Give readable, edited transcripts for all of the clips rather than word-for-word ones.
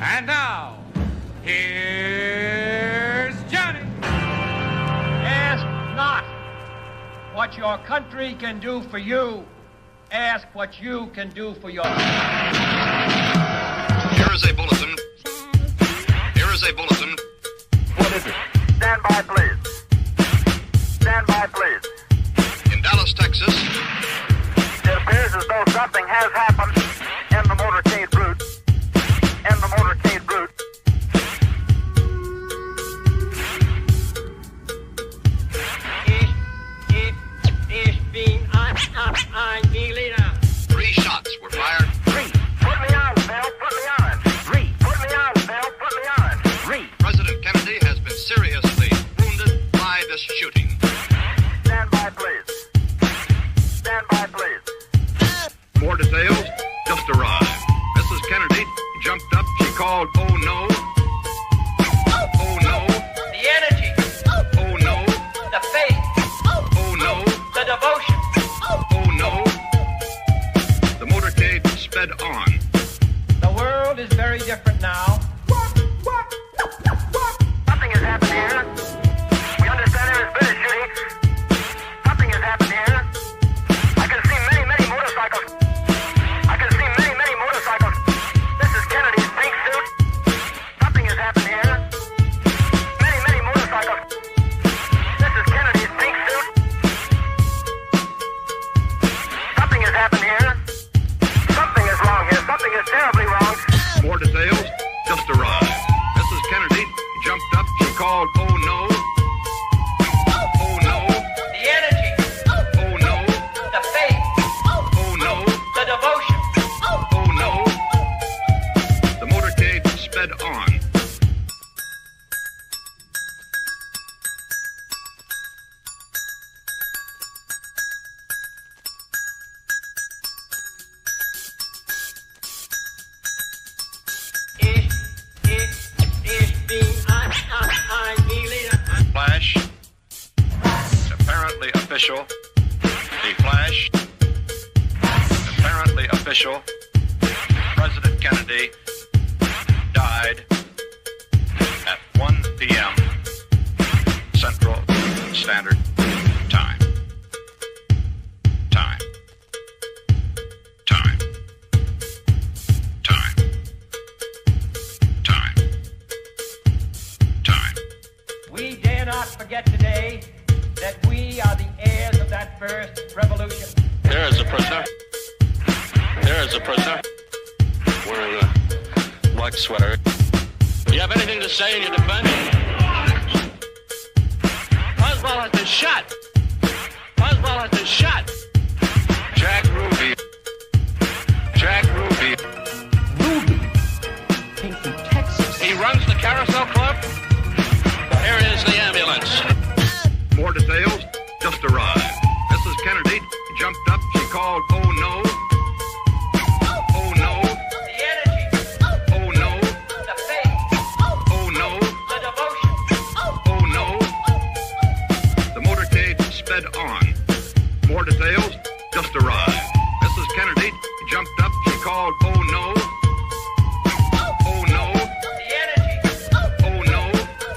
And now, here's Johnny. Ask not what your country can do for you. Ask what you can do for yourself. Here is a bulletin. Here is a bulletin. What is it? Stand by, please. Stand by, please. In Dallas, Texas. It appears as though something has happened in the motorcade route. In the motorcade route. Ich bin ein Berliner. 3 shots were fired. 3. Put me on, Bill. Put me on. 3. Put me on, Bill. Put me on. 3. President Kennedy has been seriously wounded by this shooting. Stand by, please. Stand by, please. More details just arrived. Mrs. Kennedy jumped up. She called, "Oh no. Oh no. The energy, Oh no. the faith, Oh no. the devotion. Oh no." The motorcade sped on. The world is very different now. Something has happened here. We understand there has been a shooting. Something has happened here. I can see many, many motorcycles. I can see many, many motorcycles. This is Kennedy's pink suit. Something has happened here. Many, many motorcycles. This is Kennedy's pink suit. Something has happened here. Something is wrong here. Something is terribly wrong. More details just arrived. Mrs. Kennedy jumped up. She called, "Oh no. Oh no. The energy, Oh no. the faith, Oh no. the devotion. Oh no. The motorcade sped on. Ich bin ein Berliner. Flash. Apparently official. The flash. Apparently official. President Kennedy died at 1 p.m. Central Standard Time. Time. Time. Time. Time. Time. We dare not forget today that we are the heirs of that first revolution. There is a prisoner. There is a prisoner. Wearing a black sweater. Do you have anything to say in your defense? Oswald has been shot. Oswald has been shot. Jack Ruby. Jack Ruby. Ruby came from Texas. He runs the Carousel Club. Here is the ambulance. More details just arrived. Mrs. Kennedy jumped up. She called, "Oh no. Oh no. The energy, Oh no. the faith, Oh no. the devotion. Oh no. The motorcade sped on. More details just arrived. Mrs. Kennedy jumped up. She called, "Oh no. Oh no. The energy, Oh no.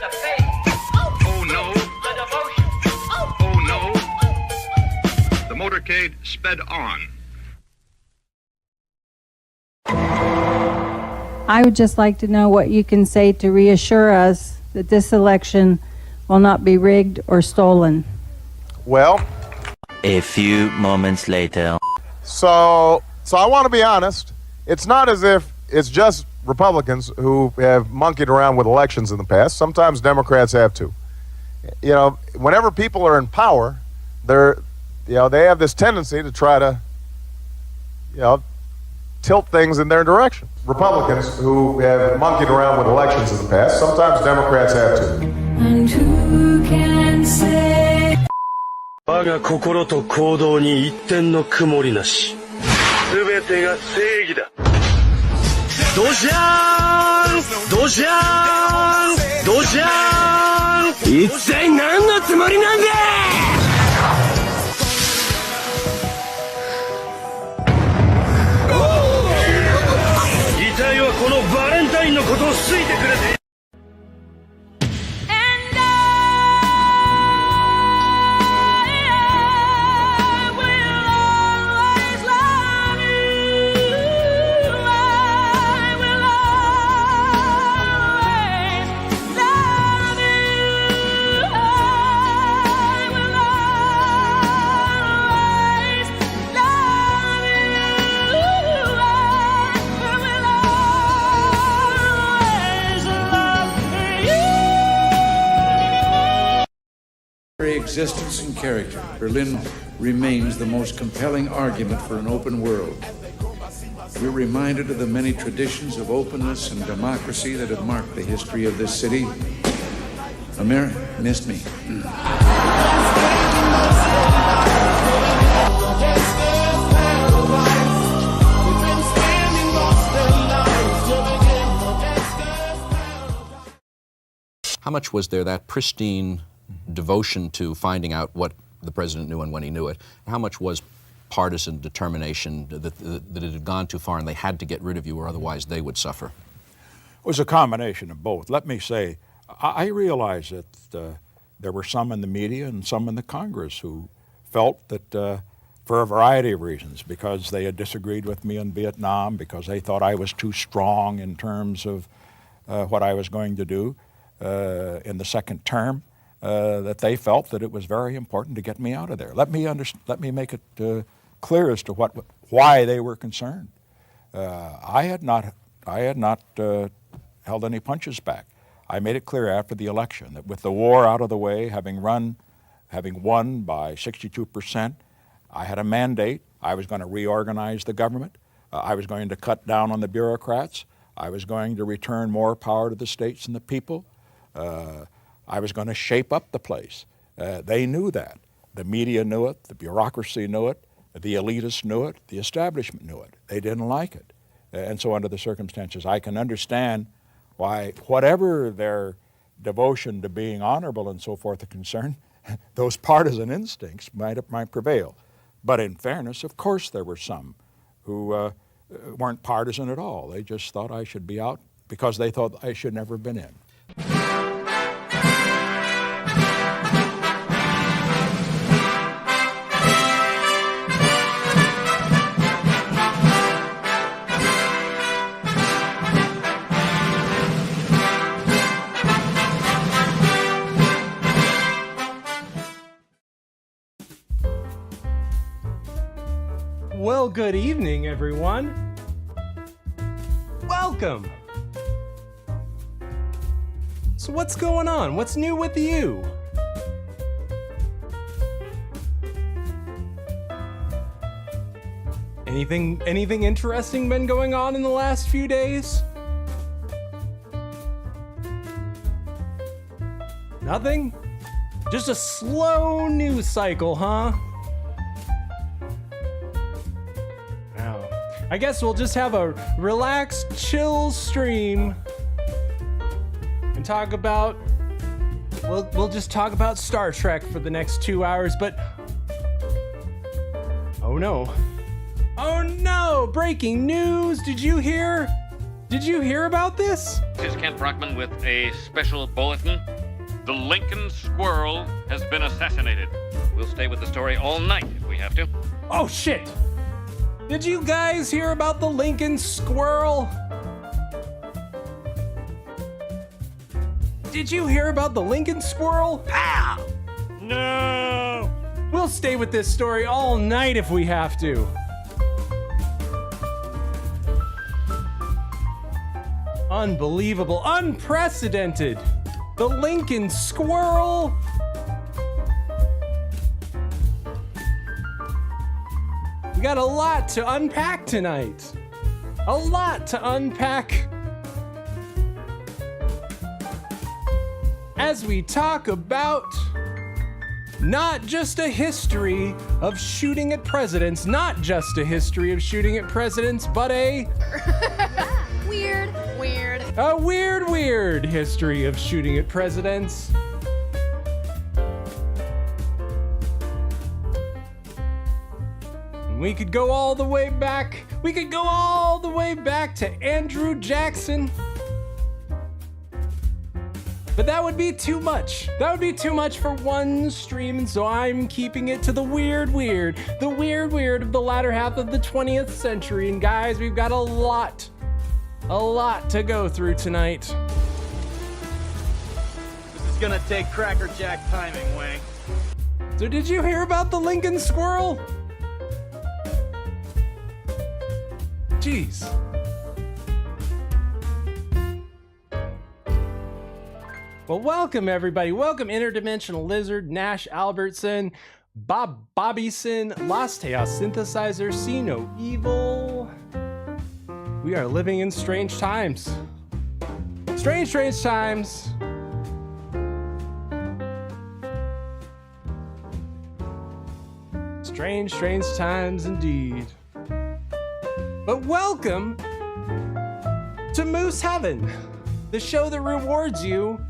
the faith, Oh no. the devotion. Oh no. The motorcade sped on. I would just like to know what you can say to reassure us that this election will not be rigged or stolen. Well, A few moments later. so I want to be honest. It's not as if it's just Republicans who have monkeyed around with elections in the past. Sometimes Democrats have too. You know, whenever people are in power, they have this tendency to try to, tilt things in their direction. Republicans who have monkeyed around with elections in the past. Sometimes Democrats have too. And who can say 我が心と行動に一点の曇りなし。すべてが正義だ。ドジャーンドジャーンドジャーン一体何のつもりなんだ遺体はこのバレンタ外のことを好いてくれて。Existence and character, Berlin remains the most compelling argument for an open world. We're reminded of the many traditions of openness and democracy that have marked the history of this city. America missed me. How much was there that pristine devotion to finding out what the president knew and when he knew it? How much was partisan determination that it had gone too far and they had to get rid of you or otherwise they would suffer? It was a combination of both. Let me say, I realize that there were some in the media and some in the Congress who felt that for a variety of reasons, because they had disagreed with me in Vietnam, because they thought I was too strong in terms of what I was going to do in the second term, that they felt that it was very important to get me out of there. Let me make it clear as to why they were concerned. I had not held any punches back. I made it clear after the election that with the war out of the way, having won by 62%, I had a mandate. I was going to reorganize the government. I was going to cut down on the bureaucrats. I was going to return more power to the states and the people. I was going to shape up the place. They knew that. The media knew it, the bureaucracy knew it, the elitists knew it, the establishment knew it. They didn't like it. And so under the circumstances, I can understand why, whatever their devotion to being honorable and so forth are concerned, those partisan instincts might prevail. But in fairness, of course there were some who weren't partisan at all. They just thought I should be out because they thought I should never have been in. Well, good evening, everyone. Welcome. So what's going on? What's new with you? Anything interesting been going on in the last few days? Nothing? Just a slow news cycle, huh? I guess we'll just have a relaxed, chill stream and talk about, we'll just talk about Star Trek for the next 2 hours, but oh no, breaking news. Did you hear about this? This is Kent Brockman with a special bulletin. The Lincoln Squirrel has been assassinated. We'll stay with the story all night if we have to. Oh shit. Did you guys hear about the Lincoln Squirrel? Did you hear about the Lincoln Squirrel? Pow! No! We'll stay with this story all night if we have to. Unbelievable, unprecedented. The Lincoln Squirrel. We got a lot to unpack tonight. A lot to unpack. As we talk about not just a history of shooting at presidents, not just a history of shooting at presidents, but a weird history of shooting at presidents. We could go all the way back. We could go all the way back to Andrew Jackson But that would be too much. That would be too much for one stream, and so I'm keeping it to the weird of the latter half of the 20th century. And guys, we've got a lot to go through tonight. This is gonna take Cracker Jack timing, Wang. So did you hear about the Lincoln Squirrel? Jeez. Well, welcome everybody. Welcome Interdimensional Lizard, Nash Albertson, Bob Bobbyson, Lost Chaos Synthesizer, See No Evil. We are living in strange times. Strange times. Strange times indeed. But welcome to Moose Heaven, the show that rewards you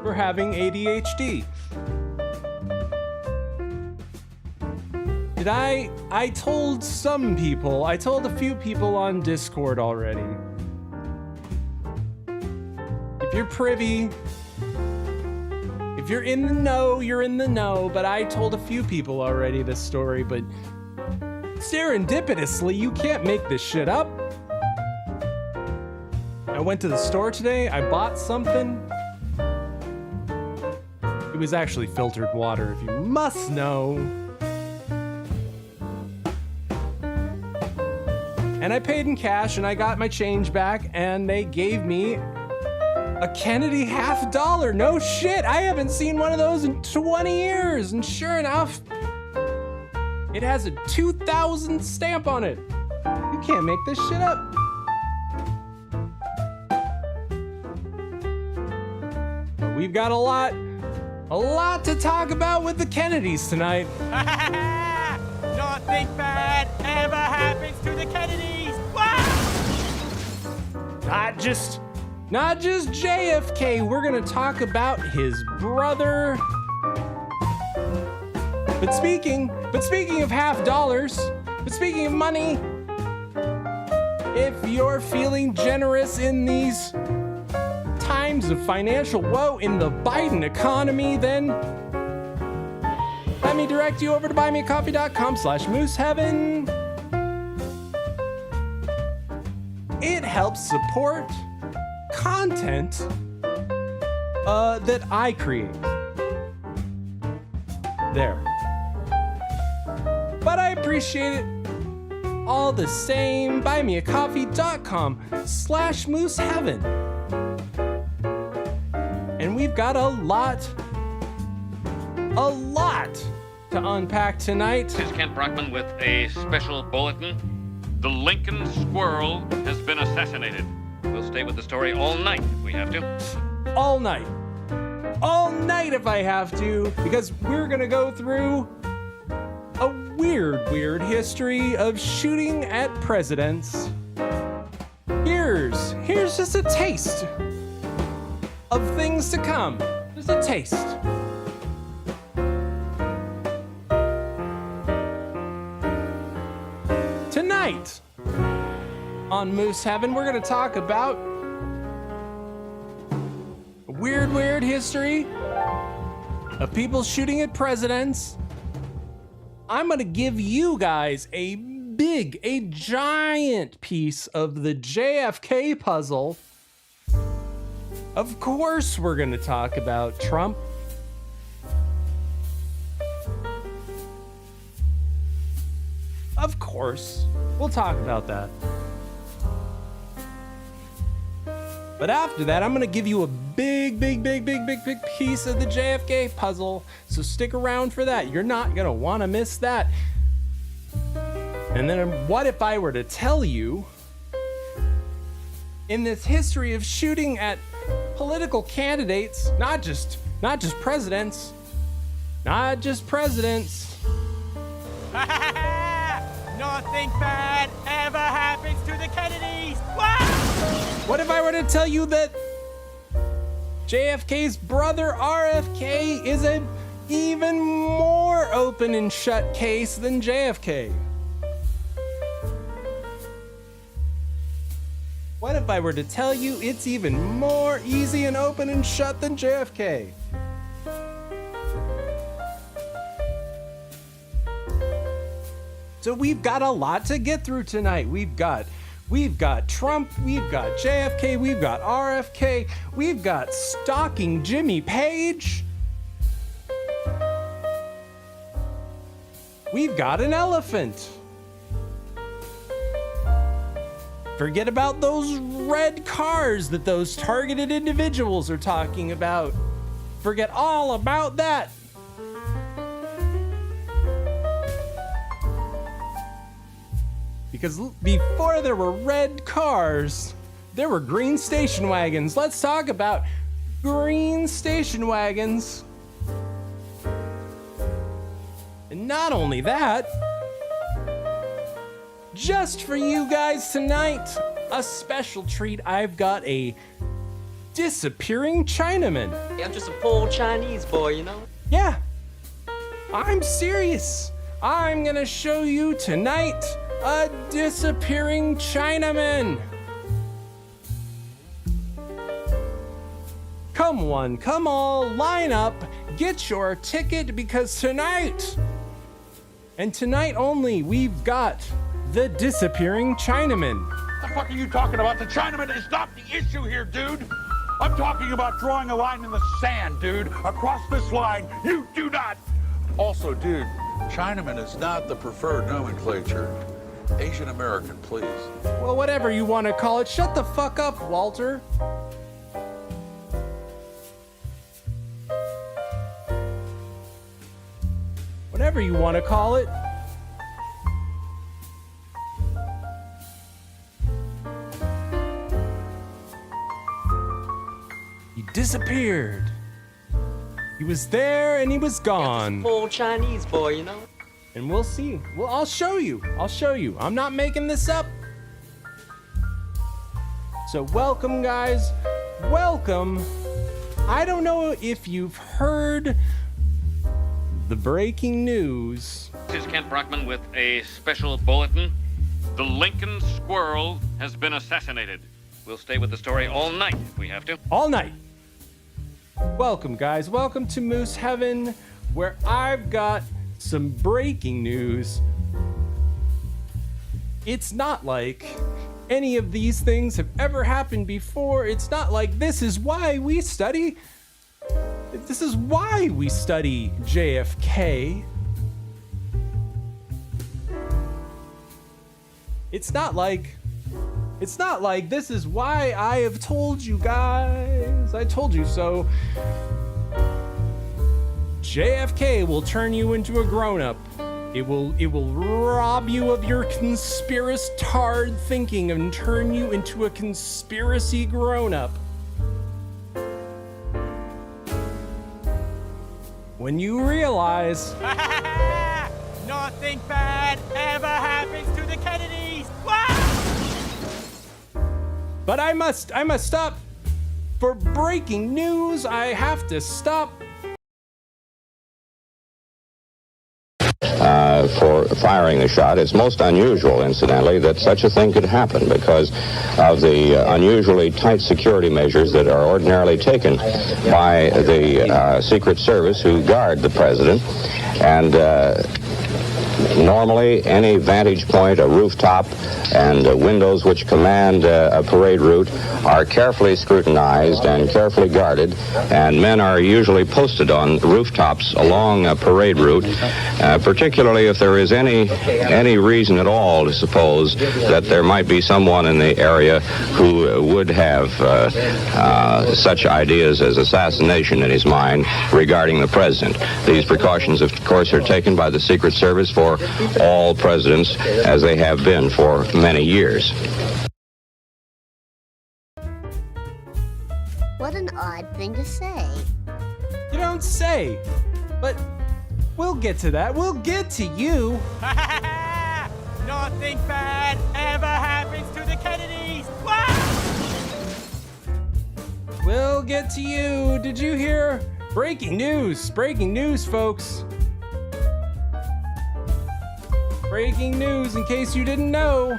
for having ADHD. I told a few people on Discord already. If you're privy, if you're in the know, you're in the know, but I told a few people already this story, but serendipitously, you can't make this shit up. I went to the store today, I bought something. It was actually filtered water, if you must know. And I paid in cash and I got my change back and they gave me a Kennedy $50. No shit, I haven't seen one of those in 20 years. And sure enough, it has a 2000 stamp on it. You can't make this shit up. But we've got a lot to talk about with the Kennedys tonight. Nothing bad ever happens to the Kennedys. Not just JFK. We're gonna talk about his brother. But speaking of $50, but speaking of money, if you're feeling generous in these times of financial woe in the Biden economy, then let me direct you over to buymeacoffee.com/mooseheaven. It helps support content that I create. There. But I appreciate it all the same. buymeacoffee.com/mooseheaven. And we've got a lot to unpack tonight. This is Kent Brockman with a special bulletin. The Lincoln Squirrel has been assassinated. We'll stay with the story all night if we have to. All night if I have to, because we're gonna go through a weird history of shooting at presidents. Here's just a taste of things to come. Just a taste. Tonight on Moose Heaven, we're gonna talk about a weird history of people shooting at presidents. I'm gonna give you guys a giant piece of the JFK puzzle. Of course, we're gonna talk about Trump. Of course, we'll talk about that. But after that, I'm gonna give you a big piece of the JFK puzzle. So stick around for that. You're not gonna wanna miss that. And then what if I were to tell you, in this history of shooting at political candidates, not just presidents, Nothing bad ever happens to the Kennedys. What if I were to tell you that JFK's brother RFK is an even more open and shut case than JFK? What if I were to tell you it's even more easy and open and shut than JFK? So we've got a lot to get through tonight. We've got Trump, we've got JFK, we've got RFK, we've got Stalking Jimmy Page. We've got an elephant. Forget about those red cars that those targeted individuals are talking about. Forget all about that. Because before there were red cars, there were green station wagons. Let's talk about green station wagons. And not only that, just for you guys tonight, a special treat. I've got a disappearing Chinaman. I'm just a poor Chinese boy, you know? Yeah, I'm serious. I'm gonna show you tonight a disappearing Chinaman. Come one, come all, line up, get your ticket, because tonight, and tonight only, we've got the disappearing Chinaman. What the fuck are you talking about? The Chinaman is not the issue here, dude. I'm talking about drawing a line in the sand, dude. Across this line, you do not. Also, dude, Chinaman is not the preferred nomenclature. Asian American, please. Well, whatever you want to call it, shut the fuck up, Walter. Whatever you want to call it. He disappeared. He was there and he was gone. Poor Chinese boy, you know? And we'll see. Well, I'll show you. I'm not making this up. So welcome, guys. Welcome. I don't know if you've heard the breaking news. This is Kent Brockman with a special bulletin. The Lincoln Squirrel has been assassinated. We'll stay with the story all night if we have to. All night. Welcome, guys. Welcome to Moose Heaven, where I've got some breaking news. It's not like any of these things have ever happened before. It's not like this is why we study. This is why we study JFK. It's not like this is why I have told you guys. I told you so. JFK will turn you into a grown-up. It will rob you of your conspiracitard thinking and turn you into a conspiracy grown-up. When you realize nothing bad ever happens to the Kennedys. But I must stop. For breaking news, I have to stop. For firing the shot. It's most unusual, incidentally, that such a thing could happen because of the unusually tight security measures that are ordinarily taken by the Secret Service who guard the president. And normally, any vantage point, a rooftop, and windows which command a parade route are carefully scrutinized and carefully guarded, and men are usually posted on rooftops along a parade route, particularly if there is any reason at all to suppose that there might be someone in the area who would have such ideas as assassination in his mind regarding the president. These precautions, of course, are taken by the Secret Service for all presidents, as they have been for many years. What an odd thing to say. You don't say, but we'll get to that. We'll get to you. Nothing bad ever happens to the Kennedys. We'll get to you. Did you hear? Breaking news. Breaking news, folks. Breaking news, in case you didn't know.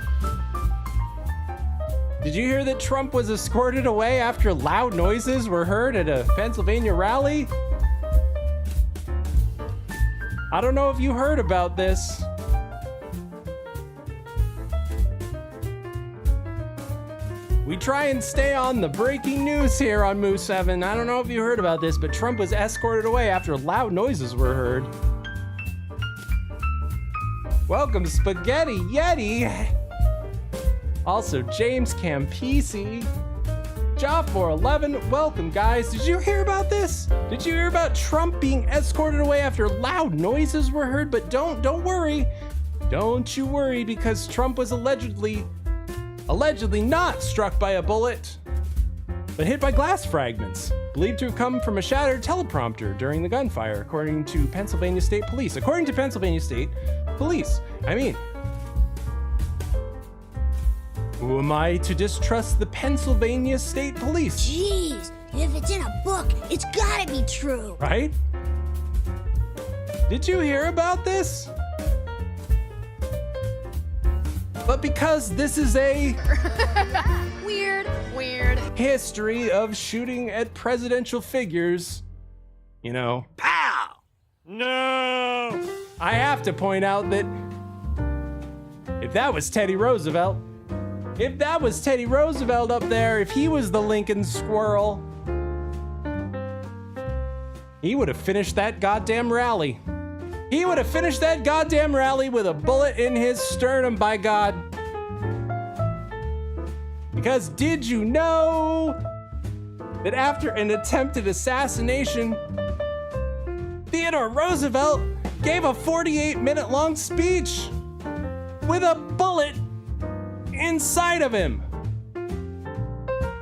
Did you hear that Trump was escorted away after loud noises were heard at a Pennsylvania rally? I don't know if you heard about this. We try and stay on the breaking news here on Moose 7. I don't know if you heard about this, but Trump was escorted away after loud noises were heard. Welcome, Spaghetti Yeti. Also, James Campisi. Job411, welcome, guys. Did you hear about this? Did you hear about Trump being escorted away after loud noises were heard? But don't worry. Don't you worry, because Trump was allegedly not struck by a bullet, but hit by glass fragments, believed to have come from a shattered teleprompter during the gunfire, according to Pennsylvania State Police. According to Pennsylvania State Police. I mean, who am I to distrust the Pennsylvania State Police? Jeez, if it's in a book, it's gotta be true. Right? Did you hear about this? But because this is a weird history of shooting at presidential figures, you know. Pow! No! I have to point out that if that was Teddy Roosevelt up there, if he was the Lincoln squirrel, he would have finished that goddamn rally. He would have finished that goddamn rally with a bullet in his sternum, by God. Because did you know that after an attempted assassination, Theodore Roosevelt gave a 48-minute long speech with a bullet inside of him?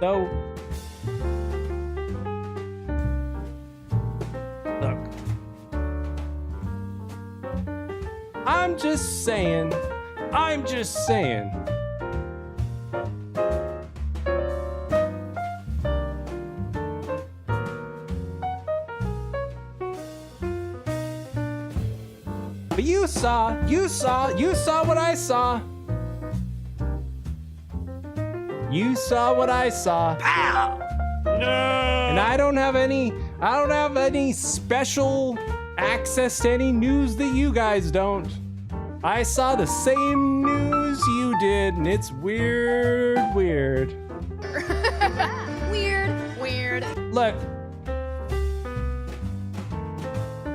So, look, I'm just saying. But you saw what I saw. You saw what I saw. Pow! No! And I don't have any special access to any news that you guys don't. I saw the same news you did, and it's weird. Weird. Look,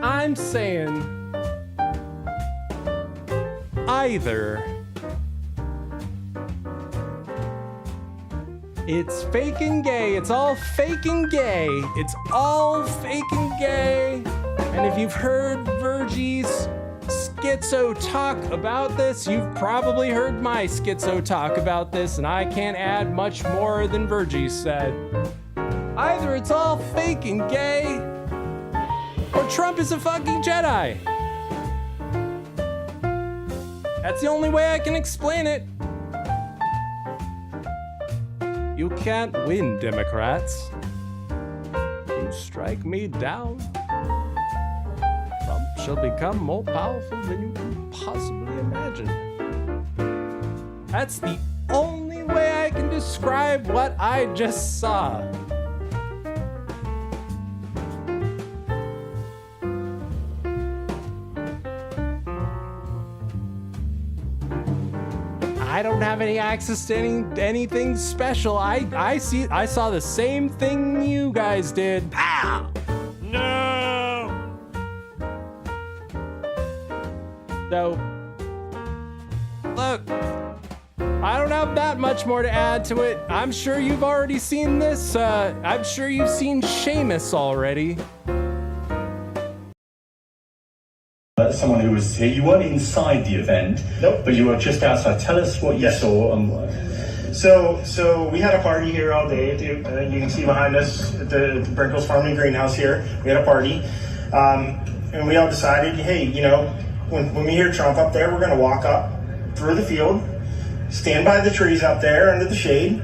I'm saying either it's fake and gay, it's all fake and gay, and if you've heard Virgie's schizo talk about this, you've probably heard my schizo talk about this, and I can't add much more than Virgie said. Either it's all fake and gay, or Trump is a fucking Jedi. That's the only way I can explain it. You can't win, Democrats. You strike me down, Trump shall become more powerful than you can possibly imagine. That's the only way I can describe what I just saw. I don't have any access to anything special. I saw the same thing you guys did. Pow! No! So, look, I don't have that much more to add to it. I'm sure you've already seen this. I'm sure you've seen Seamus already. Someone who was here. You weren't inside the event, nope, but you were just outside. Tell us what you saw. So we had a party here all day. You can see behind us at the Brinkles Farm and Greenhouse here. We had a party, and we all decided, hey, you know, when we hear Trump up there, we're going to walk up through the field, stand by the trees up there under the shade,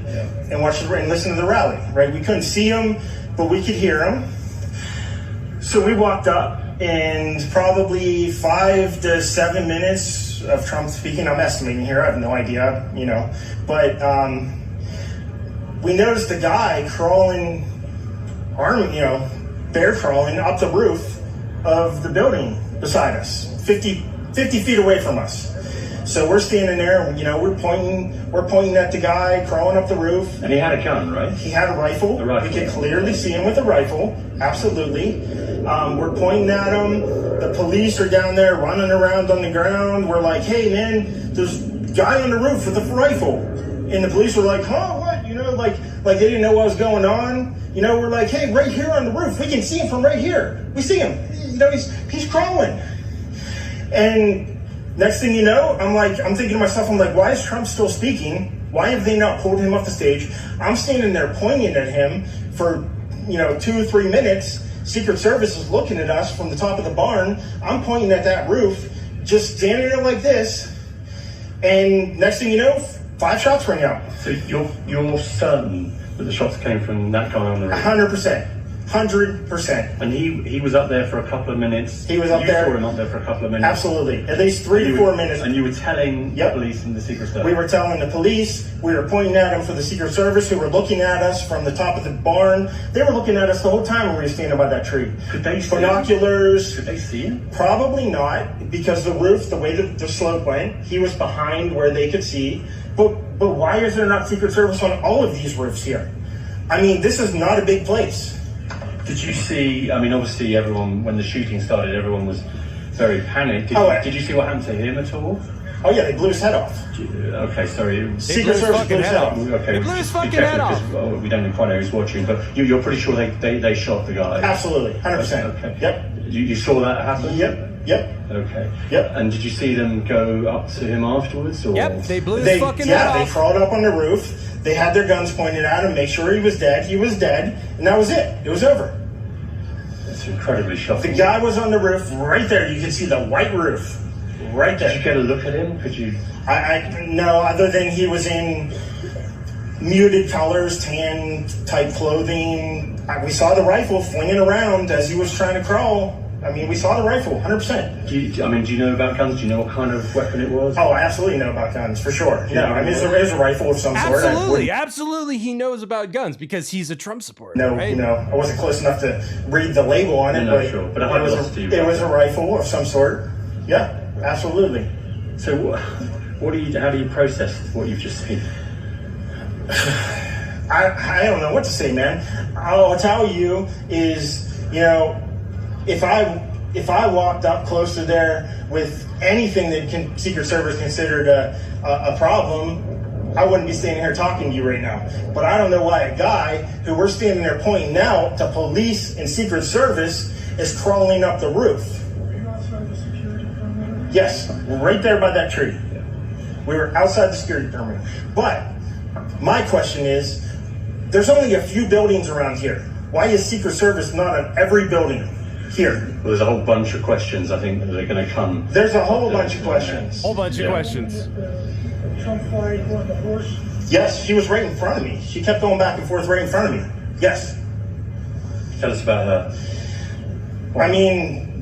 and watch and listen to the rally. Right? We couldn't see him, but we could hear him. So we walked up. And probably 5 to 7 minutes of Trump speaking. I'm estimating here. I have no idea, you know. But we noticed a guy crawling, bear crawling up the roof of the building beside us, 50 feet away from us. So we're standing there, we're pointing at the guy crawling up the roof. And he had a gun, right? He had a rifle. We could clearly see him with a rifle, absolutely. We're pointing at him. The police are down there running around on the ground. We're like, hey man, there's a guy on the roof with a rifle. And the police were like, huh, what? Like they didn't know what was going on. We're like, hey, right here on the roof, we can see him from right here. We see him. He's crawling. And next thing you know, I'm thinking to myself, why is Trump still speaking? Why have they not pulled him off the stage? I'm standing there pointing at him for, 2 or 3 minutes. Secret Service is looking at us from the top of the barn. I'm pointing at that roof, just standing there like this. And next thing you know, 5 shots ring out. So you're certain that the shots came from that guy on the roof? 100%. 100%. And he was up there for a couple of minutes. He was up there. You saw him up there for a couple of minutes. Absolutely. At least 3 to 4 minutes. And you were telling the police and the Secret Service? We were telling the police. We were pointing at them for the Secret Service, who were looking at us from the top of the barn. They were looking at us the whole time when we were standing by that tree. Could they see binoculars? Could they see him? Probably not, because the roof, the way the slope went, he was behind where they could see. But why is there not Secret Service on all of these roofs here? This is not a big place. Did you see, obviously everyone, when the shooting started, everyone was very panicked. Did you see what happened to him at all? Oh yeah, they blew his head off. Okay, sorry. Secret Service blew his head off. Okay, They blew his fucking head off. Because, we don't quite know who's watching, but you're pretty sure they shot the guy? Absolutely, 100%. Okay. Yep. You saw that happen? Yep. Okay. Yep. And did you see them go up to him afterwards? Or? Yep, they blew his fucking head off. Yeah, they crawled up on the roof. They had their guns pointed at him, make sure he was dead. He was dead, and that was it. It was over. It's incredibly shocking. The guy was on the roof right there. You can see the white roof right there. Did you get a look at him? Could you? No, other than he was in muted colors, tan type clothing. We saw the rifle flinging around as he was trying to crawl. We saw the rifle, 100%. Do you know about guns? Do you know what kind of weapon it was? Oh, I absolutely know about guns, for sure. No, it was a rifle of some sort. Absolutely, he knows about guns because he's a Trump supporter. No, right? I wasn't close enough to read the label on it, but sure. But it was a rifle of some sort. Yeah, absolutely. So, how do you process what you've just seen? I don't know what to say, man. I'll tell you is, if I walked up close to there with anything that Secret Service considered a problem, I wouldn't be standing here talking to you right now. But I don't know why a guy who we're standing there pointing out to police and Secret Service is crawling up the roof. Were you outside the security perimeter? Yes, right there by that tree. We were outside the security perimeter. But my question is, there's only a few buildings around here. Why is Secret Service not on every building here? Well, there's a whole bunch of questions, I think, that are going to come. There's a whole bunch of questions. Whole bunch of questions. Trump flag on the horse? Yes, she was right in front of me. She kept going back and forth right in front of me. Yes. Tell us about her.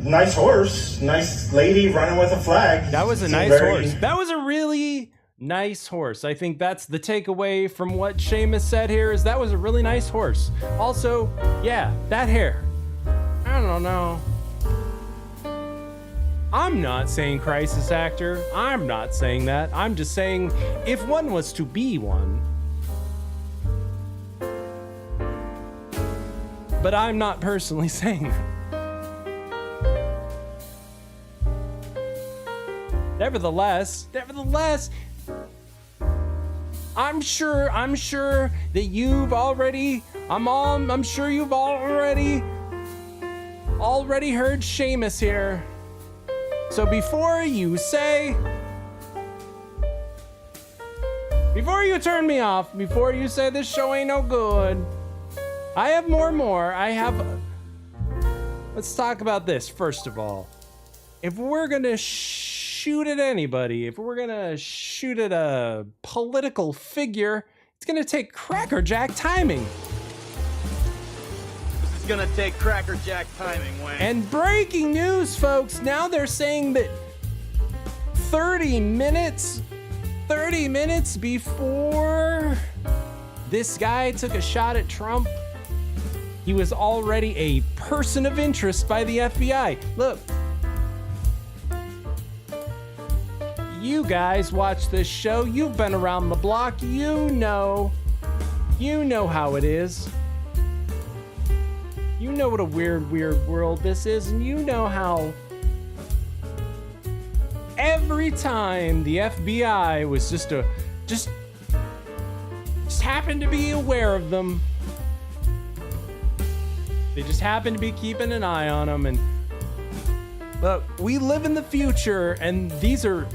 Nice horse, nice lady running with a flag. That was a nice horse. That was a really nice horse. I think that's the takeaway from what Seamus said here, is that was a really nice horse. Also, yeah, that hair. I don't know. I'm not saying crisis actor. I'm not saying that. I'm just saying if one was to be one. But I'm not personally saying that. Nevertheless, I'm sure that you've already, I'm sure you've already heard Seamus here. So before you turn me off, before you say this show ain't no good, I have more. Let's talk about this first of all. If we're gonna shoot at anybody, if we're gonna shoot at a political figure, it's gonna take crackerjack timing. This is gonna take crackerjack timing, Wayne. And breaking news, folks, now they're saying that 30 minutes before this guy took a shot at Trump, he was already a person of interest by the FBI. Look, you guys watch this show, you've been around the block, you know how it is. You know what a weird world this is, and you know how every time the FBI was just happened to be aware of them. They just happened to be keeping an eye on them. And look, we live in the future, and these are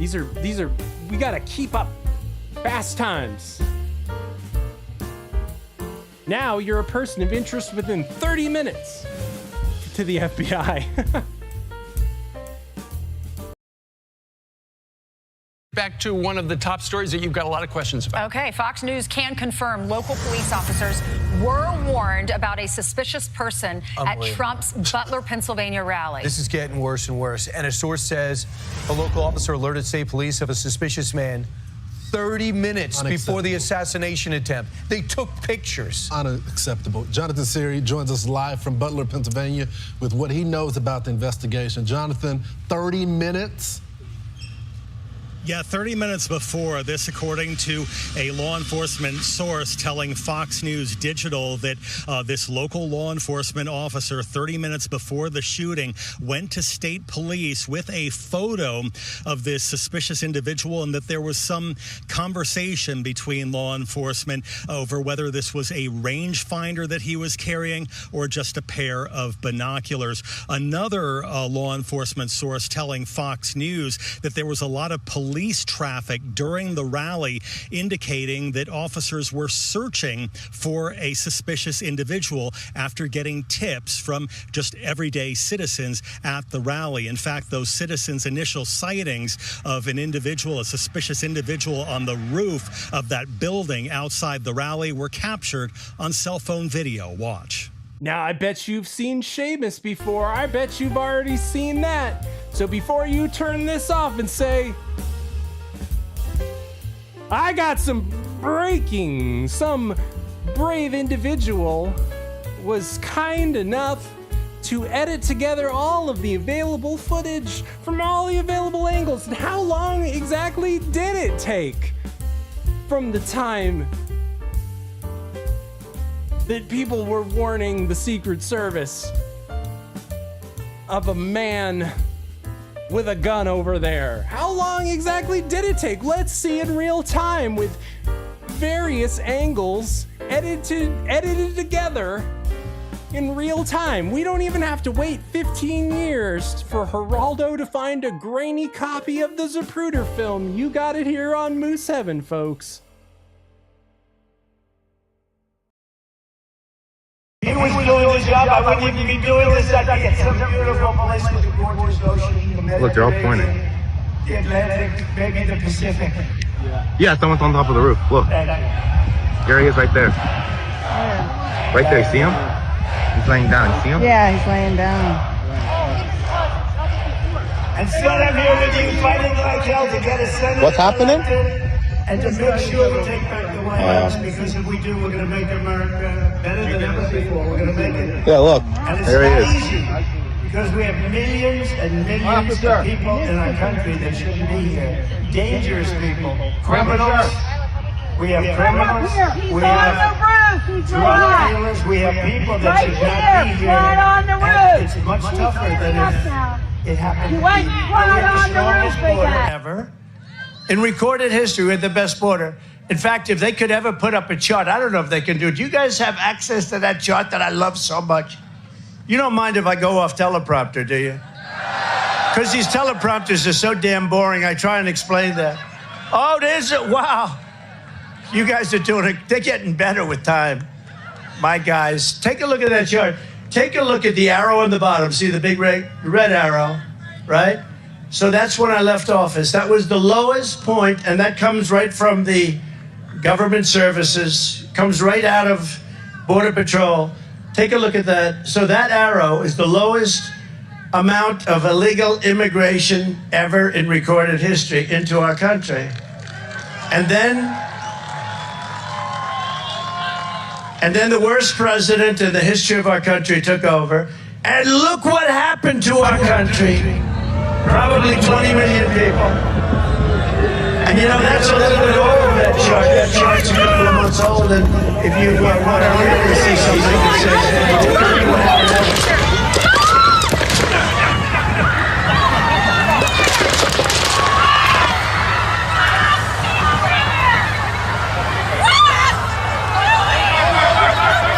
we gotta keep up. Fast times. Now you're a person of interest within 30 minutes to the FBI. Back to one of the top stories that you've got a lot of questions about. Okay, Fox News can confirm local police officers were warned about a suspicious person at Trump's Butler, Pennsylvania rally. This is getting worse and worse. And a source says a local officer alerted state police of a suspicious man 30 minutes before the assassination attempt. They took pictures. Unacceptable. Jonathan Siri joins us live from Butler, Pennsylvania with what he knows about the investigation. Jonathan, 30 minutes? Yeah, 30 minutes before this, according to a law enforcement source telling Fox News Digital that this local law enforcement officer, 30 minutes before the shooting, went to state police with a photo of this suspicious individual, and that there was some conversation between law enforcement over whether this was a rangefinder that he was carrying or just a pair of binoculars. Another law enforcement source telling Fox News that there was a lot of police traffic during the rally, indicating that officers were searching for a suspicious individual after getting tips from just everyday citizens at the rally. In fact, those citizens' initial sightings of an individual, a suspicious individual on the roof of that building outside the rally, were captured on cell phone video. Watch. Now, I bet you've seen Seamus before. I bet you've already seen that. So before you turn this off and say, I got some breaking. Some brave individual was kind enough to edit together all of the available footage from all the available angles. And how long exactly did it take from the time that people were warning the Secret Service of a man with a gun over there? How long exactly did it take? Let's see in real time with various angles edited together in real time. We don't even have to wait 15 years for Geraldo to find a grainy copy of the Zapruder film. You got it here on Moose Heaven, folks. If he was doing his job, I wouldn't even be doing this. I'd be at some beautiful place with a gorgeous ocean. Look, they're all pointing. The Atlantic, maybe the Pacific. Yeah, someone's on top of the roof. Look. There he is right there. Right there, you see him? He's laying down, you see him? Yeah, he's laying down. And still I'm here with you fighting like hell to get a senator. What's happening? And to make sure we take back the White House, because if we do, we're going to make America better than ever before. We're going to make it. Yeah, look. And it's There he not is. easy, because we have millions and millions of people in our country that shouldn't be here. Dangerous people. Criminals. We have criminals. We have drug dealers. We have people that should not be here. And it's much tougher than if it happened. We have the strongest border ever. In recorded history, we had the best border. In fact, if they could ever put up a chart, I don't know if they can do it. Do you guys have access to that chart that I love so much? You don't mind if I go off teleprompter, do you? Because these teleprompters are so damn boring, I try and explain that. Oh, there's a, wow. You guys are doing it. They're getting better with time. My guys, take a look at that chart. Take a look at the arrow on the bottom. See the big red arrow, right? So that's when I left office. That was the lowest point, and that comes right from the government services, comes right out of Border Patrol. Take a look at that. So that arrow is the lowest amount of illegal immigration ever in recorded history into our country. And then the worst president in the history of our country took over. And look what happened to our country. Probably 20 million people. And you know, that's a little bit over that chart. That chart's a couple of months old. And if you want to really see something that says, hey, what happened?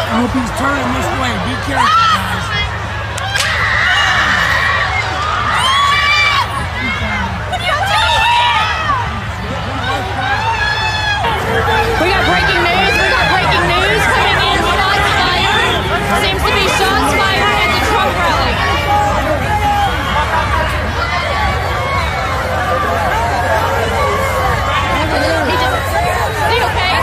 I hope he's turning this way. Be careful, guys. We got breaking news. Coming in. Shots fired. Seems to be shots fired at the Trump rally. Is he okay?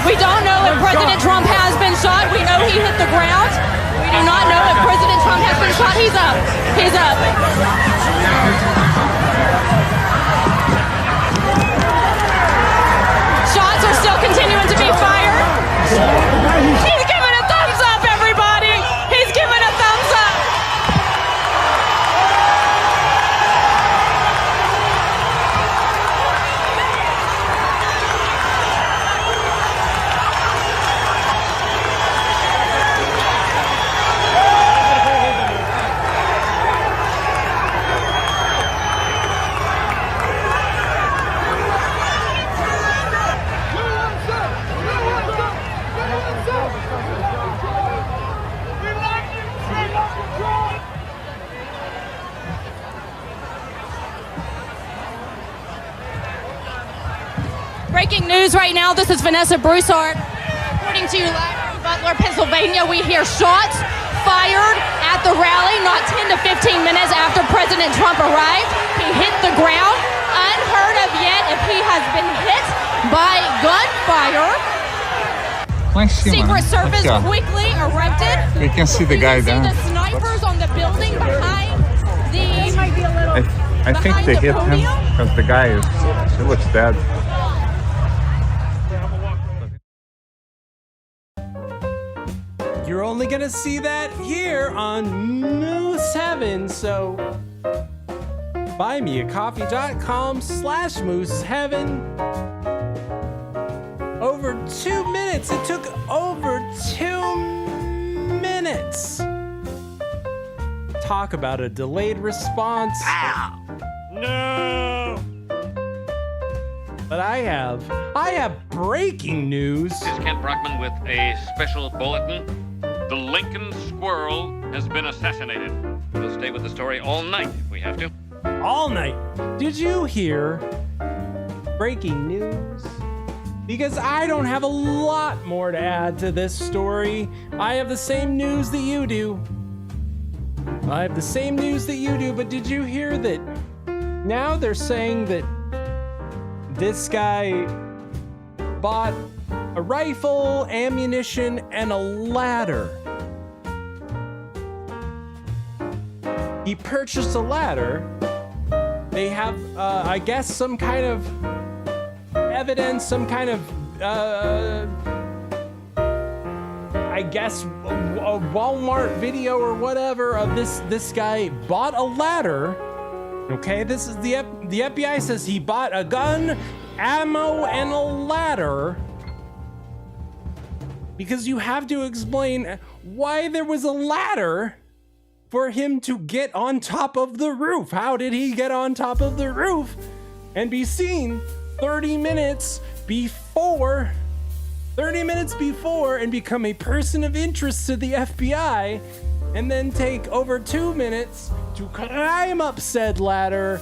We don't know if President Trump has been shot. We know he hit the ground. We do not know if President Trump has been shot. He's up. He's up. Shots are still continuing to be fired. He's giving a thumbs up, everybody. He's giving a thumbs up. Breaking news right now. This is Vanessa Broussard. Reporting to you live from Butler, Pennsylvania. We hear shots fired at the rally not 10 to 15 minutes after President Trump arrived. He hit the ground. Unheard of yet if he has been hit by gunfire. Secret Service quickly erupted. We can see the guy there. there. The snipers on the building behind the. I think they hit him because the guy he looks dead. You're only gonna see that here on Moose Heaven, so buymeacoffee.com/mooseheaven. Over 2 minutes. It took over 2 minutes. Talk about a delayed response. Ow! No! But I have breaking news. This is Kent Brockman with a special bulletin. The Lincoln Squirrel has been assassinated. We'll stay with the story all night if we have to. All night. Did you hear breaking news? Because I don't have a lot more to add to this story. I have the same news that you do. But did you hear that now they're saying that this guy bought a rifle, ammunition, and a ladder. He purchased a ladder. They have, I guess, some kind of evidence, some kind of, I guess, a Walmart video or whatever of this guy bought a ladder. Okay, this is the FBI says he bought a gun, ammo, and a ladder. Because you have to explain why there was a ladder for him to get on top of the roof. How did he get on top of the roof and be seen 30 minutes before and become a person of interest to the FBI, and then take over 2 minutes to climb up said ladder,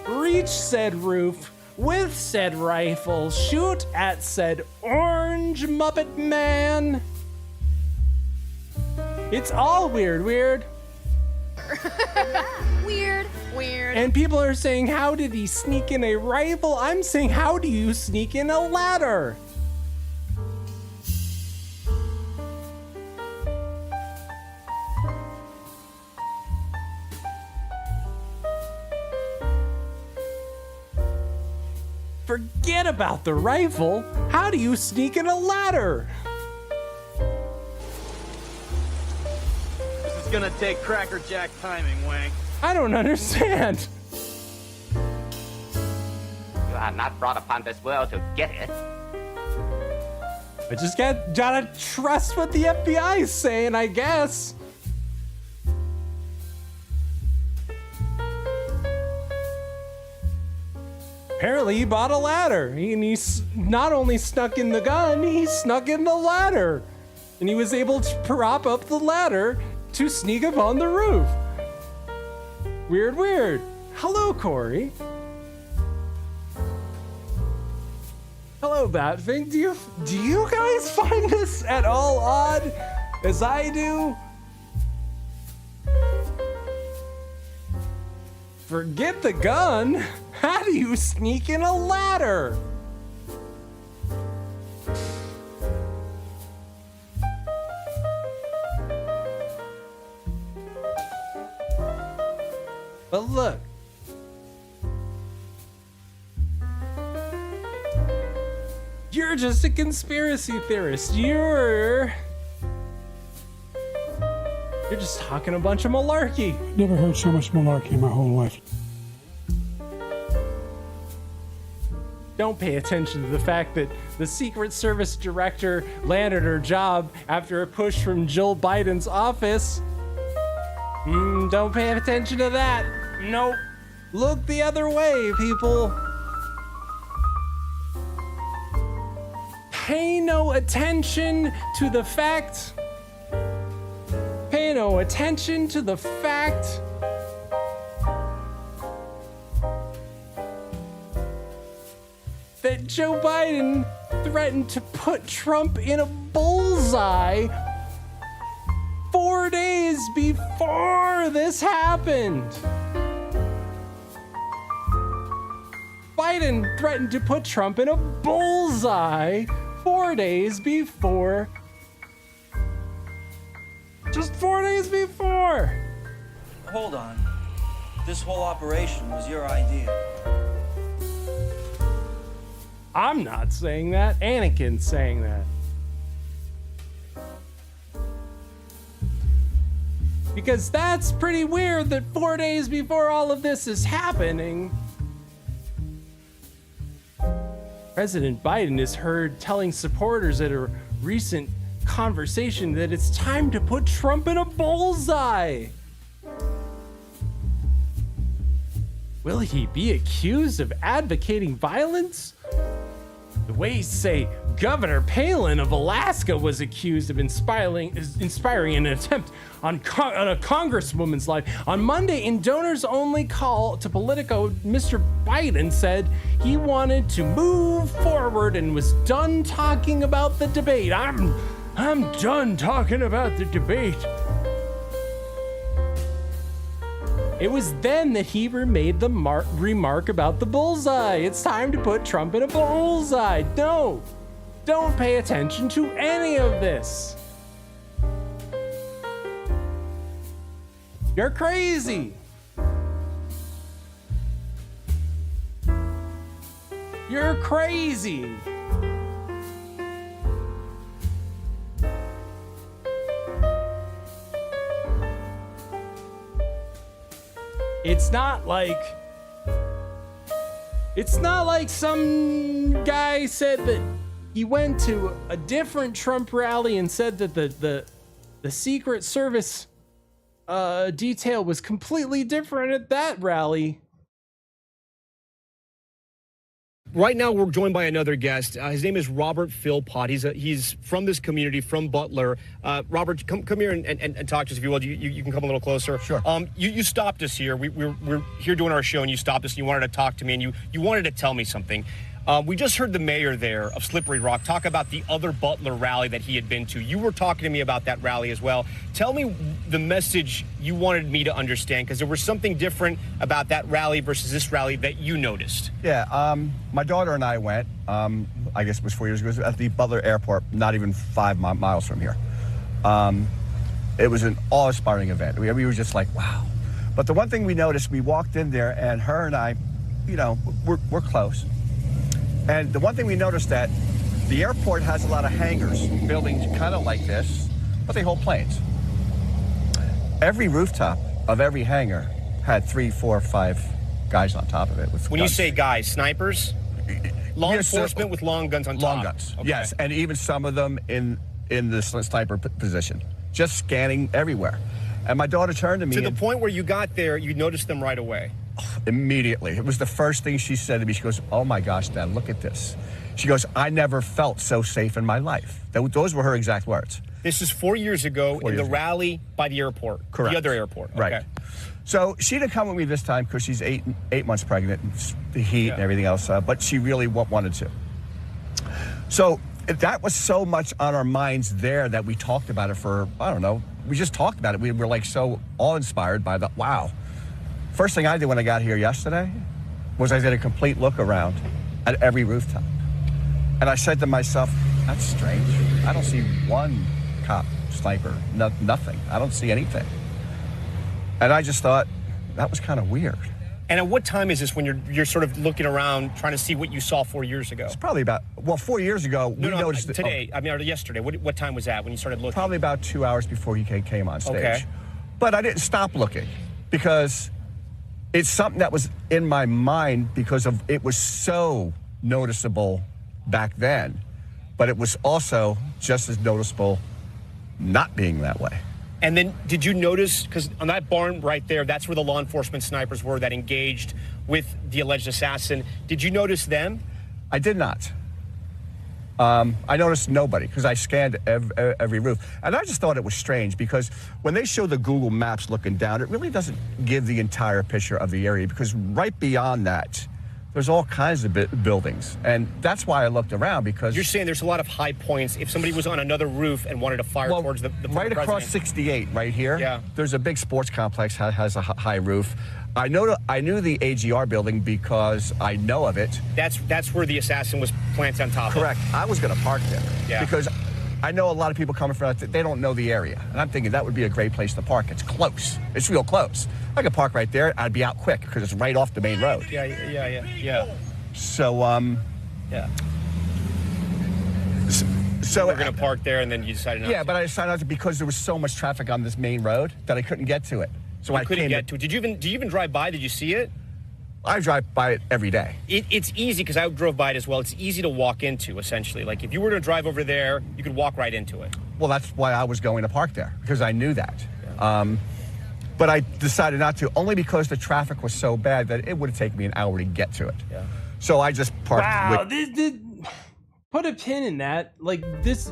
reach said roof with said rifle, shoot at said orange Muppet Man? It's all weird. Weird. Weird. And people are saying, how did he sneak in a rifle? I'm saying, how do you sneak in a ladder? Forget about the rifle. How do you sneak in a ladder? This is gonna take Cracker Jack timing, Wang. I don't understand. You are not brought upon this world to get it. I just gotta trust what the FBI is saying, I guess. Apparently he bought a ladder, and he's not only snuck in the gun, he snuck in the ladder. And he was able to prop up the ladder to sneak up on the roof. Weird, weird. Hello, Corey. Hello, Batfink. Do you guys find this at all odd, as I do? Forget the gun. How do you sneak in a ladder? But look. You're just a conspiracy theorist. You're just talking a bunch of malarkey. Never heard so much malarkey in my whole life. Don't pay attention to the fact that the Secret Service director landed her job after a push from Jill Biden's office. Don't pay attention to that. Nope. Look the other way, people. Pay no attention to the fact. Pay no attention to the fact that Joe Biden threatened to put Trump in a bullseye 4 days before this happened. Biden threatened to put Trump in a bullseye 4 days before. Just 4 days before. Hold on. This whole operation was your idea. I'm not saying that. Anakin's saying that. Because that's pretty weird that 4 days before all of this is happening, President Biden is heard telling supporters at a recent conversation that it's time to put Trump in a bullseye. Will he be accused of advocating violence? The way, say, Governor Palin of Alaska was accused of inspiring an attempt on a congresswoman's life. On Monday, in Donors Only call to Politico, Mr. Biden said he wanted to move forward and was done talking about the debate. I'm done talking about the debate. It was then that he made the remark about the bullseye. It's time to put Trump in a bullseye. No, don't pay attention to any of this. You're crazy. You're crazy. It's not like some guy said that he went to a different Trump rally and said that the Secret Service detail was completely different at that rally. Right now, we're joined by another guest. His name is Robert Philpott. He's from this community, from Butler. Robert, come here and talk to us, if you will. You can come a little closer. Sure. You stopped us here. We're here doing our show, and you stopped us, and you wanted to talk to me, and you wanted to tell me something. We just heard the mayor there of Slippery Rock talk about the other Butler rally that he had been to. You were talking to me about that rally as well. Tell me the message you wanted me to understand, because there was something different about that rally versus this rally that you noticed. Yeah, my daughter and I went, I guess it was 4 years ago, it was at the Butler Airport, not even 5 miles from here. It was an awe-inspiring event. We were just like, wow. But the one thing we noticed, we walked in there, and her and I, you know, we're close. And the one thing we noticed that the airport has a lot of hangars, buildings kind of like this, but they hold planes. Every rooftop of every hangar had 3, 4, 5 guys on top of it with When guns. you say guys, snipers? Law enforcement with long guns on top? Long guns, Okay. yes. And even some of them in the sniper position, just scanning everywhere. And my daughter turned to me. To the point where you got there, you noticed them right away. Immediately. It was the first thing she said to me. She goes, "Oh my gosh, Dad, look at this." She goes, "I never felt so safe in my life." Those were her exact words. This is 4 years ago in the rally by the airport. Correct. The other airport. Right. Okay. So she didn't come with me this time because she's eight months pregnant, and the heat and everything else, but she really wanted to. So that was so much on our minds there that we talked about it for, I don't know, we just talked about it. We were like so awe-inspired by the, wow. First thing I did when I got here yesterday was I did a complete look around at every rooftop. And I said to myself, that's strange. I don't see one cop, sniper, nothing. I don't see anything. And I just thought, that was kind of weird. And at what time is this when you're sort of looking around trying to see what you saw 4 years ago? It's probably about, well, 4 years ago, we noticed it. Today, I mean, or yesterday. What time was that when you started looking? Probably about 2 hours before he came on stage. Okay. But I didn't stop looking because it's something that was in my mind because of it was so noticeable back then, but it was also just as noticeable not being that way. And then did you notice, because on that barn right there, that's where the law enforcement snipers were that engaged with the alleged assassin. Did you notice them? I did not. I noticed nobody because I scanned every roof. And I just thought it was strange because when they show the Google Maps looking down, it really doesn't give the entire picture of the area because right beyond that, there's all kinds of buildings. And that's why I looked around because... You're saying there's a lot of high points. If somebody was on another roof and wanted to fire towards the right president. across 68 right here, yeah. There's a big sports complex has a high roof. I knew the AGR building because I know of it. That's where the assassin was planted on top of. Correct. I was going to park there because I know a lot of people coming from, they don't know the area. And I'm thinking that would be a great place to park. It's close. It's real close. I could park right there. I'd be out quick because it's right off the main road. Yeah. So, yeah. So we're going to park there and then you decided not to. Yeah, but I decided not to because there was so much traffic on this main road that I couldn't get to it. So I couldn't get to it. Do you even drive by? Did you see it? I drive by it every day. It's easy because I drove by it as well. It's easy to walk into, essentially. Like if you were to drive over there, you could walk right into it. Well, that's why I was going to park there because I knew that. Yeah. But I decided not to, only because the traffic was so bad that it would have taken me an hour to get to it. Yeah. So I just parked. Wow, put a pin in that. Like this.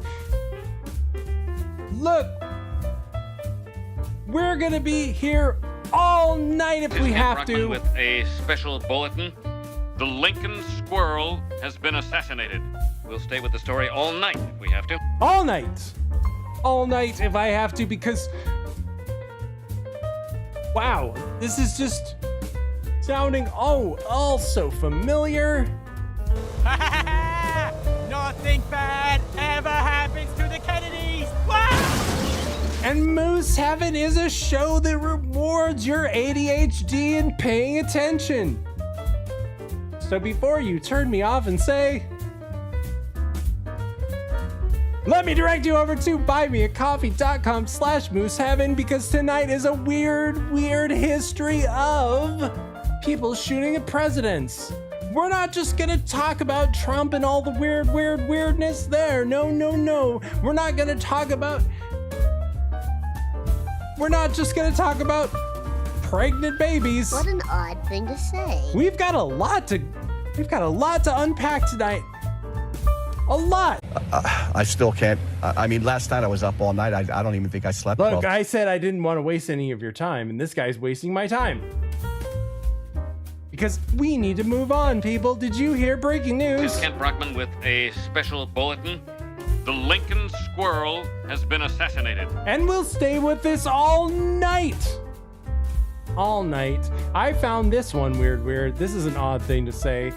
Look, we're gonna be here all night if we have to. With a special bulletin. The Lincoln Squirrel has been assassinated. We'll stay with the story all night if we have to. All night. All night if I have to, because wow, this is just sounding all so familiar. Nothing bad ever happens to the Kennedys. Wow! And Moose Heaven is a show that rewards your ADHD and paying attention. So before you turn me off and say, let me direct you over to buymeacoffee.com/mooseheaven because tonight is a weird history of people shooting at presidents. We're not just gonna talk about Trump and all the weirdness there. No. We're not just gonna talk about pregnant babies. What an odd thing to say. We've got a lot to unpack tonight. A lot. I still can't. I mean, last night I was up all night. I don't even think I slept. Look, I said I didn't want to waste any of your time, and this guy's wasting my time. because we need to move on, people. Did you hear breaking news? Kent Brockman with a special bulletin. The Lincoln Squirrel has been assassinated. And we'll stay with this all night. All night. I found this one weird. This is an odd thing to say.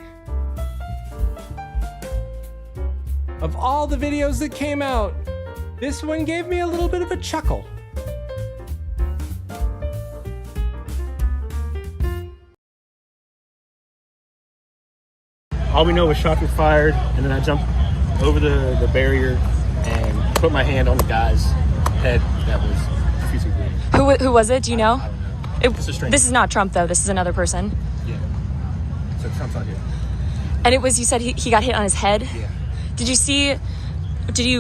Of all the videos that came out, this one gave me a little bit of a chuckle. All we know was shots were fired, and then I jumped over the barrier and put my hand on the guy's head that was refusing to breathe. Who was it? Do you know? It's a stranger. This is not Trump, though. This is another person. Yeah. So Trump's not here. And it was, you said he got hit on his head? Yeah. Did you see,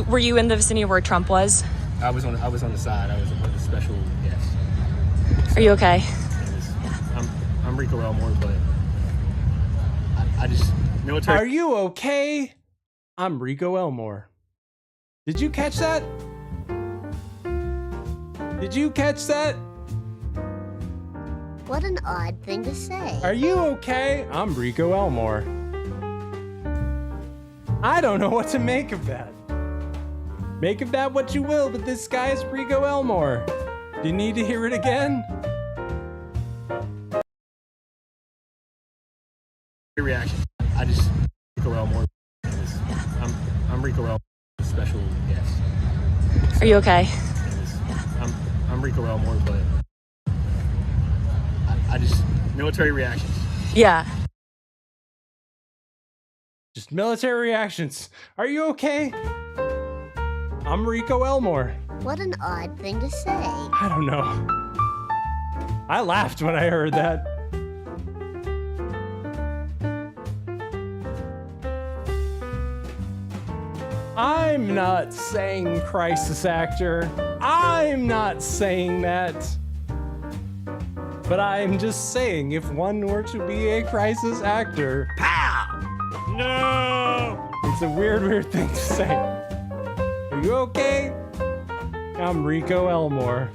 were you in the vicinity where Trump was? I was on the side. I was a special guest. Are you okay? I'm Rico Elmore, but I just military. Are you okay? I'm Rico Elmore. Did you catch that? Did you catch that? What an odd thing to say. Are you okay? I'm Rico Elmore. I don't know what to make of that. Make of that what you will, but this guy's Rico Elmore. Do you need to hear it again? Reaction. I just Rico Elmore. I'm Rico Elmore, special guest. Are you okay? I'm Rico Elmore, but I just military reactions. Yeah. Just military reactions. Are you okay? I'm Rico Elmore. What an odd thing to say. I don't know. I laughed when I heard that. I'm not saying crisis actor. I'm not saying that. But I'm just saying, if one were to be a crisis actor, pow! No! It's a weird thing to say. Are you okay? I'm Rico Elmore.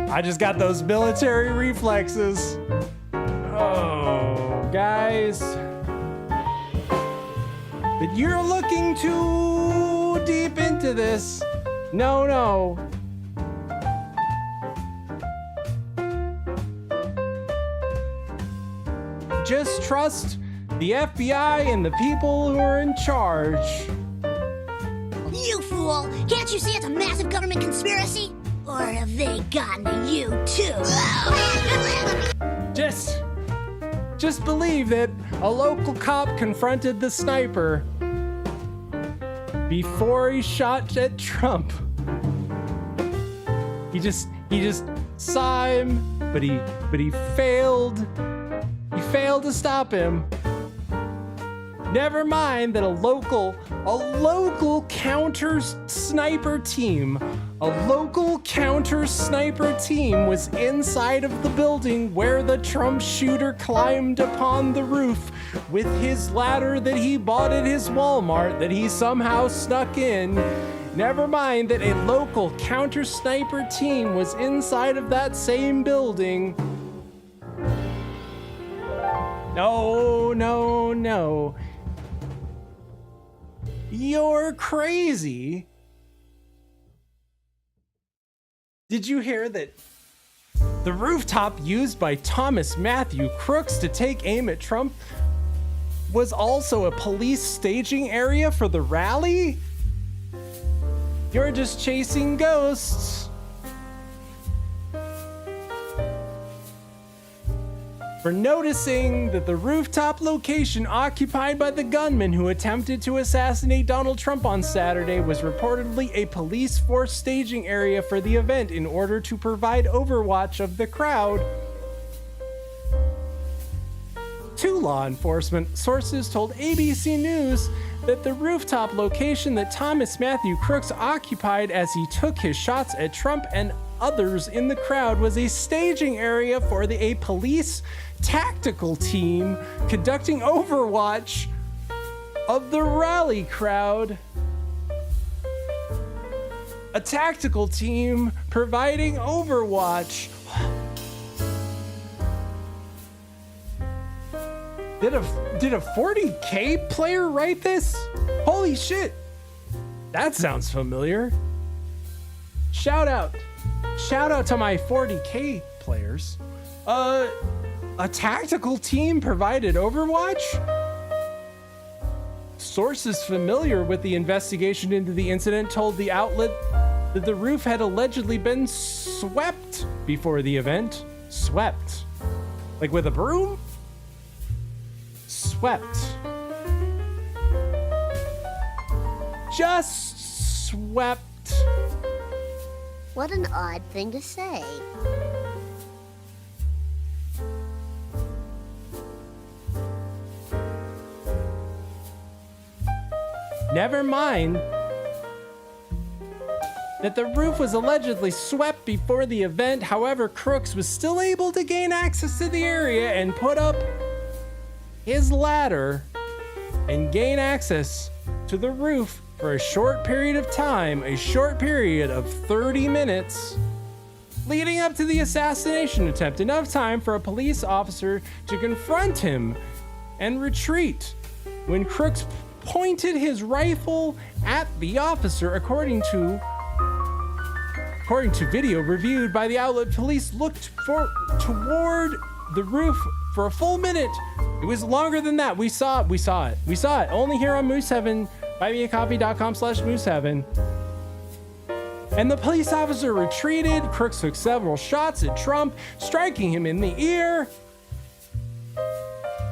I just got those military reflexes. Oh, guys. But you're looking too deep into this. No. Just trust the FBI and the people who are in charge. You fool! Can't you see it's a massive government conspiracy? Or have they gotten to you too? Just believe that a local cop confronted the sniper before he shot at Trump. He just saw him, but he failed. He failed to stop him. Never mind that a local counter sniper team was inside of the building where the Trump shooter climbed upon the roof with his ladder that he bought at his Walmart that he somehow snuck in. Never mind that a local counter sniper team was inside of that same building. No. You're crazy. Did you hear that the rooftop used by Thomas Matthew Crooks to take aim at Trump was also a police staging area for the rally? You're just chasing ghosts. For noticing that the rooftop location occupied by the gunman who attempted to assassinate Donald Trump on Saturday was reportedly a police force staging area for the event in order to provide overwatch of the crowd. Two law enforcement sources told ABC News that the rooftop location that Thomas Matthew Crooks occupied as he took his shots at Trump and others in the crowd was a staging area for a police tactical team conducting overwatch of the rally crowd. A tactical team providing overwatch. Did a 40K player write this? Holy shit. That sounds familiar. Shout out to my 40K players. A tactical team provided Overwatch. Sources familiar with the investigation into the incident told the outlet that the roof had allegedly been swept before the event. Swept. Like with a broom? Swept. Just swept. What an odd thing to say. Never mind that the roof was allegedly swept before the event. However, Crooks was still able to gain access to the area and put up his ladder and gain access to the roof for a short period of time, a short period of 30 minutes, leading up to the assassination attempt. Enough time for a police officer to confront him and retreat when Crooks pointed his rifle at the officer. According to video reviewed by the outlet, police looked toward the roof for a full minute. It was longer than that. We saw it. Only here on Moose Heaven, buymeacoffee.com/Mooseheaven. And the police officer retreated. Crooks took several shots at Trump, striking him in the ear.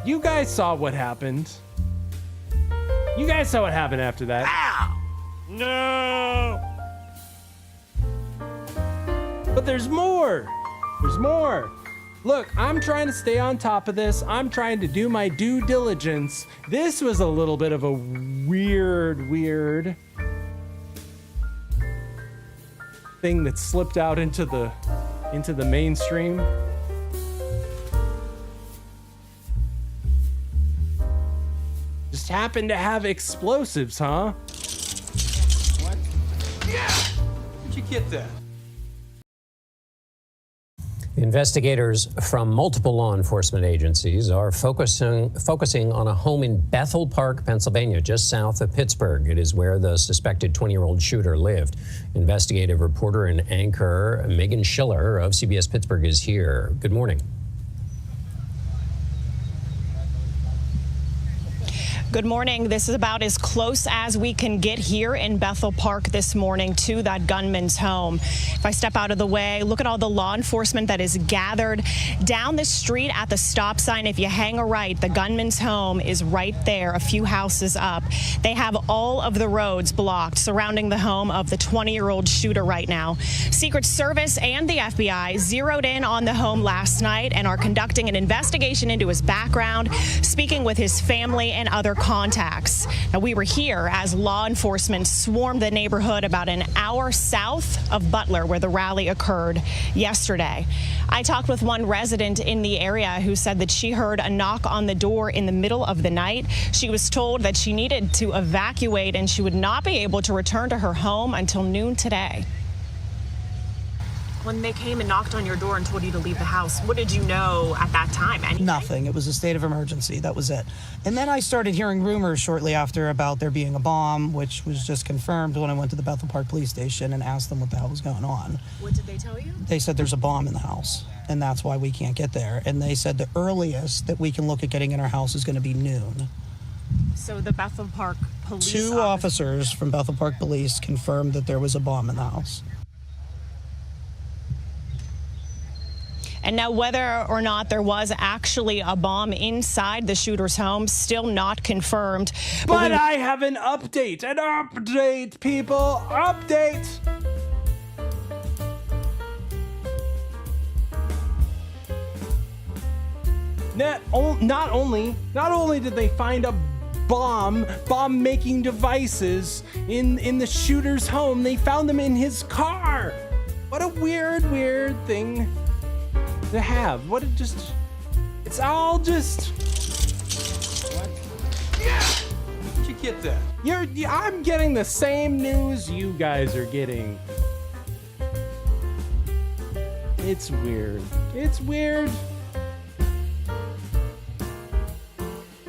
You guys saw what happened. You guys saw what happened after that. Ow! No! But there's more. There's more. Look, I'm trying to stay on top of this. I'm trying to do my due diligence. This was a little bit of a weird thing that slipped out into the mainstream. Just happened to have explosives, huh? What? Yeah! Where'd you get that? Investigators from multiple law enforcement agencies are focusing on a home in Bethel Park, Pennsylvania, just south of Pittsburgh. It is where the suspected 20-year-old shooter lived. Investigative reporter and anchor Megan Schiller of CBS Pittsburgh is here. Good morning. Good morning. This is about as close as we can get here in Bethel Park this morning to that gunman's home. If I step out of the way, look at all the law enforcement that is gathered down the street at the stop sign. If you hang a right, the gunman's home is right there, a few houses up. They have all of the roads blocked surrounding the home of the 20-year-old shooter right now. Secret Service and the FBI zeroed in on the home last night and are conducting an investigation into his background, speaking with his family and other contacts. Now, we were here as law enforcement swarmed the neighborhood about an hour south of Butler, where the rally occurred yesterday. I talked with one resident in the area who said that she heard a knock on the door in the middle of the night. She was told that she needed to evacuate and she would not be able to return to her home until noon today. When they came and knocked on your door and told you to leave the house, what did you know at that time? Anything? Nothing. It was a state of emergency. That was it. And then I started hearing rumors shortly after about there being a bomb, which was just confirmed when I went to the Bethel Park police station and asked them what the hell was going on. What did they tell you? They said there's a bomb in the house, and that's why we can't get there. And they said the earliest that we can look at getting in our house is going to be noon. So the Bethel Park police... Two officers from Bethel Park Police confirmed that there was a bomb in the house. And now whether or not there was actually a bomb inside the shooter's home, still not confirmed. But I have an update, people, update. Not only did they find a bomb-making devices in the shooter's home, they found them in his car. What a weird thing to have. It's all just... What? Yeah! Where'd you get that? I'm getting the same news you guys are getting. It's weird. It's weird.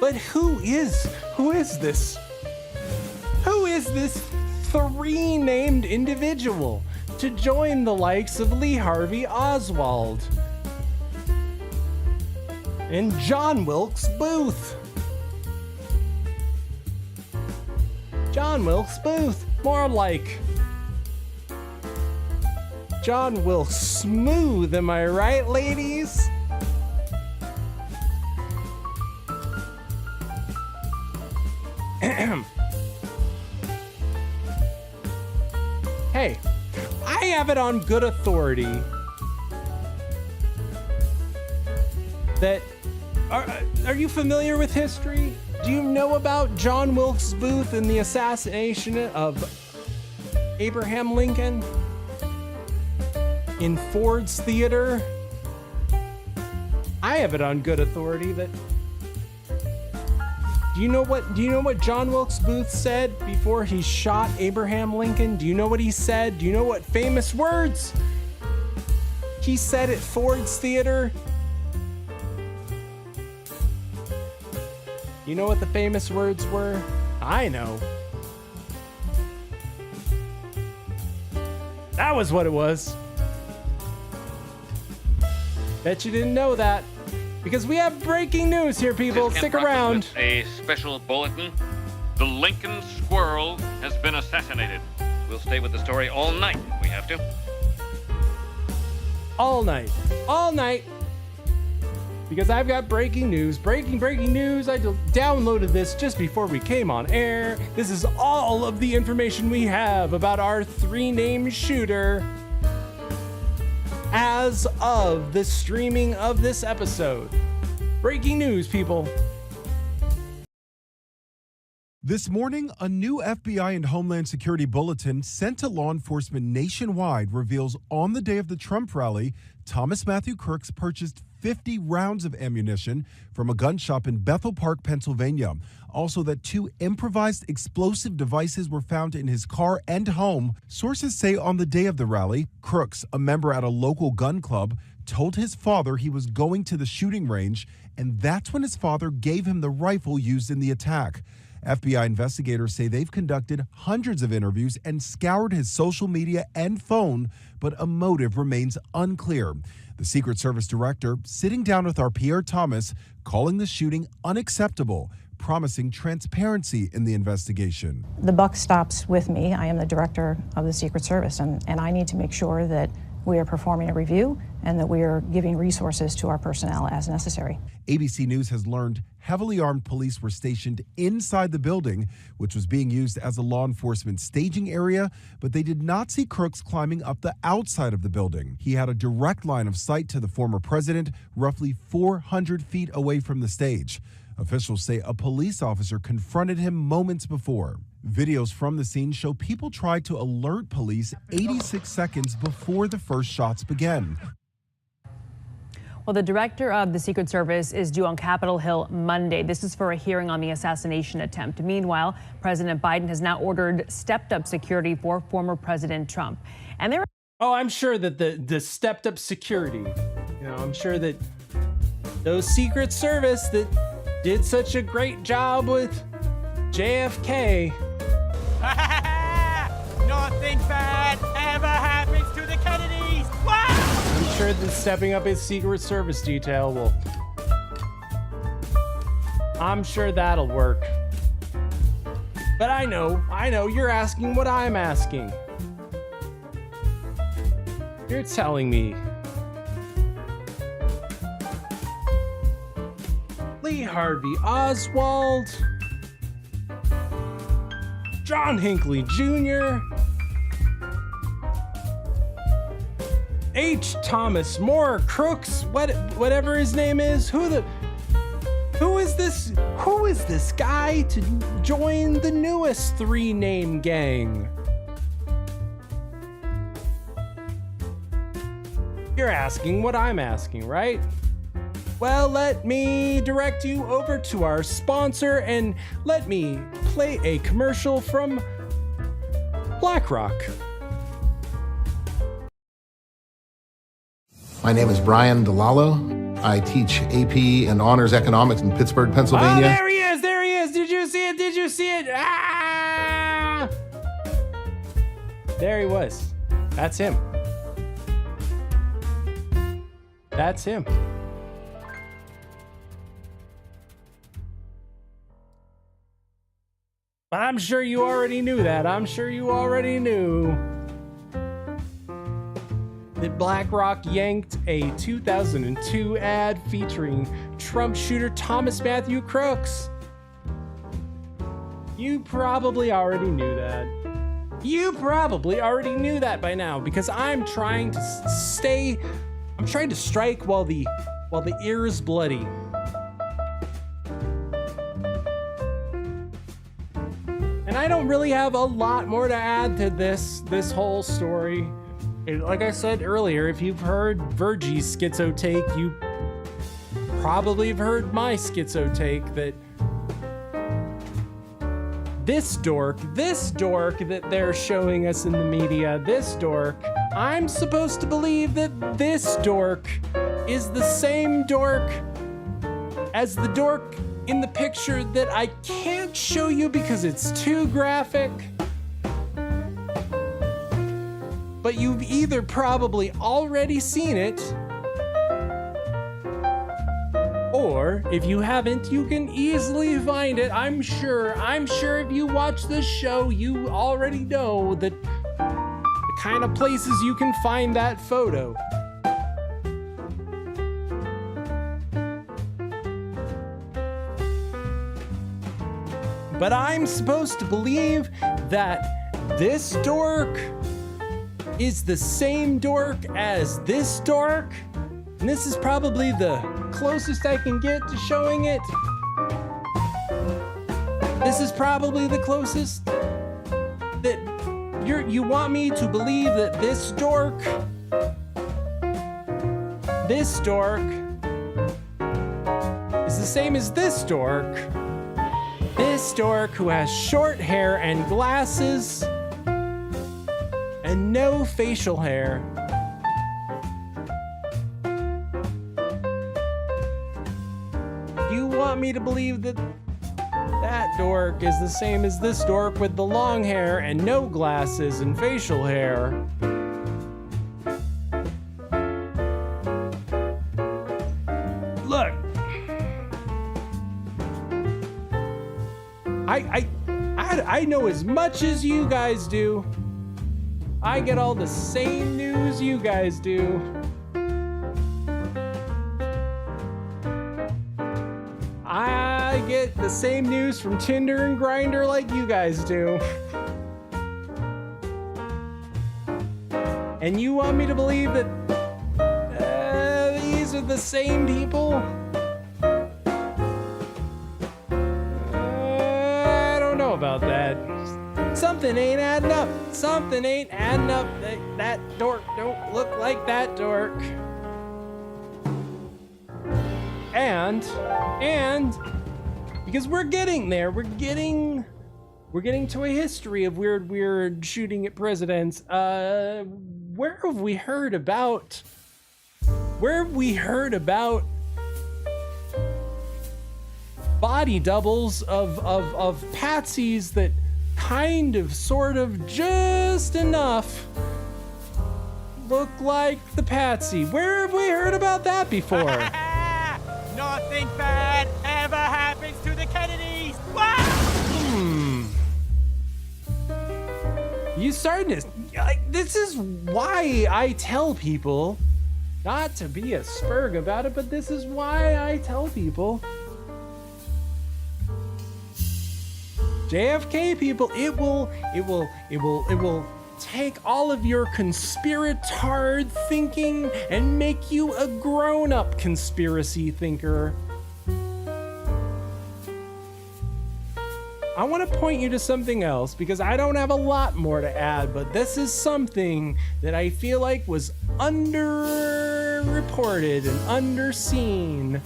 But who is this? Who is this three-named individual to join the likes of Lee Harvey Oswald and John Wilkes Booth? John Wilkes Booth, more like John Wilkes Smooth, am I right, ladies? Hey, I have it on good authority that are you familiar with history? Do you know about John Wilkes Booth and the assassination of Abraham Lincoln in Ford's Theater? I have it on good authority that Do you know what John Wilkes Booth said before he shot Abraham Lincoln? Do you know what he said? Do you know what famous words he said at Ford's Theater? You know what the famous words were? I know. That was what it was. Bet you didn't know that. Because we have breaking news here, people. Stick around. A special bulletin. The Lincoln Squirrel has been assassinated. We'll stay with the story all night if we have to. All night. All night. Because I've got breaking news. Breaking news. I downloaded this just before we came on air. This is all of the information we have about our three-named shooter as of the streaming of this episode. Breaking news, people. This morning, a new FBI and Homeland Security bulletin sent to law enforcement nationwide reveals on the day of the Trump rally, Thomas Matthew Crooks purchased 50 rounds of ammunition from a gun shop in Bethel Park, Pennsylvania. Also, that 2 improvised explosive devices were found in his car and home. Sources say on the day of the rally, Crooks, a member at a local gun club, told his father he was going to the shooting range, and that's when his father gave him the rifle used in the attack. FBI investigators say they've conducted hundreds of interviews and scoured his social media and phone, but a motive remains unclear. The Secret Service director sitting down with our Pierre Thomas, calling the shooting unacceptable, promising transparency in the investigation. The buck stops with me. I am the director of the Secret Service, and I need to make sure that we are performing a review and that we are giving resources to our personnel as necessary. ABC News has learned heavily armed police were stationed inside the building, which was being used as a law enforcement staging area, but they did not see Crooks climbing up the outside of the building. He had a direct line of sight to the former president, roughly 400 feet away from the stage. Officials say a police officer confronted him moments before. Videos from the scene show people tried to alert police 86 seconds before the first shots began. Well, the director of the Secret Service is due on Capitol Hill Monday. This is for a hearing on the assassination attempt. Meanwhile, President Biden has now ordered stepped-up security for former President Trump. And there. Oh, I'm sure that the stepped-up security. I'm sure that those Secret Service that did such a great job with JFK. Nothing bad ever happens to the Kennedys. What? I'm sure that stepping up his Secret Service detail will. I'm sure that'll work. But I know, you're asking what I'm asking. You're telling me Lee Harvey Oswald, John Hinkley Jr., H. Thomas More Crooks, whatever his name is. Who is this guy to join the newest three-name gang? You're asking what I'm asking, right? Well, let me direct you over to our sponsor and let me play a commercial from BlackRock. My name is Brian DeLallo. I teach AP and honors economics in Pittsburgh, Pennsylvania. Oh, there he is. There he is. Did you see it? Did you see it? Ah! There he was. That's him. That's him. But I'm sure you already knew that. I'm sure you already knew that BlackRock yanked a 2002 ad featuring Trump shooter Thomas Matthew Crooks. You probably already knew that. You probably already knew that by now, because I'm trying to strike while the ear is bloody. And I don't really have a lot more to add to this whole story. Like I said earlier, if you've heard Virgie's schizo take, you probably have heard my schizo take that this dork that they're showing us in the media, this dork, I'm supposed to believe that this dork is the same dork as the dork in the picture that I can't show you because it's too graphic. But you've either probably already seen it, or if you haven't, you can easily find it. I'm sure if you watch this show, you already know the kind of places you can find that photo. But I'm supposed to believe that this dork is the same dork as this dork, and this is probably the closest I can get to showing it. This is probably the closest that you want me to believe that this dork is the same as this dork. This dork who has short hair and glasses and no facial hair. You want me to believe that that dork is the same as this dork with the long hair and no glasses and facial hair? Look, I know as much as you guys do. I get all the same news you guys do. I get the same news from Tinder and Grindr like you guys do. And you want me to believe that these are the same people? I don't know about that. Something ain't adding up. Something ain't adding up. That dork don't look like that dork. And because we're getting there, we're getting to a history of weird shooting at presidents. Where have we heard about body doubles of patsies that kind of, sort of, just enough look like the patsy? Where have we heard about that before? Nothing bad ever happens to the Kennedys. You starting to, this is why I tell people not to be a spurg about it, but this is why I tell people, JFK people, it will take all of your conspiratard thinking and make you a grown-up conspiracy thinker. I want to point you to something else because I don't have a lot more to add, but this is something that I feel like was underreported and underseen.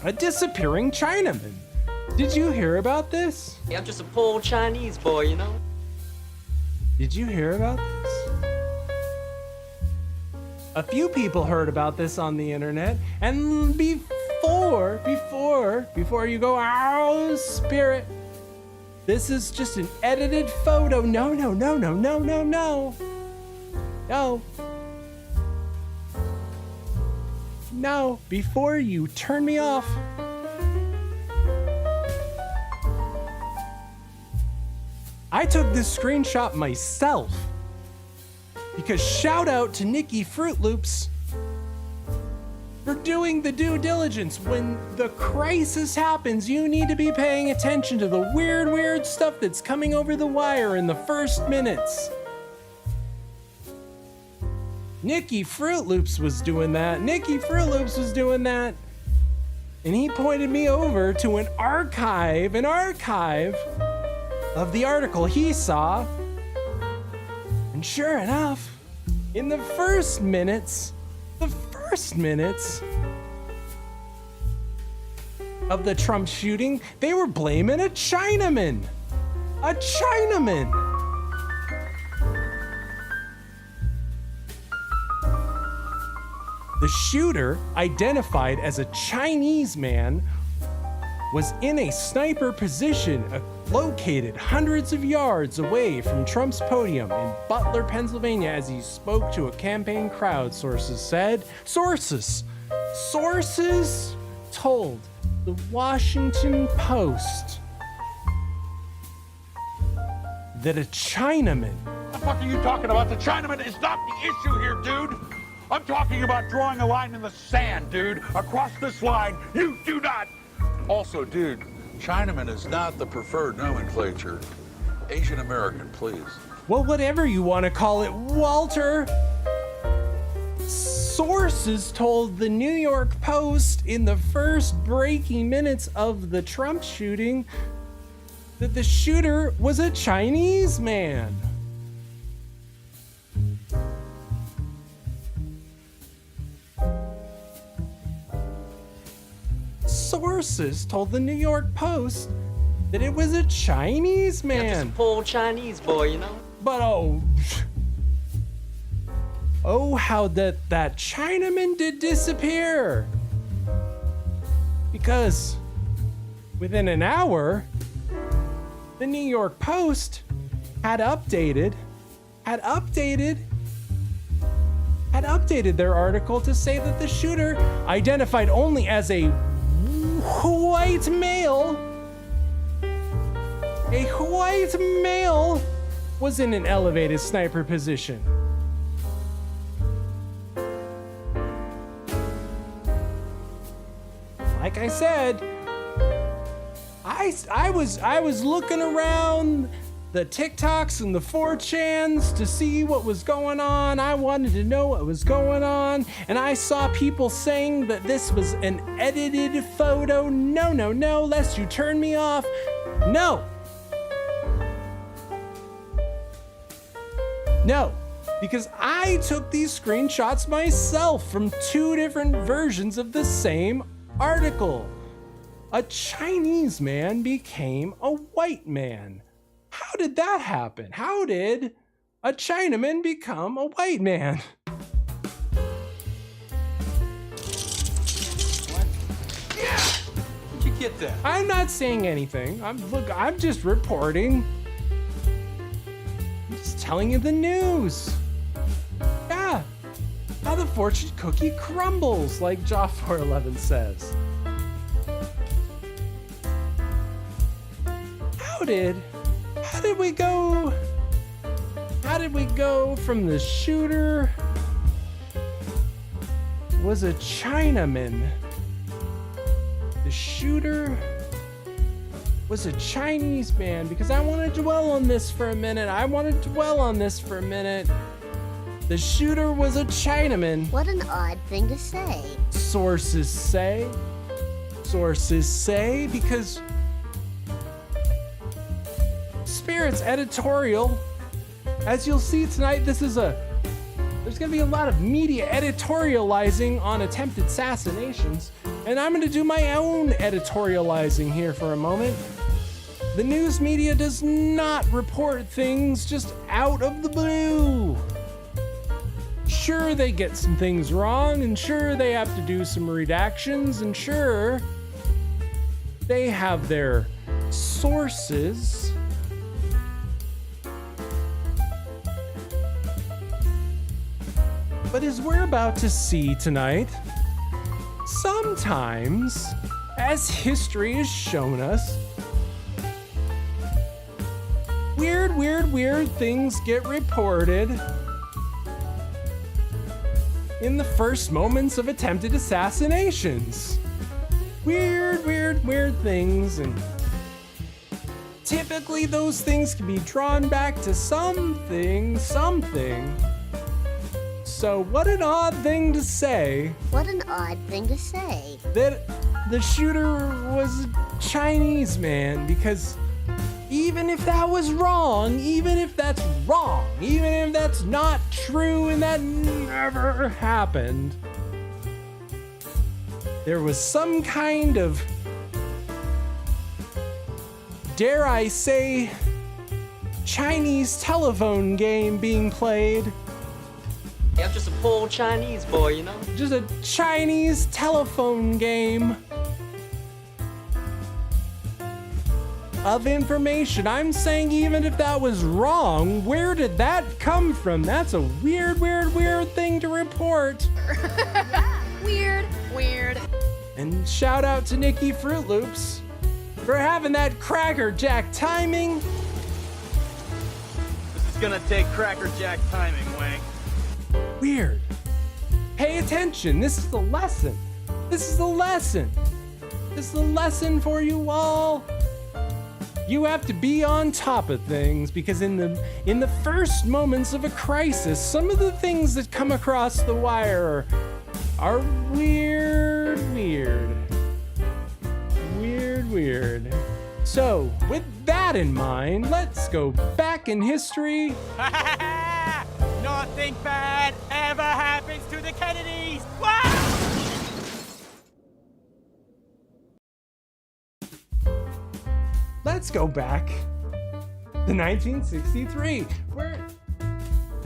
A disappearing Chinaman. Did you hear about this? Yeah, I'm just a poor Chinese boy, you know? Did you hear about this? A few people heard about this on the internet, and before you go, oh, spirit, this is just an edited photo. No. No, before you turn me off. I took this screenshot myself because shout out to Nikki Fruit Loops for doing the due diligence. When the crisis happens, you need to be paying attention to the weird stuff that's coming over the wire in the first minutes. Nikki Fruit Loops was doing that. And he pointed me over to an archive of the article he saw. And sure enough, in the first minutes of the Trump shooting, they were blaming a Chinaman. The shooter, identified as a Chinese man, was in a sniper position located hundreds of yards away from Trump's podium in Butler, Pennsylvania, as he spoke to a campaign crowd, sources said. Sources told the Washington Post that a Chinaman... What the fuck are you talking about? The Chinaman is not the issue here, dude. I'm talking about drawing a line in the sand, dude. Across this line, you do not. Also, dude, Chinaman is not the preferred nomenclature. Asian American, please. Well, whatever you want to call it, Walter. Sources told the New York Post in the first breaking minutes of the Trump shooting that the shooter was a Chinese man. Sources told the New York Post that it was a Chinese man. Yeah, just poor Chinese boy, you know? But how that Chinaman did disappear. Because within an hour, the New York Post had updated their article to say that the shooter, identified only as a white male, was in an elevated sniper position. Like I said, I was looking around the TikToks and the 4chans to see what was going on. I wanted to know what was going on, and I saw people saying that this was an edited photo. No, lest you turn me off. No, because I took these screenshots myself from two different versions of the same article. A Chinese man became a white man. How did that happen? How did a Chinaman become a white man? What? Yeah! Did you get that? I'm not saying anything. I'm just reporting. I'm just telling you the news. Yeah. How the fortune cookie crumbles, like Jaw411 says. How did we go from the shooter was a Chinaman? The shooter was a Chinese man, because I want to dwell on this for a minute. The shooter was a Chinaman. What an odd thing to say. Sources say, because Spirit's editorial, as you'll see tonight, there's gonna be a lot of media editorializing on attempted assassinations, and I'm gonna do my own editorializing here for a moment. The news media does not report things just out of the blue. sure, they get some things wrong, and sure, they have to do some redactions, and sure, they have their sources. But as we're about to see tonight, sometimes, as history has shown us, weird things get reported in the first moments of attempted assassinations. Weird things, and typically those things can be drawn back to something. So what an odd thing to say. What an odd thing to say. That the shooter was a Chinese man, because even if that was wrong, even if that's wrong, even if that's not true and that never happened, there was some kind of, dare I say, Chinese telephone game being played. Yeah, I'm just a poor Chinese boy, you know? Just a Chinese telephone game of information. I'm saying even if that was wrong, where did that come from? That's a weird thing to report. Weird. And shout out to Nikki Fruit Loops for having that Cracker Jack timing. This is gonna take Cracker Jack timing, Wang. Weird. Pay attention. This is the lesson. This is the lesson for you all. You have to be on top of things, because in the first moments of a crisis, some of the things that come across the wire are weird. So, with that in mind, let's go back in history. Nothing bad ever happens to the Kennedys! Wow! Let's go back to 1963. We're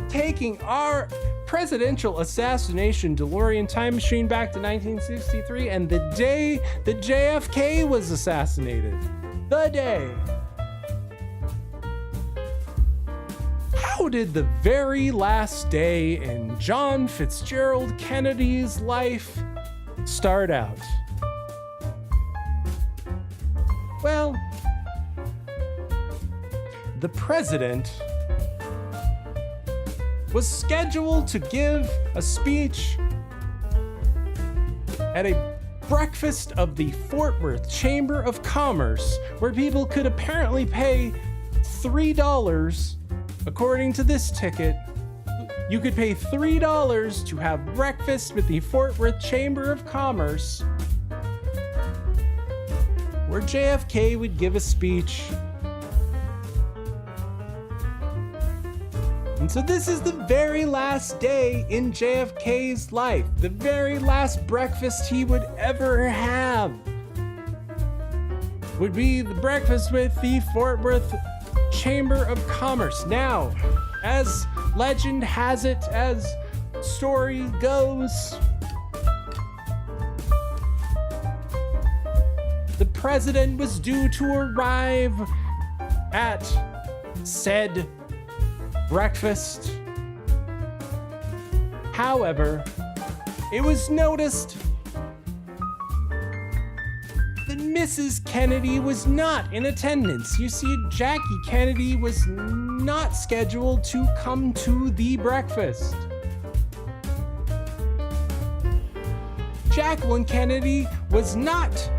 taking our presidential assassination DeLorean time machine back to 1963 and the day that JFK was assassinated. The day. How did the very last day in John Fitzgerald Kennedy's life start out? Well, the president was scheduled to give a speech at a breakfast of the Fort Worth Chamber of Commerce, where people could apparently pay $3. According to this ticket, you could pay $3 to have breakfast with the Fort Worth Chamber of Commerce, where JFK would give a speech. And so this is the very last day in JFK's life, the very last breakfast he would ever have would be the breakfast with the Fort Worth Chamber of Commerce. Now, as legend has it, as story goes, the president was due to arrive at said breakfast. However, it was noticed that Mrs. Kennedy was not in attendance. You see, Jackie Kennedy was not scheduled to come to the breakfast. Jacqueline Kennedy was not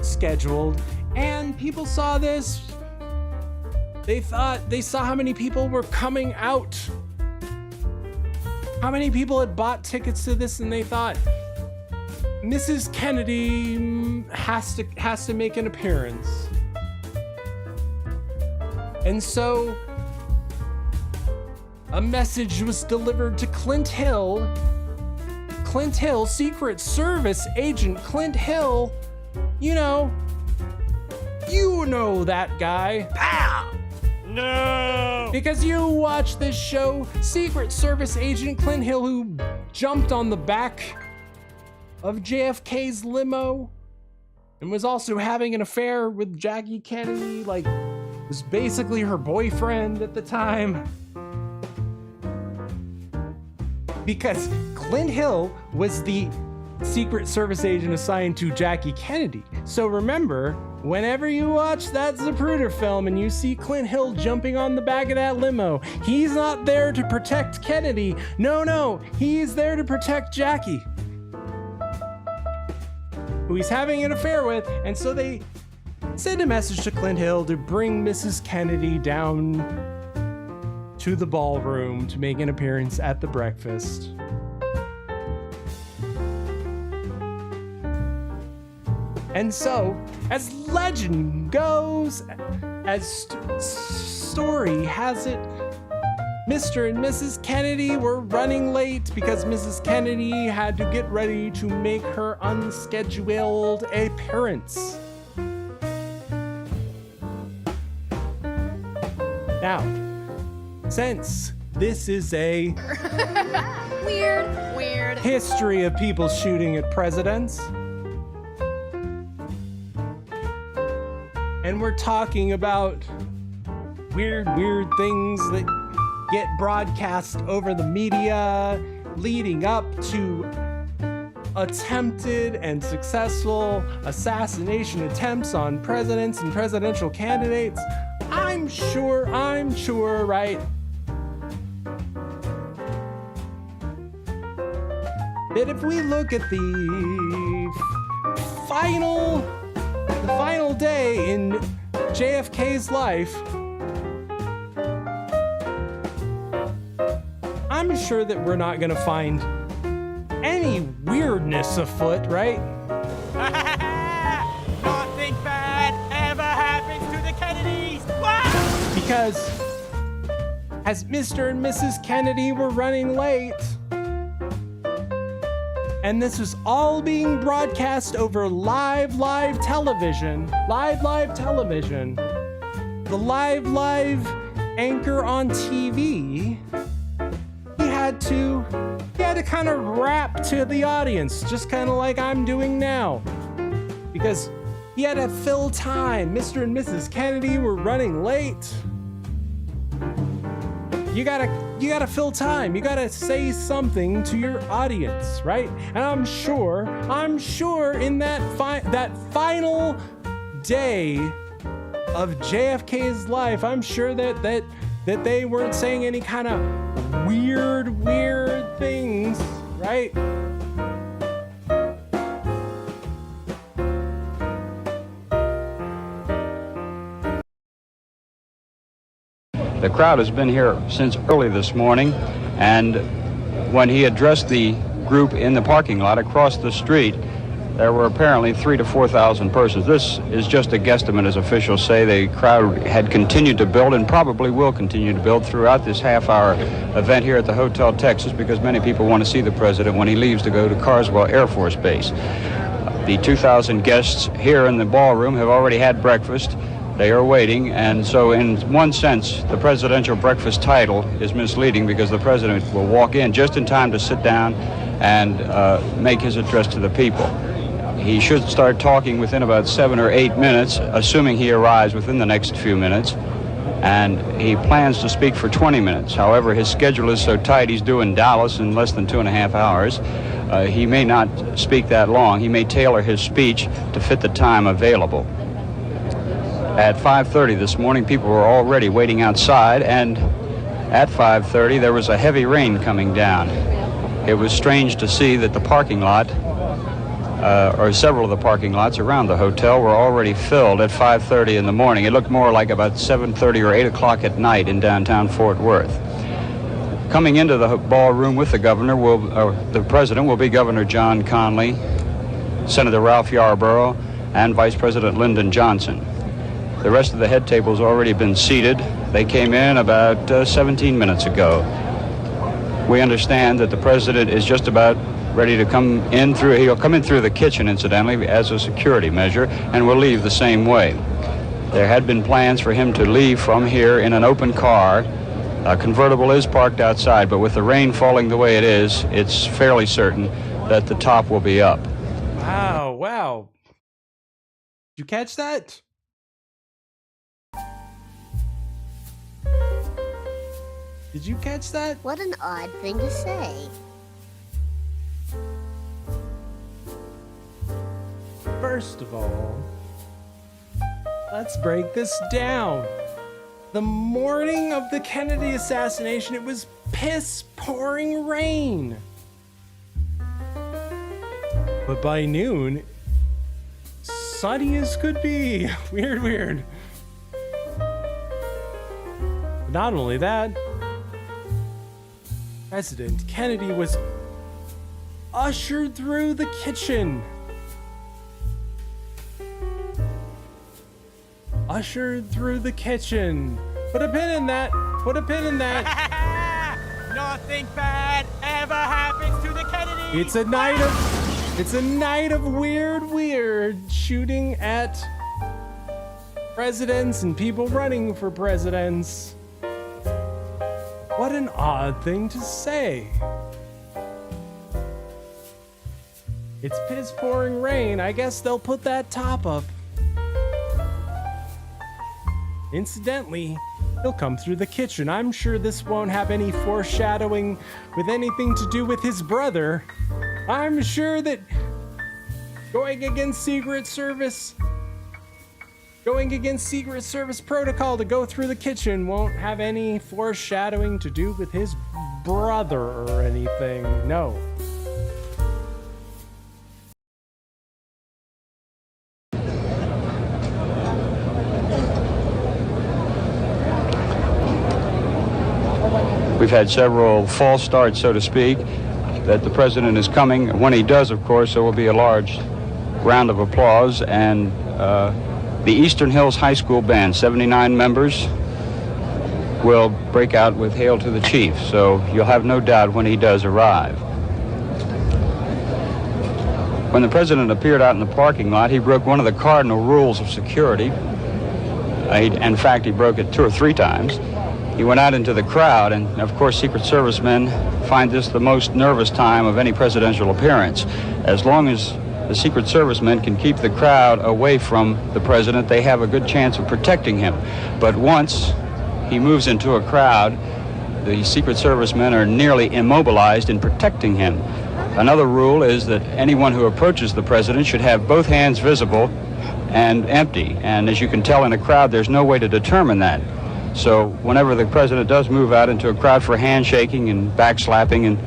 scheduled, and people saw this. They thought they saw how many people were coming out, how many people had bought tickets to this, and they thought Mrs. Kennedy has to make an appearance. And so a message was delivered to Clint Hill, Secret Service agent Clint Hill. You know that guy. Pow! No! Because you watch this show, Secret Service agent Clint Hill, who jumped on the back of JFK's limo and was also having an affair with Jackie Kennedy, like, was basically her boyfriend at the time. Because Clint Hill was the Secret Service agent assigned to Jackie Kennedy. So remember, whenever you watch that Zapruder film and you see Clint Hill jumping on the back of that limo, he's not there to protect Kennedy. No, he's there to protect Jackie, who he's having an affair with. And so they send a message to Clint Hill to bring Mrs. Kennedy down to the ballroom to make an appearance at the breakfast. And so, as legend goes, as story has it, Mr. and Mrs. Kennedy were running late because Mrs. Kennedy had to get ready to make her unscheduled appearance. Now, since this is a weird history of people shooting at presidents, and we're talking about weird things that get broadcast over the media leading up to attempted and successful assassination attempts on presidents and presidential candidates, I'm sure, right? That if we look at the final day in JFK's life, I'm sure that we're not gonna find any weirdness afoot, right? Nothing bad ever happens to the Kennedys. Wow! Because as Mr. and Mrs. Kennedy were running late, and this was all being broadcast over live television. The live anchor on TV, he had to kind of rap to the audience, just kind of like I'm doing now. Because he had to fill time. Mr. and Mrs. Kennedy were running late. You gotta fill time. You gotta say something to your audience, right? And I'm sure in that final day of JFK's life, I'm sure that they weren't saying any kind of weird things, right? The crowd has been here since early this morning, and when he addressed the group in the parking lot across the street, there were apparently 3,000 to 4,000 persons. This is just a guesstimate, as officials say. The crowd had continued to build and probably will continue to build throughout this half-hour event here at the Hotel Texas, because many people want to see the president when he leaves to go to Carswell Air Force Base. The 2,000 guests here in the ballroom have already had breakfast. They are waiting, and so in one sense, the presidential breakfast title is misleading, because the president will walk in just in time to sit down and make his address to the people. He should start talking within about 7 or 8 minutes, assuming he arrives within the next few minutes, and he plans to speak for 20 minutes. However, his schedule is so tight, he's due in Dallas in less than 2.5 hours. He may not speak that long. He may tailor his speech to fit the time available. At 5:30 this morning, people were already waiting outside, and at 5:30 there was a heavy rain coming down. It was strange to see that the parking lot, or several of the parking lots around the hotel, were already filled at 5:30 in the morning. It looked more like about 7:30 or 8 o'clock at night in downtown Fort Worth. Coming into the ballroom with the governor, the president will be Governor John Connally, Senator Ralph Yarborough, and Vice President Lyndon Johnson. The rest of the head table's already been seated. They came in about 17 minutes ago. We understand that the president is just about ready to come in through, he'll come in through the kitchen, incidentally, as a security measure, and will leave the same way. There had been plans for him to leave from here in an open car. A convertible is parked outside, but with the rain falling the way it is, it's fairly certain that the top will be up. Wow, wow. Did you catch that? Did you catch that? What an odd thing to say. First of all, let's break this down. The morning of the Kennedy assassination, it was piss-pouring rain. But by noon, sunny as could be. Weird, weird. But not only that, President Kennedy was ushered through the kitchen. Ushered through the kitchen. Put a pin in that. Put a pin in that. Nothing bad ever happens to the Kennedy. It's a night of weird shooting at presidents and people running for presidents. What an odd thing to say. It's piss pouring rain. I guess they'll put that top up. Incidentally, he'll come through the kitchen. I'm sure this won't have any foreshadowing with anything to do with his brother. I'm sure that going against Secret Service protocol to go through the kitchen won't have any foreshadowing to do with his brother or anything. No. We've had several false starts, so to speak, that the president is coming. When he does, of course, there will be a large round of applause, and the Eastern Hills High School Band, 79 members, will break out with Hail to the Chief, so you'll have no doubt when he does arrive. When the president appeared out in the parking lot, he broke one of the cardinal rules of security. In fact, he broke it 2 or 3 times. He went out into the crowd, and of course Secret Service men find this the most nervous time of any presidential appearance. As long as the Secret Service men can keep the crowd away from the president, they have a good chance of protecting him. But once he moves into a crowd, the Secret Service men are nearly immobilized in protecting him. Another rule is that anyone who approaches the president should have both hands visible and empty. And as you can tell in a crowd, there's no way to determine that. So whenever the president does move out into a crowd for handshaking and backslapping and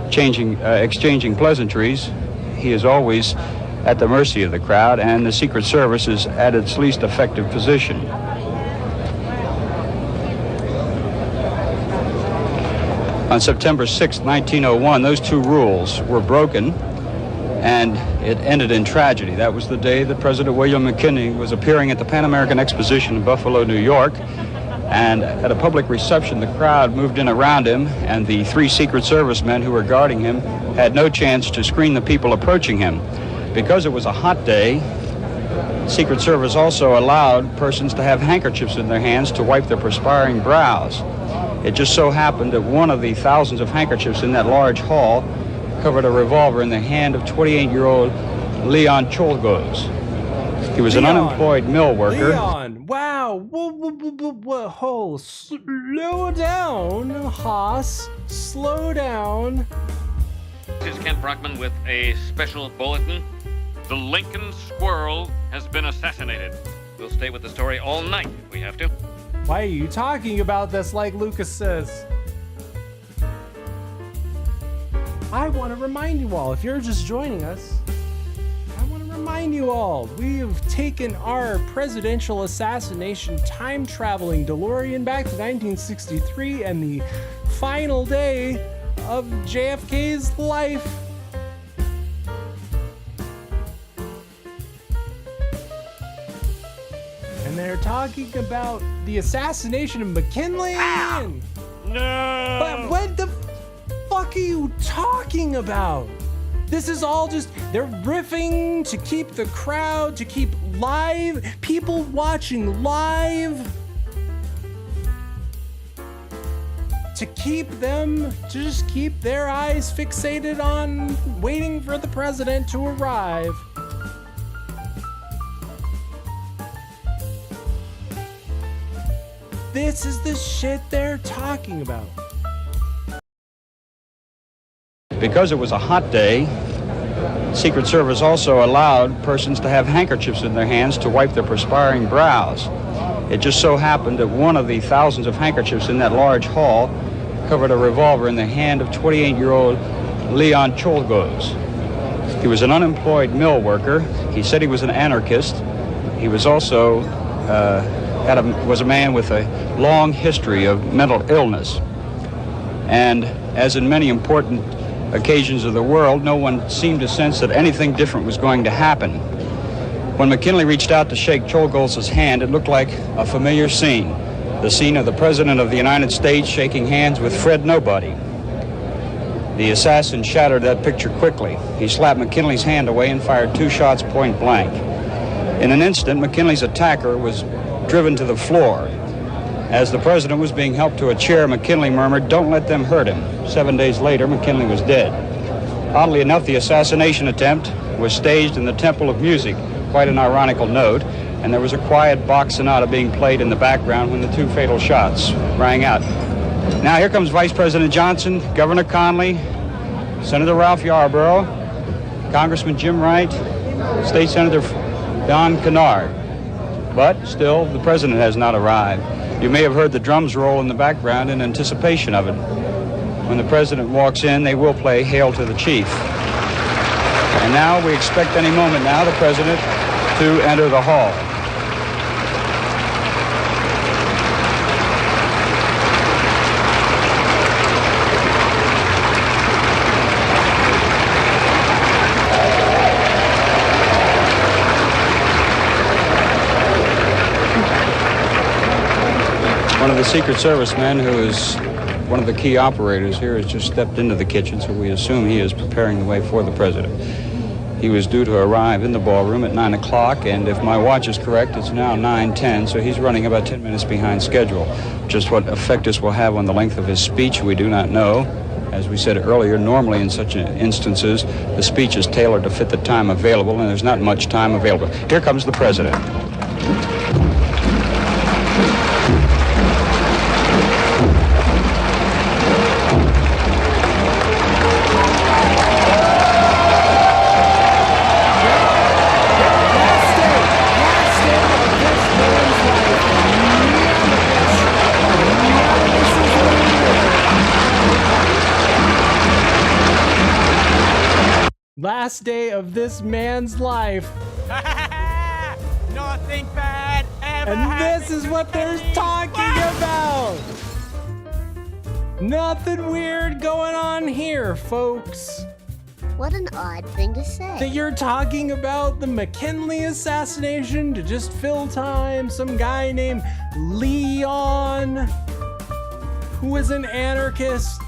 exchanging pleasantries, he is always at the mercy of the crowd, and the Secret Service is at its least effective position. On September 6, 1901, those 2 rules were broken, and it ended in tragedy. That was the day that President William McKinley was appearing at the Pan American Exposition in Buffalo, New York. And at a public reception, the crowd moved in around him, and the 3 Secret Service men who were guarding him had no chance to screen the people approaching him. Because it was a hot day, Secret Service also allowed persons to have handkerchiefs in their hands to wipe their perspiring brows. It just so happened that one of the thousands of handkerchiefs in that large hall covered a revolver in the hand of 28-year-old Leon Cholgos. He was an unemployed mill worker. Leon, wow. Whoa, slow down, Haas. Slow down. This is Kent Brockman with a special bulletin. The Lincoln Squirrel has been assassinated. We'll stay with the story all night if we have to. Why are you talking about this like Lucas says? I want to remind you all, if you're just joining us, remind you all, we have taken our presidential assassination time-traveling DeLorean back to 1963 and the final day of JFK's life. And they're talking about the assassination of McKinley. No! But what the fuck are you talking about? This is all just, they're riffing to keep the crowd, to keep live, people watching live, to keep them, to just keep their eyes fixated on waiting for the president to arrive. This is the shit they're talking about. Because it was a hot day, Secret Service also allowed persons to have handkerchiefs in their hands to wipe their perspiring brows. It just so happened that one of the thousands of handkerchiefs in that large hall covered a revolver in the hand of 28-year-old Leon Cholgos. He was an unemployed mill worker. He said he was an anarchist. He was also was a man with a long history of mental illness. And as in many important occasions of the world, no one seemed to sense that anything different was going to happen. When McKinley reached out to shake Cholgos' hand, it looked like a familiar scene. The scene of the President of the United States shaking hands with Fred Nobody. The assassin shattered that picture quickly. He slapped McKinley's hand away and fired 2 shots point blank. In an instant, McKinley's attacker was driven to the floor. As the president was being helped to a chair, McKinley murmured, "Don't let them hurt him." 7 days later, McKinley was dead. Oddly enough, the assassination attempt was staged in the Temple of Music, quite an ironical note, and there was a quiet Bach sonata being played in the background when the 2 fatal shots rang out. Now here comes Vice President Johnson, Governor Conley, Senator Ralph Yarborough, Congressman Jim Wright, State Senator Don Kennard. But still, the president has not arrived. You may have heard the drums roll in the background in anticipation of it. When the president walks in, they will play Hail to the Chief. And now we expect any moment now the president to enter the hall. One of the Secret Service men, who is one of the key operators here, has just stepped into the kitchen, so we assume he is preparing the way for the president. He was due to arrive in the ballroom at 9 o'clock, and if my watch is correct, it's now 9:10, so he's running about 10 minutes behind schedule. Just what effect this will have on the length of his speech, we do not know. As we said earlier, normally in such instances, the speech is tailored to fit the time available, and there's not much time available. Here comes the president. Last day of this man's life. Nothing bad ever And this is what they're talking about. Nothing weird going on here, folks. What an odd thing to say. That you're talking about the McKinley assassination to just fill time. Some guy named Leon, who was an anarchist.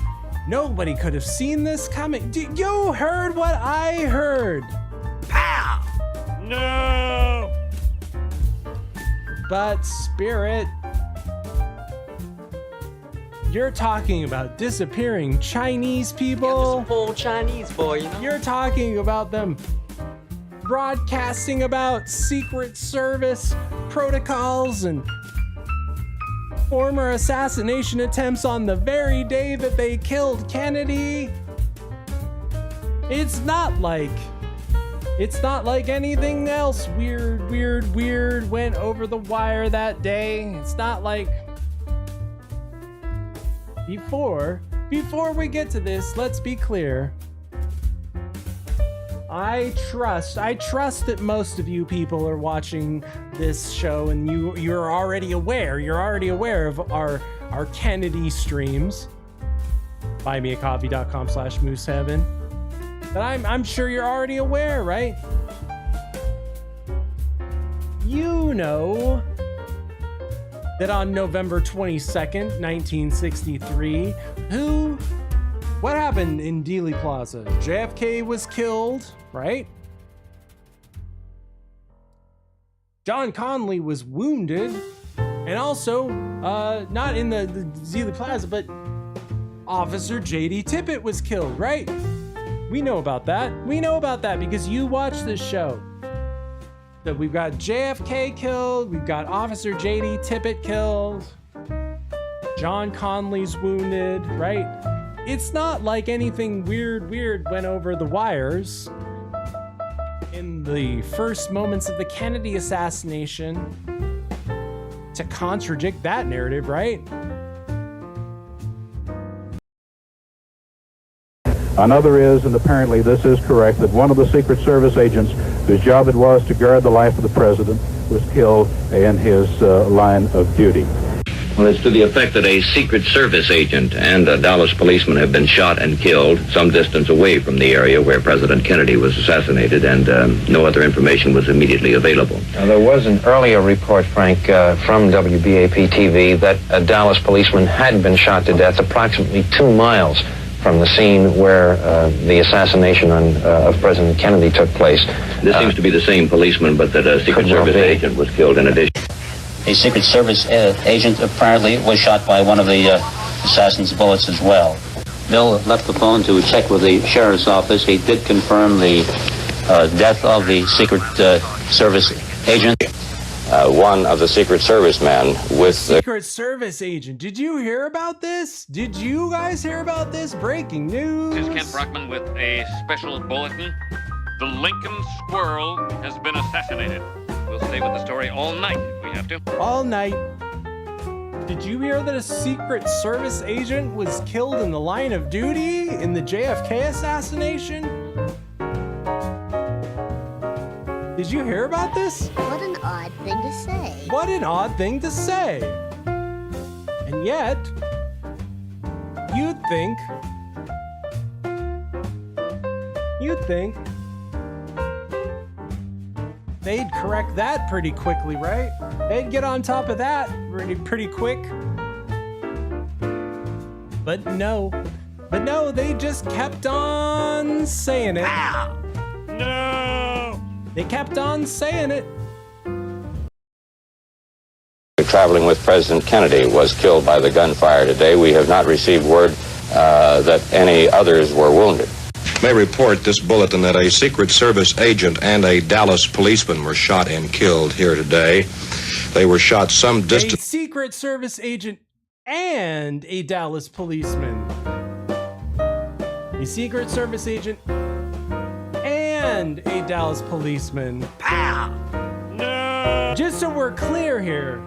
Nobody could have seen this coming. You heard what I heard. Pow! No! But Spirit, you're talking about disappearing Chinese people. Yeah, just a whole Chinese boy, you know? You're talking about them broadcasting about Secret Service protocols and former assassination attempts on the very day that they killed Kennedy. It's not like anything else weird went over the wire that day. It's not like before we get to this, let's be clear. I trust that most of you people are watching this show and you're already aware of our Kennedy streams. buymeacoffee.com/mooseheaven. But I'm sure you're already aware, right? You know that on November 22nd, 1963, who What happened in Dealey Plaza? JFK was killed, right? John Connally was wounded, and also, not in the Dealey Plaza, but Officer J.D. Tippit was killed, right? We know about that. We know about that because you watch this show. That we've got JFK killed, we've got Officer J.D. Tippit killed, John Connolly's wounded, right? It's not like anything weird went over the wires. In the first moments of the Kennedy assassination to contradict that narrative, right? Another is, and apparently this is correct, that one of the Secret Service agents whose job it was to guard the life of the president was killed in his line of duty. Well, it's to the effect that a Secret Service agent and a Dallas policeman have been shot and killed some distance away from the area where President Kennedy was assassinated, and no other information was immediately available. Now, there was an earlier report, Frank, from WBAP-TV that a Dallas policeman had been shot to death approximately 2 miles from the scene where the assassination of President Kennedy took place. This seems to be the same policeman, but that a Secret Service agent was killed in addition. A Secret Service agent apparently was shot by one of the assassin's bullets as well. Bill left the phone to check with the sheriff's office. He did confirm the death of the Secret Service agent. One of the Secret Service men with the Secret Service agent. Did you hear about this? Did you guys hear about this? Breaking news. This is Kent Brockman with a special bulletin. The Lincoln Squirrel has been assassinated. We'll stay with the story all night if we have to. All night. Did you hear that a Secret Service agent was killed in the line of duty in the JFK assassination? Did you hear about this? What an odd thing to say. What an odd thing to say. And yet, you'd think they'd correct that pretty quickly, right? They'd get on top of that pretty quick. But no, they just kept on saying it. Ow! No! They kept on saying it. traveling with President Kennedy was killed by the gunfire today. We have not received word that any others were wounded. May report this bulletin that a Secret Service agent and a Dallas policeman were shot and killed here today. They were shot some distance. A Secret Service agent and a Dallas policeman. A Secret Service agent and a Dallas policeman. Pow! No! Just so we're clear here,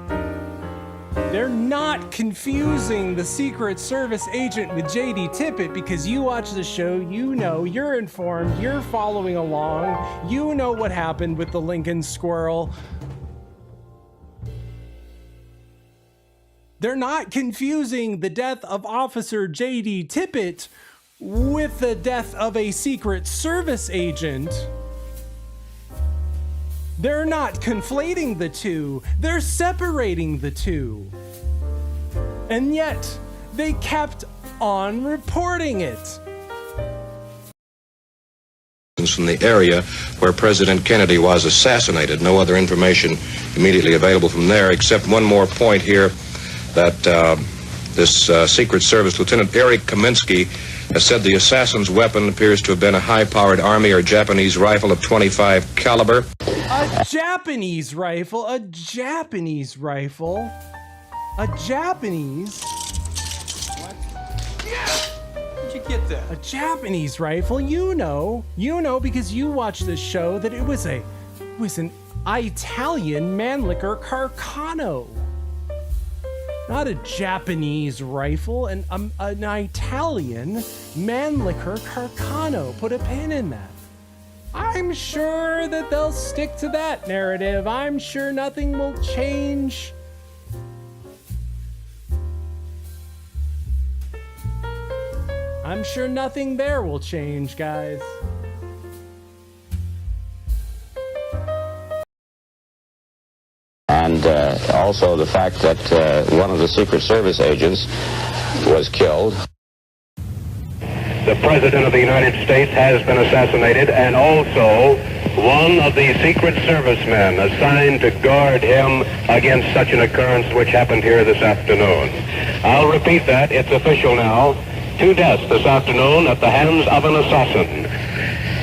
they're not confusing the Secret Service agent with J.D. Tippit, because you watch the show, you know, you're informed, you're following along, you know what happened with the Lincoln Squirrel. They're not confusing the death of Officer J.D. Tippit with the death of a Secret Service agent. They're not conflating the two. They're separating the two. And yet, they kept on reporting it. From the area where President Kennedy was assassinated. No other information immediately available from there, except one more point here that this Secret Service Lieutenant Eric Kaminsky has said the assassin's weapon appears to have been a high-powered Army or Japanese rifle of .25 caliber. A Japanese rifle? A Japanese rifle? A Japanese? What? Yeah! Where'd you get that? A Japanese rifle? You know because you watch this show that it was an Italian Mannlicher Carcano. Not a Japanese rifle, an Italian Mannlicher Carcano. Put a pin in that. I'm sure that they'll stick to that narrative. I'm sure nothing will change. I'm sure nothing there will change, guys. And also the fact that one of the Secret Service agents was killed. the President of the United States has been assassinated, and also one of the Secret Service men assigned to guard him against such an occurrence which happened here this afternoon. I'll repeat that. It's official now. 2 deaths this afternoon at the hands of an assassin.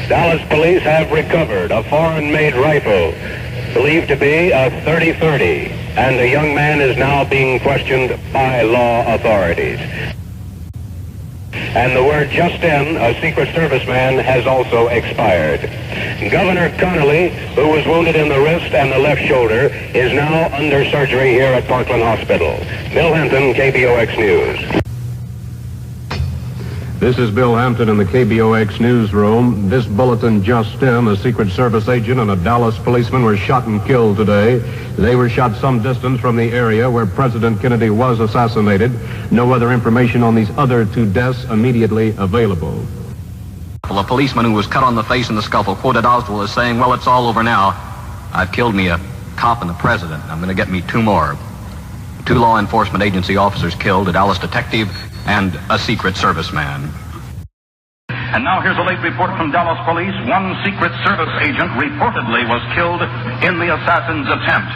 Dallas police have recovered a foreign-made rifle believed to be a .30-30, and a young man is now being questioned by law authorities. And the word just in, a Secret Service man, has also expired. Governor Connolly, who was wounded in the wrist and the left shoulder, is now under surgery here at Parkland Hospital. Bill Hampton, KBOX News. This is Bill Hampton in the KBOX newsroom. This bulletin just in, a Secret Service agent and a Dallas policeman were shot and killed today. They were shot some distance from the area where President Kennedy was assassinated. No other information on these other 2 deaths immediately available. A policeman who was cut on the face in the scuffle quoted Oswald as saying, "Well, it's all over now. I've killed me a cop and the president. I'm going to get me 2 more. 2 law enforcement agency officers killed, a Dallas detective and a Secret Service man." And now here's a late report from Dallas police. 1 Secret Service agent reportedly was killed in the assassin's attempt.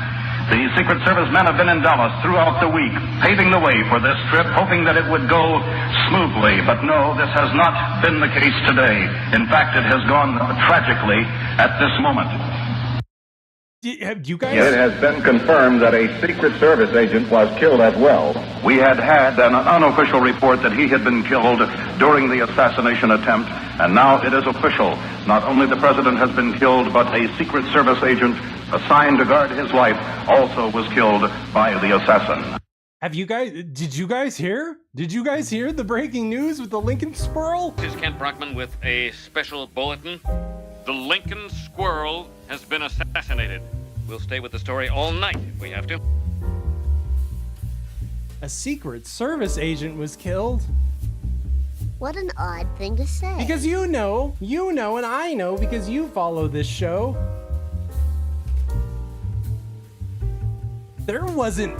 The Secret Service men have been in Dallas throughout the week, paving the way for this trip, hoping that it would go smoothly. But no, this has not been the case today. In fact, it has gone tragically at this moment. Have you guys? It has been confirmed that a Secret Service agent was killed as well. We had an unofficial report that he had been killed during the assassination attempt, and now it is official. Not only the president has been killed, but a Secret Service agent assigned to guard his life also was killed by the assassin. Did you guys hear? Did you guys hear the breaking news with the Lincoln Squirrel? This is Kent Brockman with a special bulletin. The Lincoln Squirrel has been assassinated. We'll stay with the story all night if we have to. A Secret Service agent was killed. What an odd thing to say. Because you know, and I know because you follow this show. There wasn't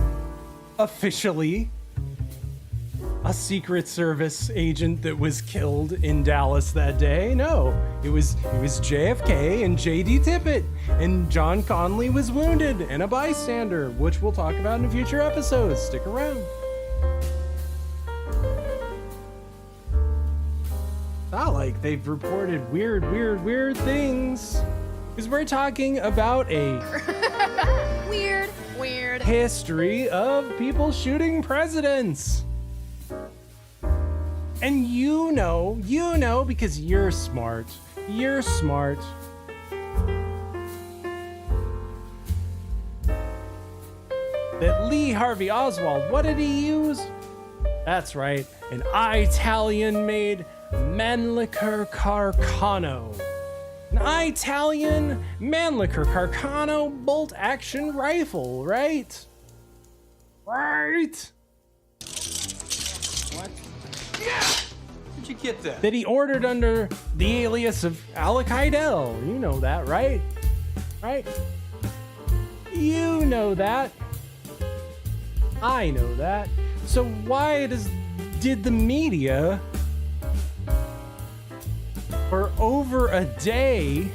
officially a Secret Service agent that was killed in Dallas that day. No, it was JFK and J.D. Tippit, and John Conley was wounded and a bystander, which we'll talk about in future episodes. Stick around. Not like they've reported weird things, because we're talking about a weird history of people shooting presidents. And you know, because you're smart. You're smart. That Lee Harvey Oswald, what did he use? That's right, an Italian-made Mannlicher Carcano. An Italian Mannlicher Carcano bolt-action rifle, right? Right? What? Yeah! Where'd you get that? That he ordered under the alias of Alec Heidel. You know that, right? Right? You know that. I know that. So why did the media for over a day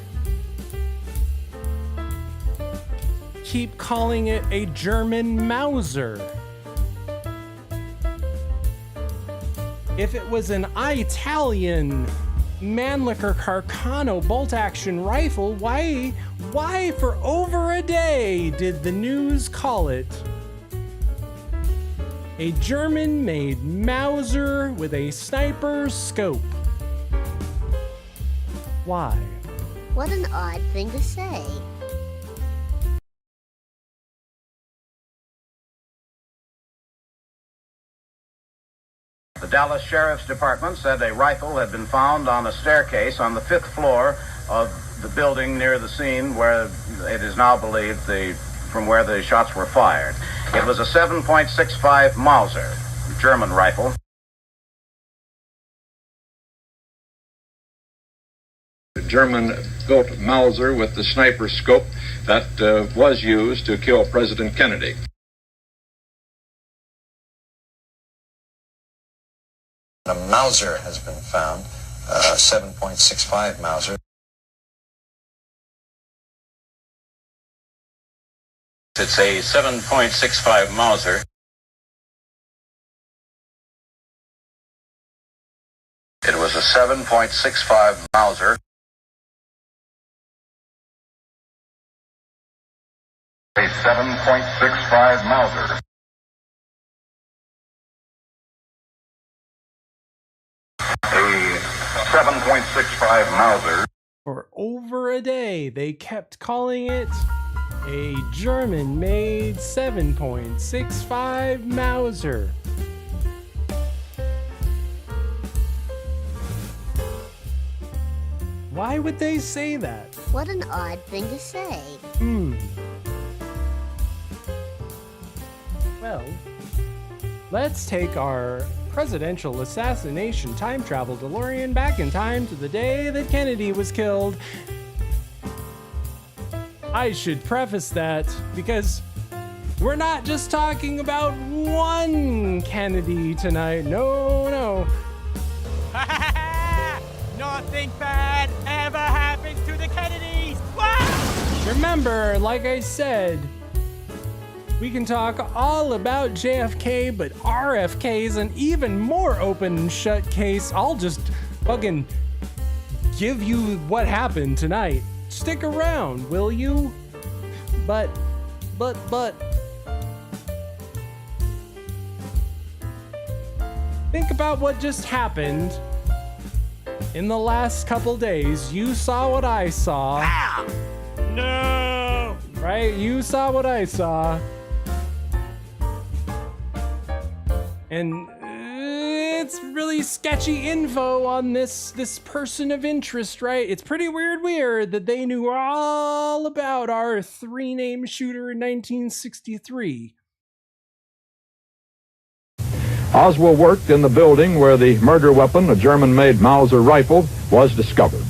keep calling it a German Mauser? If it was an Italian Mannlicher Carcano bolt-action rifle, why for over a day did the news call it a German-made Mauser with a sniper scope? Why? What an odd thing to say. The Dallas Sheriff's Department said a rifle had been found on a staircase on the 5th floor of the building near the scene where it is now believed from where the shots were fired. It was a 7.65 Mauser, German rifle. The German-built Mauser with the sniper scope that was used to kill President Kennedy. A Mauser has been found 7.65 Mauser. It's a 7.65 Mauser. It was a 7.65 Mauser. A 7.65 Mauser. A 7.65 Mauser. For over a day, they kept calling it a German-made 7.65 Mauser. Why would they say that? What an odd thing to say. Well, let's take our presidential assassination time travel DeLorean back in time to the day that Kennedy was killed. I should preface that because we're not just talking about one Kennedy tonight. No. Nothing bad ever happens to the Kennedys. What? Remember, like I said, we can talk all about JFK, but RFK is an even more open and shut case. I'll just fucking give you what happened tonight. Stick around, will you? But. Think about what just happened in the last couple days. You saw what I saw. Ah! No! Right? You saw what I saw. And it's really sketchy info on this person of interest, right? It's pretty weird that they knew all about our three-name shooter in 1963. Oswald worked in the building where the murder weapon, a German-made Mauser rifle, was discovered.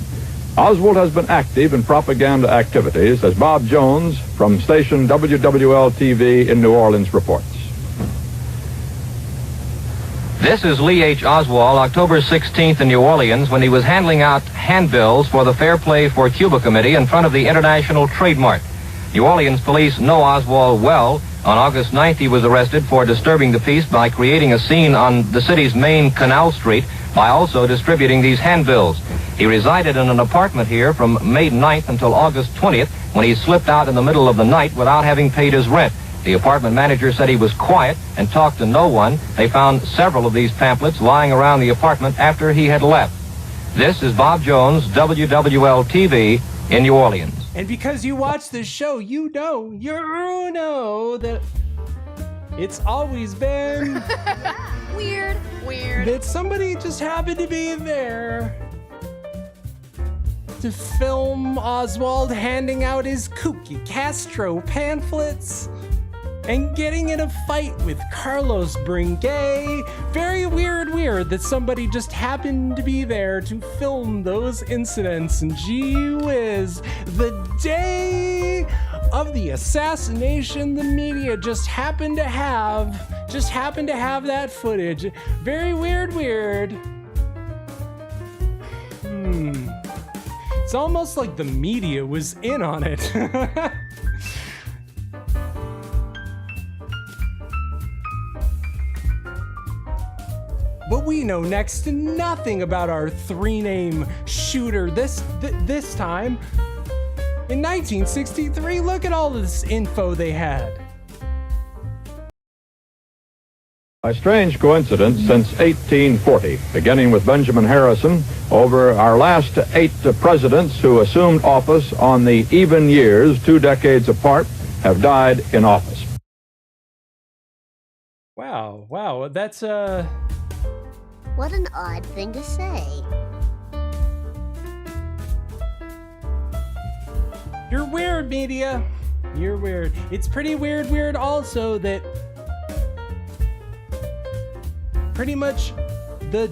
Oswald has been active in propaganda activities, as Bob Jones from station WWL-TV in New Orleans reports. This is Lee H. Oswald, October 16th in New Orleans, when he was handing out handbills for the Fair Play for Cuba Committee in front of the International Trade Mart. New Orleans police know Oswald well. On August 9th, he was arrested for disturbing the peace by creating a scene on the city's main Canal Street by also distributing these handbills. He resided in an apartment here from May 9th until August 20th, when he slipped out in the middle of the night without having paid his rent. The apartment manager said he was quiet and talked to no one. They found several of these pamphlets lying around the apartment after he had left. This is Bob Jones, WWL-TV in New Orleans. And because you watch this show, you know that it's always been Weird. that somebody just happened to be there to film Oswald handing out his kooky Castro pamphlets and getting in a fight with Carlos Bringay. Very weird that somebody just happened to be there to film those incidents. And gee whiz, the day of the assassination, the media just happened to have that footage. Very weird. It's almost like the media was in on it. But we know next to nothing about our three-name shooter this time. In 1963, look at all this info they had. By strange coincidence, since 1840, beginning with Benjamin Harrison, over our last 8 presidents who assumed office on the even years, 2 decades apart, have died in office. Wow, that's What an odd thing to say. You're weird, media. You're weird. It's pretty weird also that pretty much the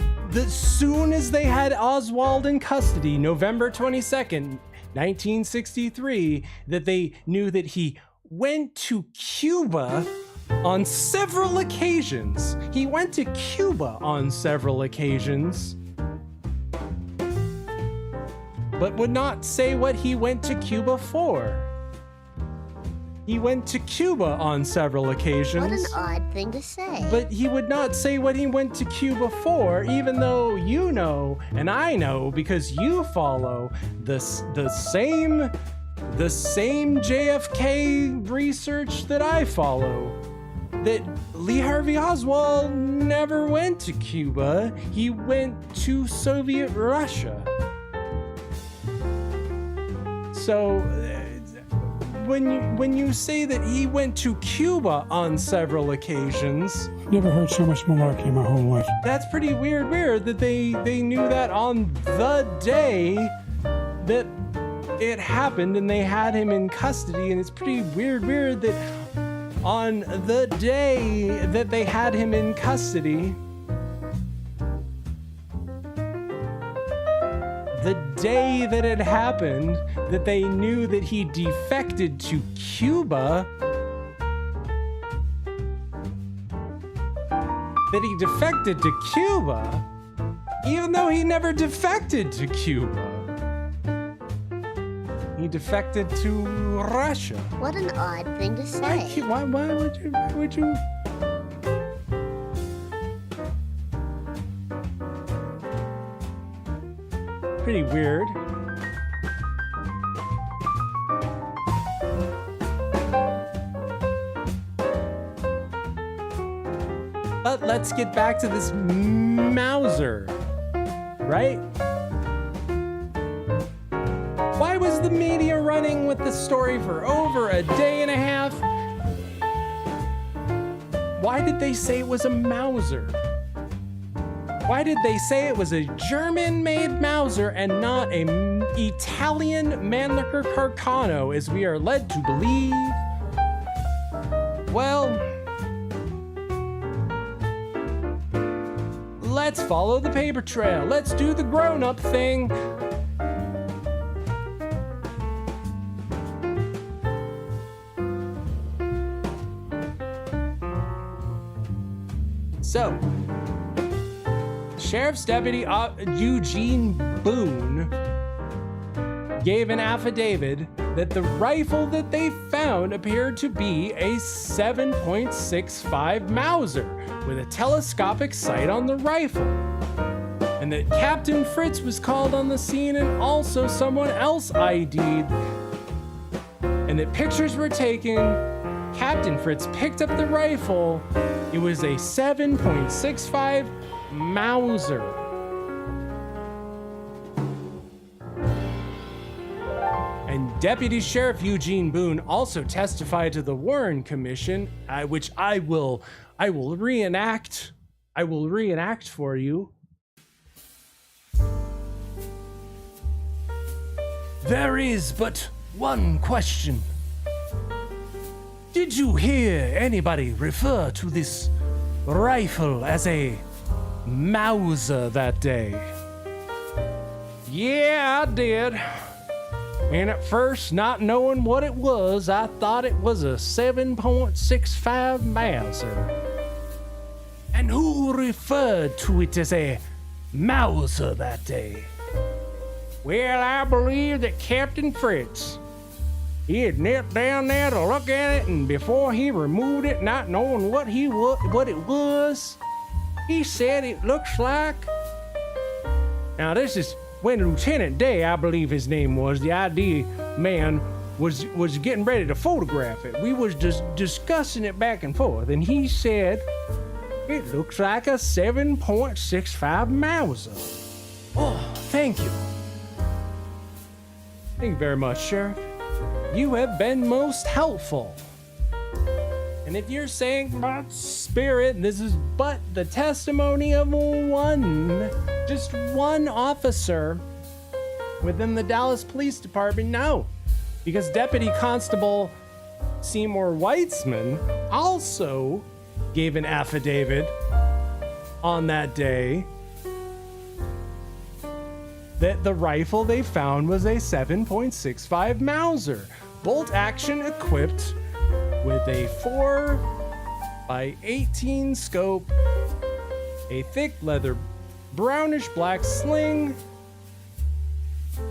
soon as they had Oswald in custody, November 22nd, 1963, that they knew that he went to Cuba on several occasions. He went to Cuba on several occasions. but would not say what he went to Cuba for. He went to Cuba on several occasions. What an odd thing to say. But he would not say what he went to Cuba for, even though you know, and I know, because you follow the same JFK research that I follow, that Lee Harvey Oswald never went to Cuba. He went to Soviet Russia. So when you say that he went to Cuba on several occasions, Never heard so much malarkey in my whole life. that's pretty weird that they knew that on the day that it happened and they had him in custody. And it's pretty weird that on the day that they had him in custody, the day that it happened, that they knew that he defected to Cuba, even though he never defected to Cuba. He defected to Russia. What an odd thing to say. Why would you? Pretty weird. But let's get back to this Mauser, right? Why was the media running with the story for over a day and a half? Why did they say it was a Mauser? Why did they say it was a German-made Mauser and not an Italian Mannlicher Carcano, as we are led to believe? Well, let's follow the paper trail. Let's do the grown-up thing. So, Sheriff's Deputy Eugene Boone gave an affidavit that the rifle that they found appeared to be a 7.65 Mauser with a telescopic sight on the rifle, and that Captain Fritz was called on the scene and also someone else ID'd, and that pictures were taken. Captain Fritz picked up the rifle. It was a 7.65 Mauser. And Deputy Sheriff Eugene Boone also testified to the Warren Commission, which I will reenact. I will reenact for you. There is but one question. Did you hear anybody refer to this rifle as a Mauser that day? Yeah, I did. And at first, not knowing what it was, I thought it was a 7.65 Mauser. And who referred to it as a Mauser that day? Well, I believe that Captain Fritz. He had knelt down there to look at it, and before he removed it, not knowing what it was, he said it looks like. Now this is when Lieutenant Day, I believe his name was, the ID man, was getting ready to photograph it. We was just discussing it back and forth, and he said it looks like a 7.65 Mauser. Oh, thank you. Thank you very much, Sheriff. You have been most helpful. And if you're saying about spirit, this is but the testimony of just one officer within the Dallas Police Department, no. Because Deputy Constable Seymour Weitzman also gave an affidavit on that day that the rifle they found was a 7.65 Mauser, bolt action equipped with a 4x18 scope, a thick leather brownish black sling,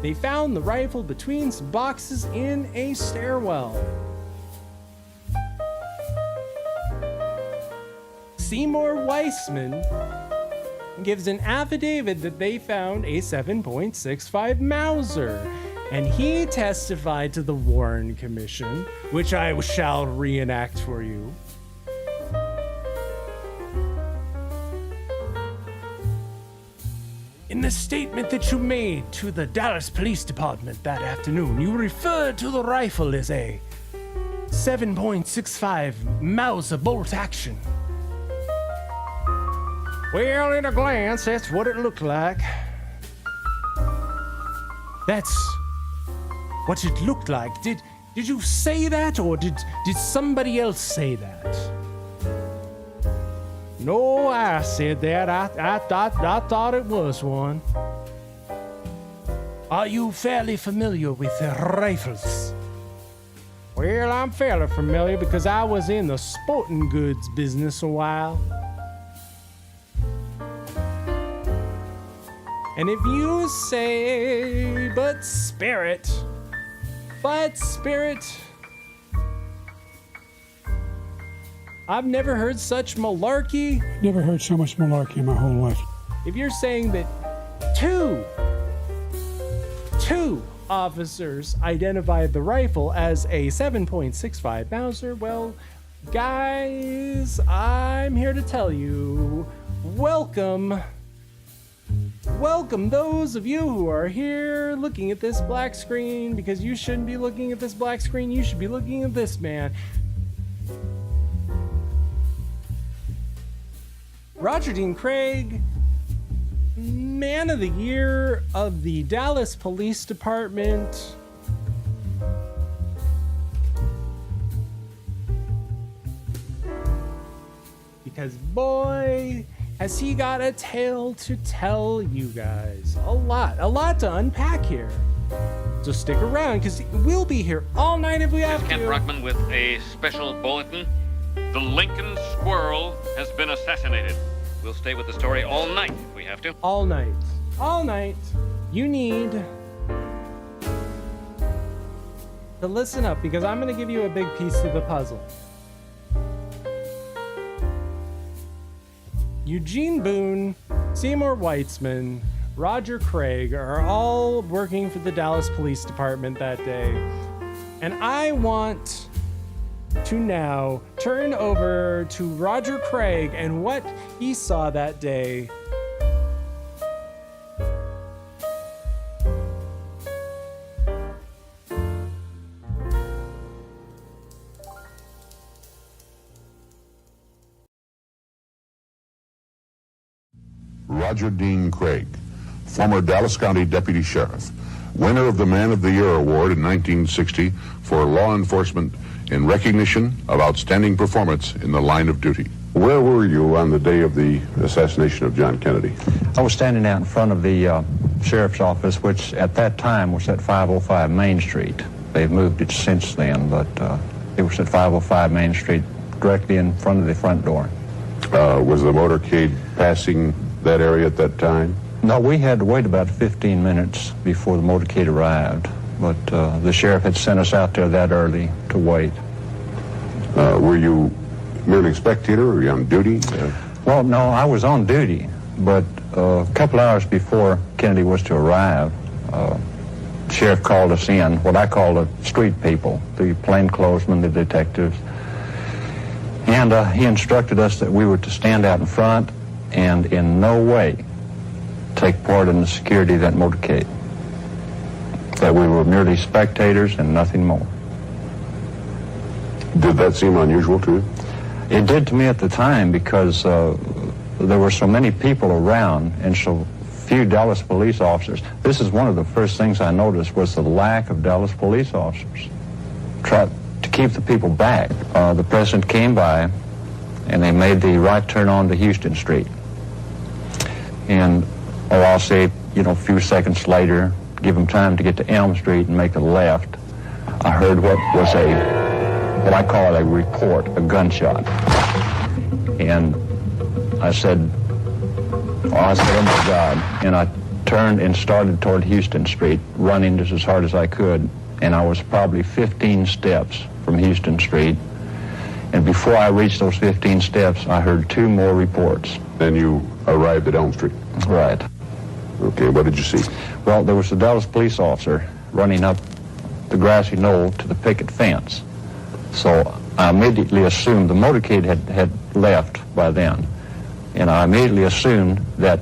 They found the rifle between some boxes in a stairwell. Seymour Weissman gives an affidavit that they found a 7.65 Mauser, and he testified to the Warren Commission, which I shall reenact for you. In the statement that you made to the Dallas Police Department that afternoon, you referred to the rifle as a 7.65 Mauser bolt action. Well, at a glance, that's what it looked like. That's what it looked like. Did you say that, or did somebody else say that? No, I said that. I thought it was one. Are you fairly familiar with rifles? Well, I'm fairly familiar because I was in the sporting goods business a while. And if you say, but spirit, I've never heard such malarkey. Never heard so much malarkey in my whole life. If you're saying that two officers identified the rifle as a 7.65 Mauser, well, guys, I'm here to tell you, welcome those of you who are here looking at this black screen, because you shouldn't be looking at this black screen, you should be looking at this man. Roger Dean Craig, Man of the Year of the Dallas Police Department. Because boy, has he got a tale to tell you guys. A lot to unpack here. So stick around, because we'll be here all night if we have to. Kent Brockman with a special bulletin. The Lincoln Squirrel has been assassinated. We'll stay with the story all night if we have to. All night. You need to listen up, because I'm going to give you a big piece of the puzzle. Eugene Boone, Seymour Weitzman, Roger Craig are all working for the Dallas Police Department that day. And I want to now turn over to Roger Craig and what he saw that day. Roger Dean Craig, former Dallas County Deputy Sheriff, winner of the Man of the Year Award in 1960 for law enforcement in recognition of outstanding performance in the line of duty. Where were you on the day of the assassination of John Kennedy? I was standing out in front of the sheriff's office, which at that time was at 505 Main Street. They've moved it since then, but it was at 505 Main Street, directly in front of the front door. Was the motorcade passing that area at that time? No, we had to wait about 15 minutes before the motorcade arrived, but the sheriff had sent us out there that early to wait. Were you merely a spectator, or were you on duty? Well, no, I was on duty, but a couple hours before Kennedy was to arrive, the sheriff called us in, what I call the street people, the plainclothesmen, the detectives, and he instructed us that we were to stand out in front and in no way take part in the security of that motorcade, that we were merely spectators and nothing more. Did that seem unusual to you? It did to me at the time, because there were so many people around and so few Dallas police officers. This is one of the first things I noticed, was the lack of Dallas police officers. Tried to keep the people back. The president came by and they made the right turn on to Houston Street. And, I'll say, a few seconds later, give them time to get to Elm Street and make a left, I heard what I call a report, a gunshot. And I said, oh my God. And I turned and started toward Houston Street, running just as hard as I could. And I was probably 15 steps from Houston Street. And before I reached those 15 steps, I heard 2 more reports. Then you arrived at Elm Street? Right. Okay, what did you see? Well, there was a Dallas police officer running up the grassy knoll to the picket fence. So I immediately assumed the motorcade had left by then. And I immediately assumed that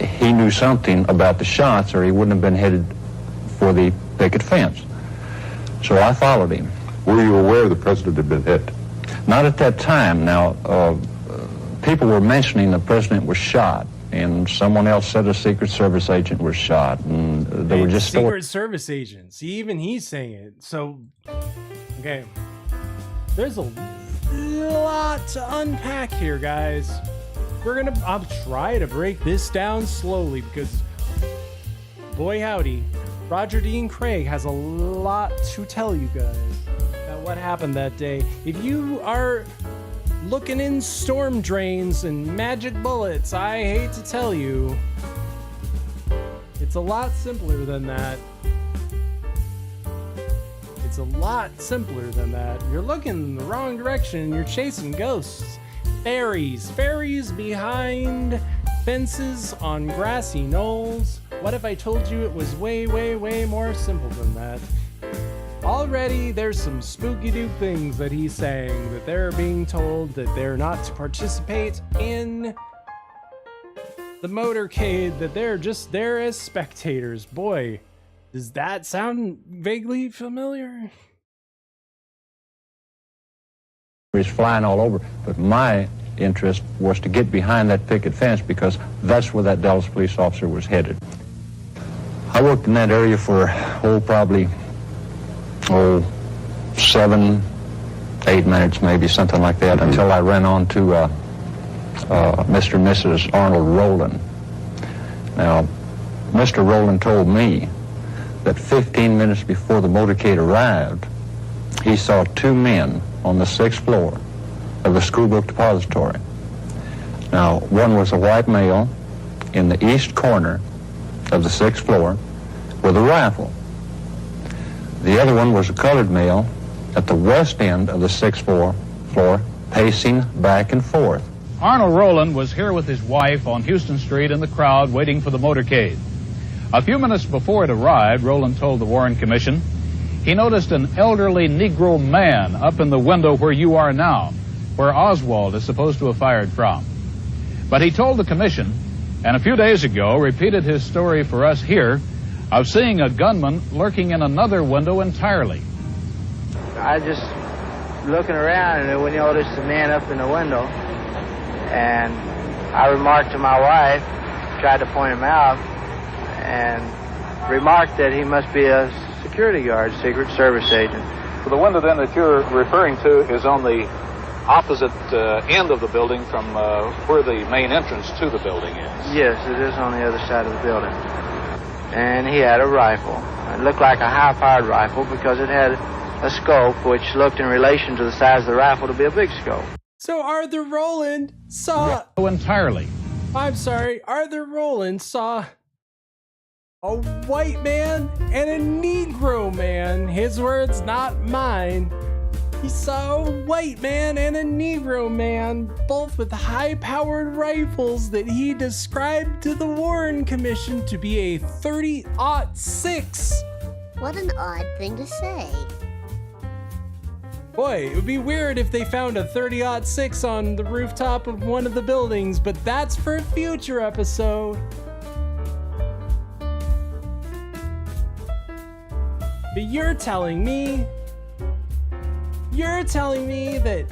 he knew something about the shots, or he wouldn't have been headed for the picket fence. So I followed him. Were you aware the president had been hit? Not at that time. Now, people were mentioning the president was shot, and someone else said a Secret Service agent was shot, and they were just Secret Service agents. Even he's saying it. So, okay, there's a lot to unpack here, guys. I'll try to break this down slowly because, boy howdy, Roger Dean Craig has a lot to tell you guys about what happened that day. If you are looking in storm drains and magic bullets, I hate to tell you, it's a lot simpler than that. It's a lot simpler than that. You're looking in the wrong direction and you're chasing ghosts. Fairies behind fences on grassy knolls. What if I told you it was way, way, way more simple than that? Already there's some spooky doop things that he's saying, that they're being told that they're not to participate in the motorcade, that they're just there as spectators. Boy, does that sound vaguely familiar? He's flying all over, but my interest was to get behind that picket fence because that's where that Dallas police officer was headed. I worked in that area for, probably 7, 8 minutes, maybe, something like that, until I ran on to Mr. and Mrs. Arnold Rowland. Now, Mr. Rowland told me that 15 minutes before the motorcade arrived, he saw 2 men on the 6th floor of the school book depository. Now, one was a white male in the east corner of the 6th floor with a rifle. The other one was a colored male at the west end of the 6th floor, pacing back and forth. Arnold Rowland was here with his wife on Houston Street in the crowd waiting for the motorcade. A few minutes before it arrived, Rowland told the Warren Commission he noticed an elderly Negro man up in the window where you are now, where Oswald is supposed to have fired from. But he told the commission, and a few days ago repeated his story for us here, of seeing a gunman lurking in another window entirely. I just looking around and we noticed a man up in the window, and I remarked to my wife, tried to point him out, and remarked that he must be a security guard, Secret Service agent. So the window then that you're referring to is on the opposite end of the building from where the main entrance to the building is. Yes, it is on the other side of the building. And he had a rifle. It looked like a high-powered rifle because it had a scope which looked in relation to the size of the rifle to be a big scope. So Arthur Rowland saw... entirely. I'm sorry, Arthur Rowland saw a white man and a Negro man. His words, not mine. He saw a white man and a Negro man, both with high-powered rifles that he described to the Warren Commission to be a .30-06. What an odd thing to say. Boy, it would be weird if they found a .30-06 on the rooftop of one of the buildings, but that's for a future episode. But you're telling me that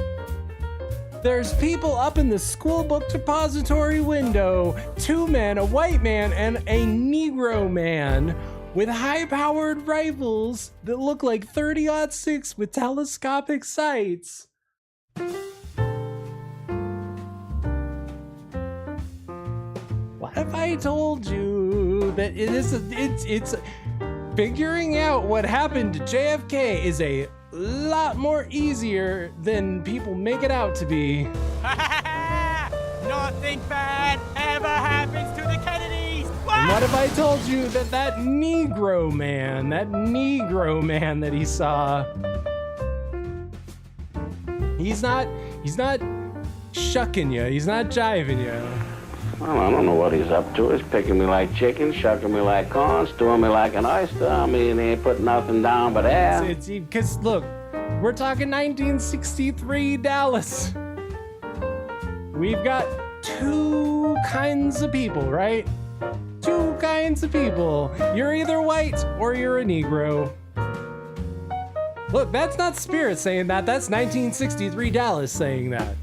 there's people up in the school book depository window, 2 men, a white man and a Negro man, with high-powered rifles that look like .30-06 with telescopic sights. What if I told you that it's figuring out what happened to JFK is a lot more easier than people make it out to be. Nothing bad ever happens to the Kennedys. Wah! And what if I told you that that Negro man that he saw, he's not shucking you, he's not jiving you. Well, I don't know what he's up to. He's picking me like chicken, shucking me like corn, stewing me like an oyster. I mean, he ain't putting nothing down but air. It's because, look, we're talking 1963 Dallas. We've got two kinds of people, right? Two kinds of people. You're either white or you're a Negro. Look, that's not Spirit saying that. That's 1963 Dallas saying that.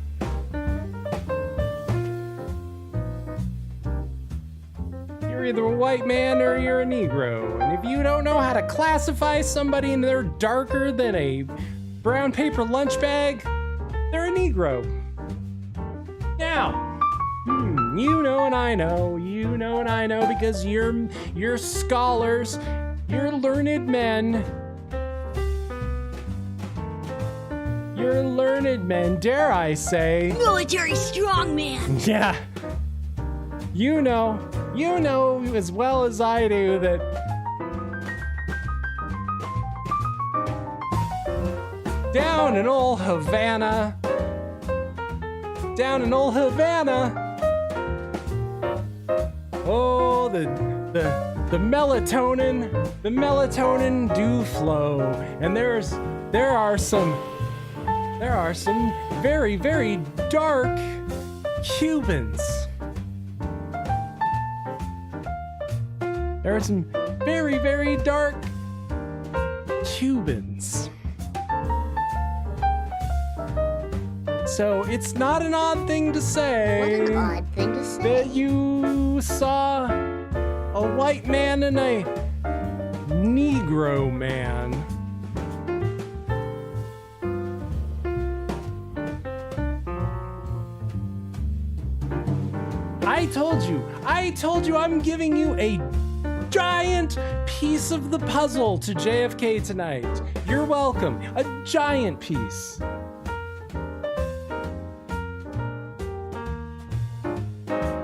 You're either a white man or you're a Negro. And if you don't know how to classify somebody and they're darker than a brown paper lunch bag, they're a Negro. Now, you know and I know, because you're scholars, you're learned men. You're learned men, dare I say. Military strongman. Yeah. You know as well as I do that down in old Havana, oh, the melatonin do flow, and there are some very, very dark Cubans. There are some very, very dark Cubans. So it's not an odd thing to say. What an odd thing to say. That you saw a white man and a Negro man. I told you I'm giving you a giant piece of the puzzle to JFK tonight. You're welcome. A giant piece.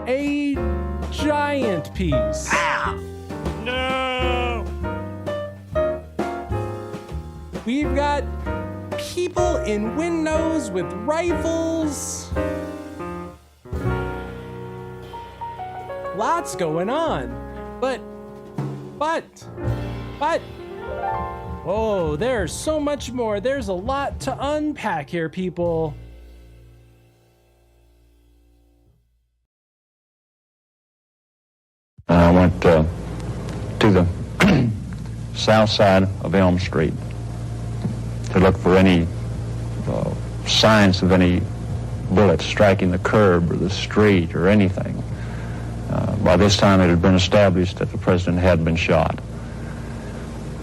A giant piece. Ow! No! We've got people in windows with rifles. Lots going on. But, oh, there's so much more. There's a lot to unpack here, people. I went to the south side of Elm Street to look for any signs of any bullets striking the curb or the street or anything. By this time it had been established that the president had been shot.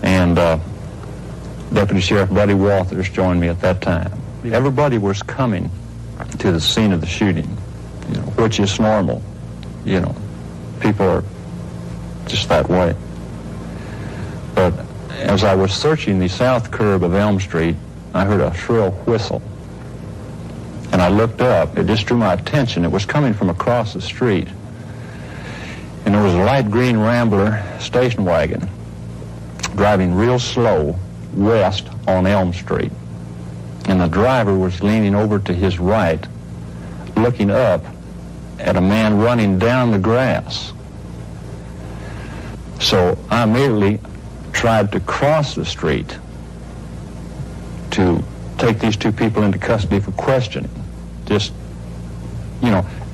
And Deputy Sheriff Buddy Walters joined me at that time. Everybody was coming to the scene of the shooting, which is normal. People are just that way. But as I was searching the south curb of Elm Street, I heard a shrill whistle. And I looked up. It just drew my attention. It was coming from across the street. And there was a light green Rambler station wagon driving real slow west on Elm Street. And the driver was leaning over to his right, looking up at a man running down the grass. So I immediately tried to cross the street to take these two people into custody for questioning. Just,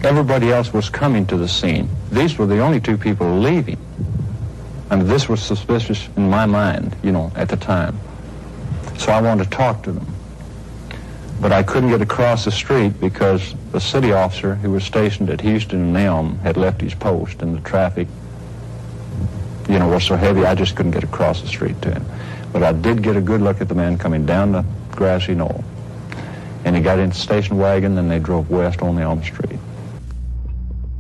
everybody else was coming to the scene. These were the only two people leaving. And this was suspicious in my mind, at the time. So I wanted to talk to them. But I couldn't get across the street because the city officer who was stationed at Houston and Elm had left his post, and the traffic, was so heavy I just couldn't get across the street to him. But I did get a good look at the man coming down the grassy knoll. And he got into the station wagon, and they drove west on Elm Street.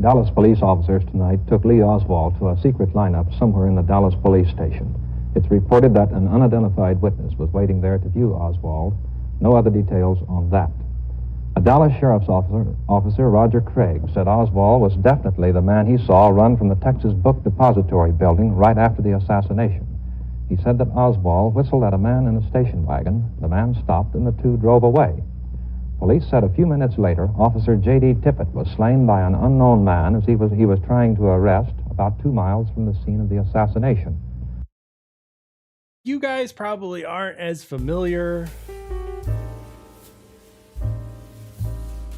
Dallas police officers tonight took Lee Oswald to a secret lineup somewhere in the Dallas police station. It's reported that an unidentified witness was waiting there to view Oswald. No other details on that. A Dallas Sheriff's Officer Roger Craig said Oswald was definitely the man he saw run from the Texas Book Depository building right after the assassination. He said that Oswald whistled at a man in a station wagon. The man stopped and the two drove away. Police said a few minutes later, Officer J.D. Tippett was slain by an unknown man as he was trying to arrest about 2 miles from the scene of the assassination. You guys probably aren't as familiar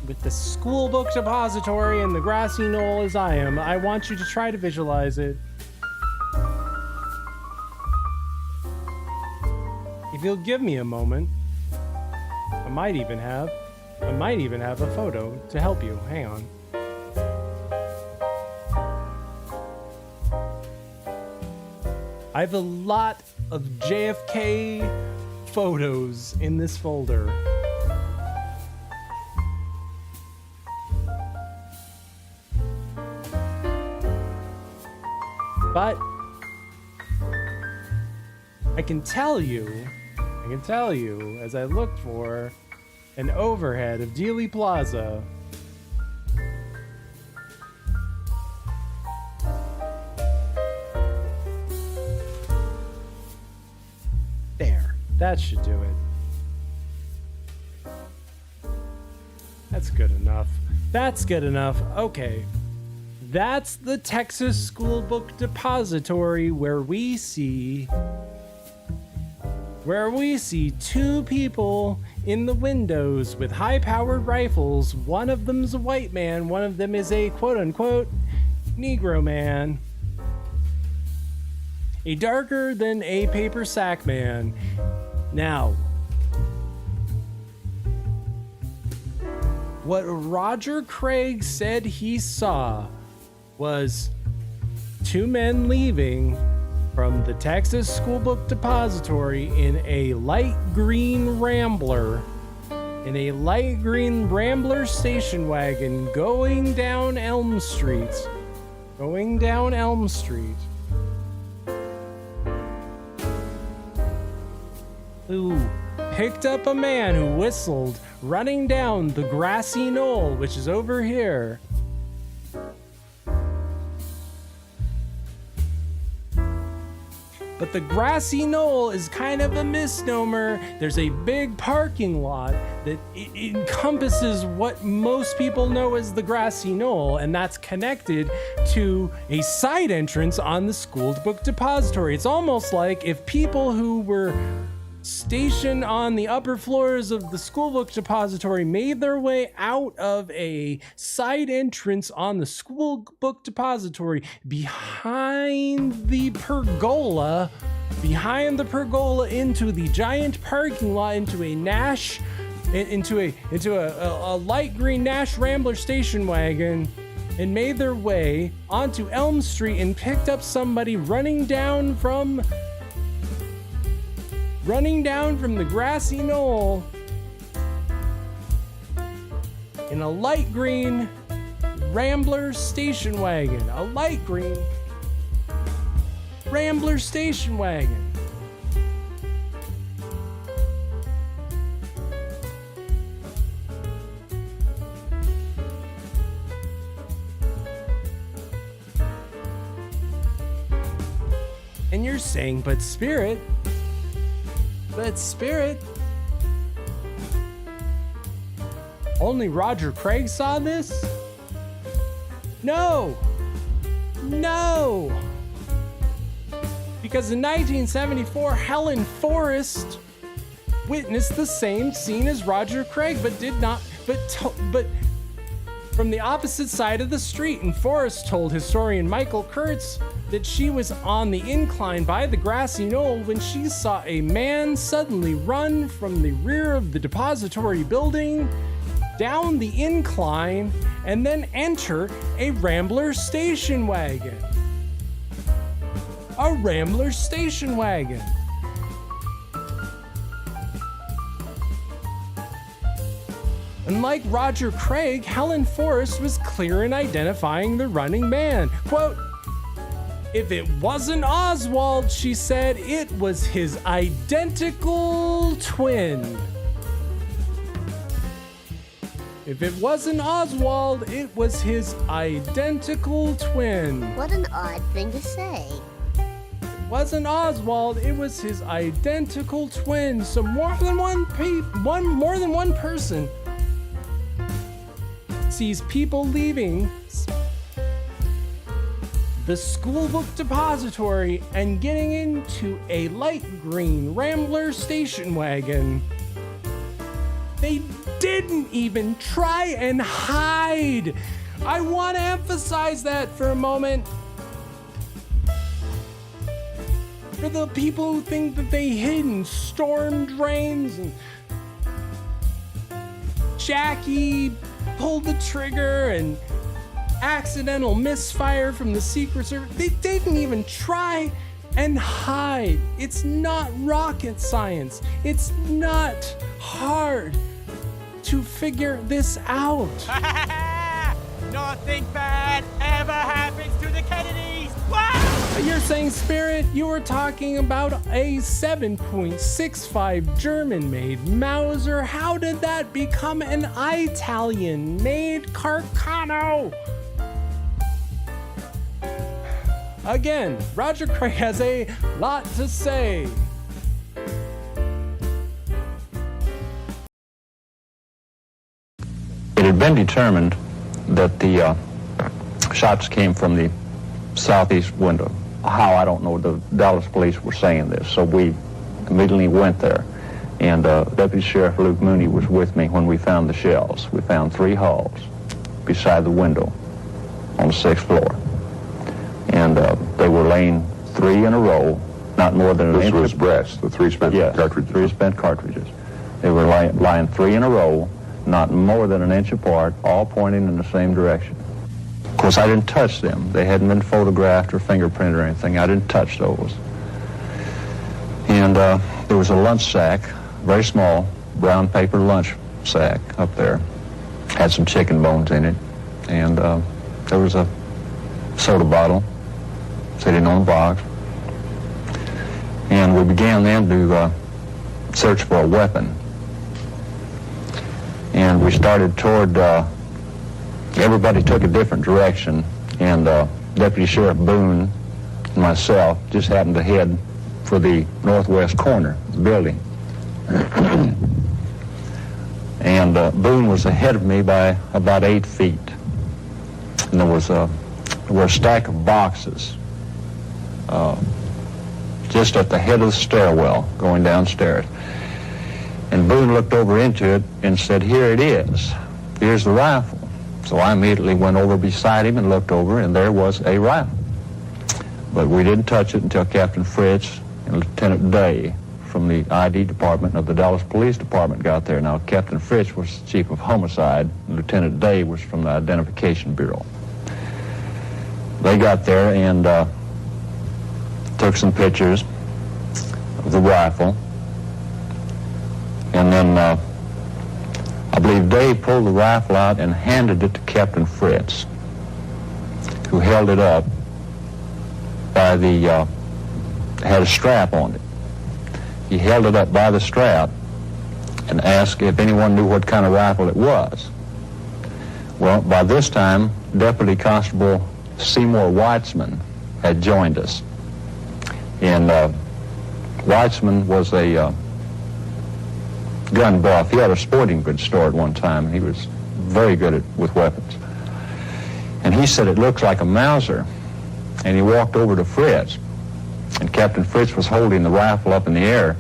with the school book depository and the grassy knoll as I am. I want you to try to visualize it. If you'll give me a moment, I might even have a photo to help you. Hang on. I have a lot of JFK photos in this folder. But I can tell you, as I looked for an overhead of Dealey Plaza, there, that should do it. That's good enough. That's good enough. Okay. That's the Texas School Book Depository where we see two people in the windows with high-powered rifles. One of them's a white man, one of them is a quote-unquote Negro man. A darker than a paper sack man. Now, what Roger Craig said he saw was two men leaving from the Texas School Book Depository in a light green Rambler, station wagon going down Elm Street. Who picked up a man who whistled running down the grassy knoll, which is over here. But the grassy knoll is kind of a misnomer. There's a big parking lot that encompasses what most people know as the grassy knoll, and that's connected to a side entrance on the school book depository. It's almost like if people who were stationed on the upper floors of the school book depository made their way out of a side entrance on the school book depository behind the pergola into the giant parking lot, into a light green Nash Rambler station wagon, and made their way onto Elm Street and picked up somebody running down from the grassy knoll in a light green Rambler station wagon. A light green Rambler station wagon. And you're saying, but Spirit, only Roger Craig saw this? No! Because in 1974, Helen Forrest witnessed the same scene as Roger Craig, but from the opposite side of the street. And Forrest told historian Michael Kurtz that she was on the incline by the grassy knoll when she saw a man suddenly run from the rear of the depository building down the incline and then enter a Rambler station wagon. A Rambler station wagon. Unlike Roger Craig, Helen Forrest was clear in identifying the running man. Quote, "If it wasn't Oswald," she said, "it was his identical twin." If it wasn't Oswald, it was his identical twin. What an odd thing to say. Wasn't Oswald, it was his identical twin. So more than one person sees people leaving the school book depository and getting into a light green Rambler station wagon. They didn't even try and hide. I want to emphasize that for a moment. For the people who think that they hid in storm drains and Jackie pulled the trigger and accidental misfire from the Secret Service, they didn't even try and hide. It's not rocket science. It's not hard to figure this out. Nothing bad ever happens to the Kennedys. Wow! You're saying, Spirit, you were talking about a 7.65 German-made Mauser. How did that become an Italian-made Carcano? Again, Roger Craig has a lot to say. It had been determined that the shots came from the southeast window. How, I don't know. The Dallas police were saying this, so we immediately went there. And Deputy Sheriff Luke Mooney was with me when we found the shells. We found 3 holes beside the window on the 6th floor. And they were laying 3 in a row, not more than an inch. This was breast, the 3 spent cartridges. 3 spent cartridges. They were lying 3 in a row, not more than an inch apart, all pointing in the same direction. Of course, I didn't touch them. They hadn't been photographed or fingerprinted or anything. I didn't touch those. And there was a lunch sack, very small, brown paper lunch sack up there. Had some chicken bones in it. And there was a soda bottle sitting on the box. And we began then to search for a weapon. And we started toward, everybody took a different direction, and Deputy Sheriff Boone and myself just happened to head for the northwest corner of the building. And Boone was ahead of me by about 8 feet. And there were a stack of boxes just at the head of the stairwell going downstairs. And Boone looked over into it and said, "Here it is. Here's the rifle." So I immediately went over beside him and looked over, and there was a rifle. But we didn't touch it until Captain Fritz and Lieutenant Day from the ID department of the Dallas Police Department got there. Now, Captain Fritz was Chief of Homicide, and Lieutenant Day was from the Identification Bureau. They got there and took some pictures of the rifle. And then I believe Dave pulled the rifle out and handed it to Captain Fritz, who held it up by the, had a strap on it. He held it up by the strap and asked if anyone knew what kind of rifle it was. Well, by this time, Deputy Constable Seymour Weitzman had joined us. And Weitzman was a gun buff. He had a sporting goods store at one time, and he was very good with weapons. And he said, "It looks like a Mauser." And he walked over to Fritz, and Captain Fritz was holding the rifle up in the air,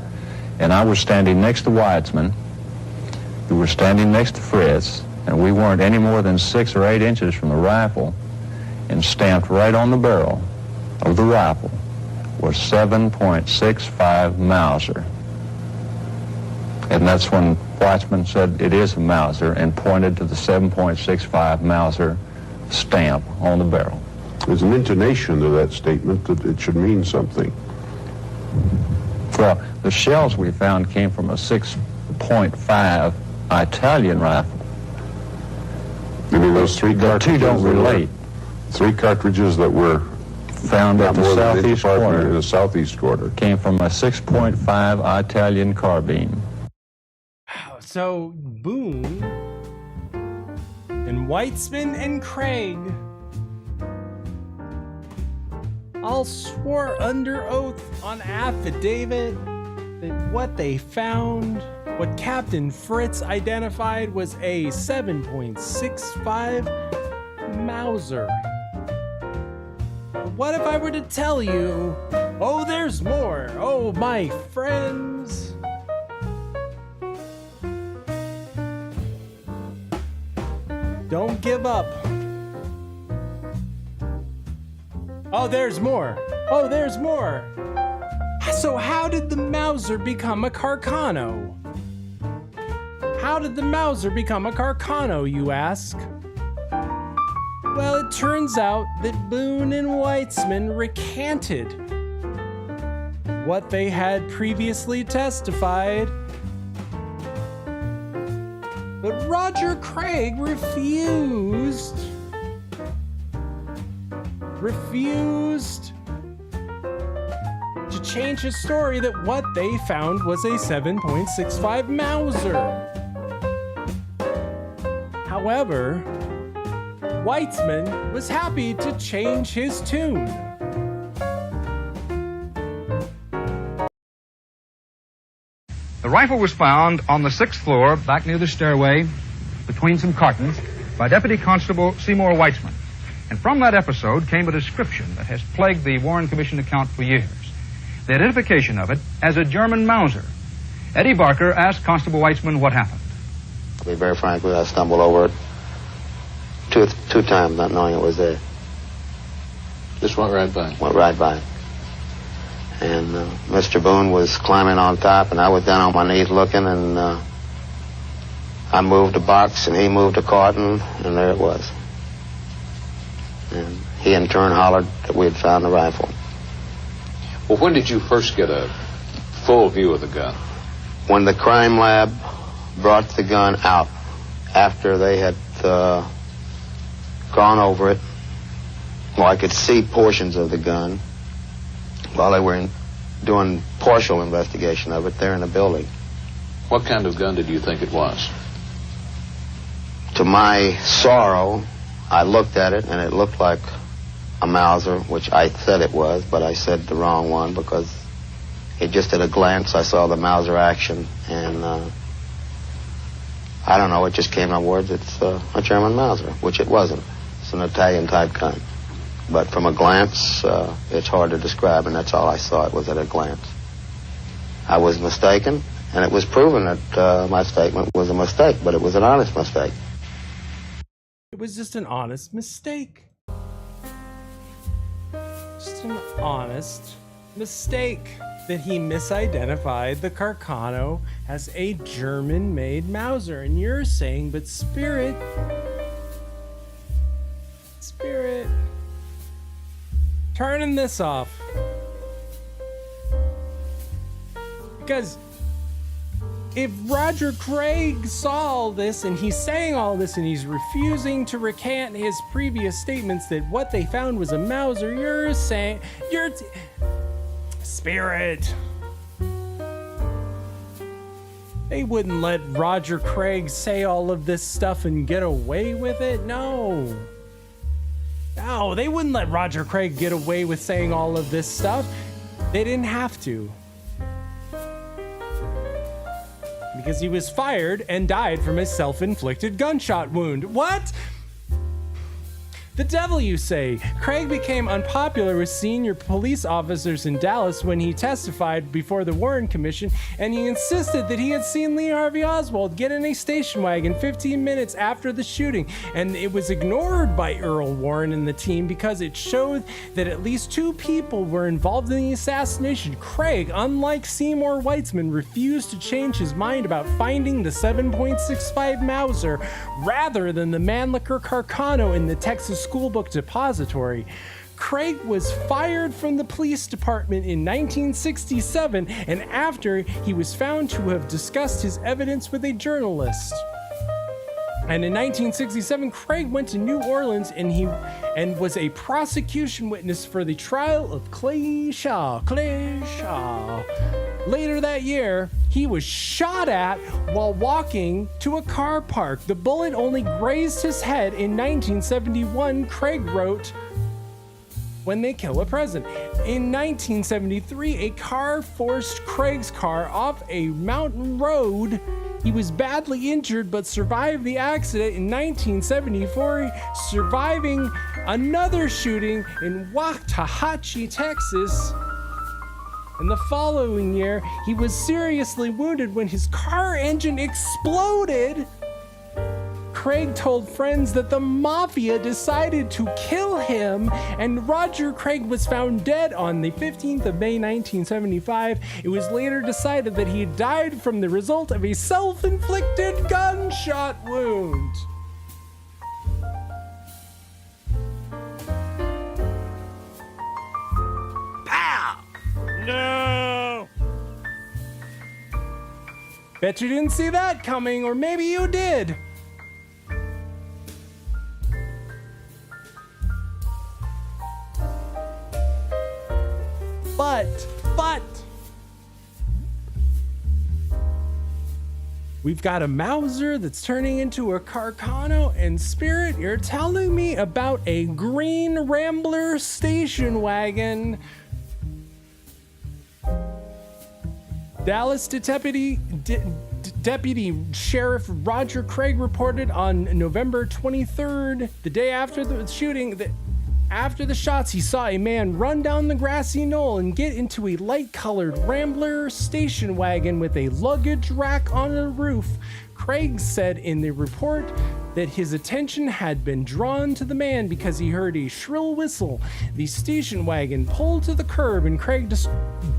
and I was standing next to Weitzman, who was standing next to Fritz, and we weren't any more than 6 or 8 inches from the rifle, and stamped right on the barrel of the rifle was 7.65 Mauser. And that's when Weitzman said, "It is a Mauser," and pointed to the 7.65 Mauser stamp on the barrel. There's an intonation to that statement that it should mean something. Well, the shells we found came from a 6.5 Italian rifle. You mean those 3 cartridges? The two don't relate. 3 cartridges that were found at the southeast corner. In the southeast corner. Came from a 6.5 Italian carbine. So Boone and Weitzman and Craig all swore under oath on affidavit that what they found, what Captain Fritz identified, was a 7.65 Mauser. What if I were to tell you, oh, there's more, oh, my friends? Don't give up. Oh, there's more. Oh, there's more. So how did the Mauser become a Carcano? How did the Mauser become a Carcano, you ask? Well, it turns out that Boone and Weitzman recanted what they had previously testified. But Roger Craig refused to change his story that what they found was a 7.65 Mauser. However, Weitzman was happy to change his tune. The rifle was found on the 6th floor, back near the stairway, between some cartons, by Deputy Constable Seymour Weitzman. And from that episode came a description that has plagued the Warren Commission account for years. The identification of it as a German Mauser. Eddie Barker asked Constable Weitzman what happened. To be very frank with you, I stumbled over it two times, not knowing it was there. Just went right by? Went right by. And Mr. Boone was climbing on top, and I was down on my knees looking, and I moved a box, and he moved a carton, and there it was. And he in turn hollered that we had found the rifle. Well, when did you first get a full view of the gun? When the crime lab brought the gun out, after they had gone over it, well, I could see portions of the gun while they were doing partial investigation of it there in the building. What kind of gun did you think it was? To my sorrow, I looked at it, and it looked like a Mauser, which I said it was, but I said the wrong one because it just at a glance I saw the Mauser action, and I don't know, it just came to words, it's a German Mauser, which it wasn't. It's an Italian-type gun. But from a glance, it's hard to describe, and that's all I saw. It was at a glance. I was mistaken, and it was proven that my statement was a mistake, but it was an honest mistake. It was just an honest mistake. Just an honest mistake that he misidentified the Carcano as a German-made Mauser. And you're saying, but Spirit, turning this off. Because if Roger Craig saw all this and he's saying all this and he's refusing to recant his previous statements that what they found was a Mauser, you're saying, Spirit. They wouldn't let Roger Craig say all of this stuff and get away with it? No, they wouldn't let Roger Craig get away with saying all of this stuff. They didn't have to. Because he was fired and died from his self-inflicted gunshot wound. What? The devil, you say? Craig became unpopular with senior police officers in Dallas when he testified before the Warren Commission, and he insisted that he had seen Lee Harvey Oswald get in a station wagon 15 minutes after the shooting, and it was ignored by Earl Warren and the team because it showed that at least 2 people were involved in the assassination. Craig, unlike Seymour Weitzman, refused to change his mind about finding the 7.65 Mauser rather than the Mannlicher Carcano in the Texas School Book Depository. Craig was fired from the police department in 1967, and after he was found to have discussed his evidence with a journalist. And in 1967, Craig went to New Orleans and was a prosecution witness for the trial of Clay Shaw. Later that year, he was shot at while walking to a car park. The bullet only grazed his head. In 1971, Craig wrote, "When they kill a president." In 1973, a car forced Craig's car off a mountain road. He was badly injured but survived the accident. In 1974, surviving another shooting in Waxahachie, Texas. In the following year, he was seriously wounded when his car engine exploded. Craig told friends that the mafia decided to kill him, and Roger Craig was found dead on the 15th of May, 1975. It was later decided that he died from the result of a self-inflicted gunshot wound. Pow! No! Bet you didn't see that coming, or maybe you did. But we've got a Mauser that's turning into a Carcano, and Spirit, you're telling me about a green Rambler station wagon. Dallas Deputy Sheriff Roger Craig reported on November 23rd, the day after the shooting, that after the shots, he saw a man run down the grassy knoll and get into a light-colored Rambler station wagon with a luggage rack on the roof. Craig said in the report that his attention had been drawn to the man because he heard a shrill whistle. The station wagon pulled to the curb, and Craig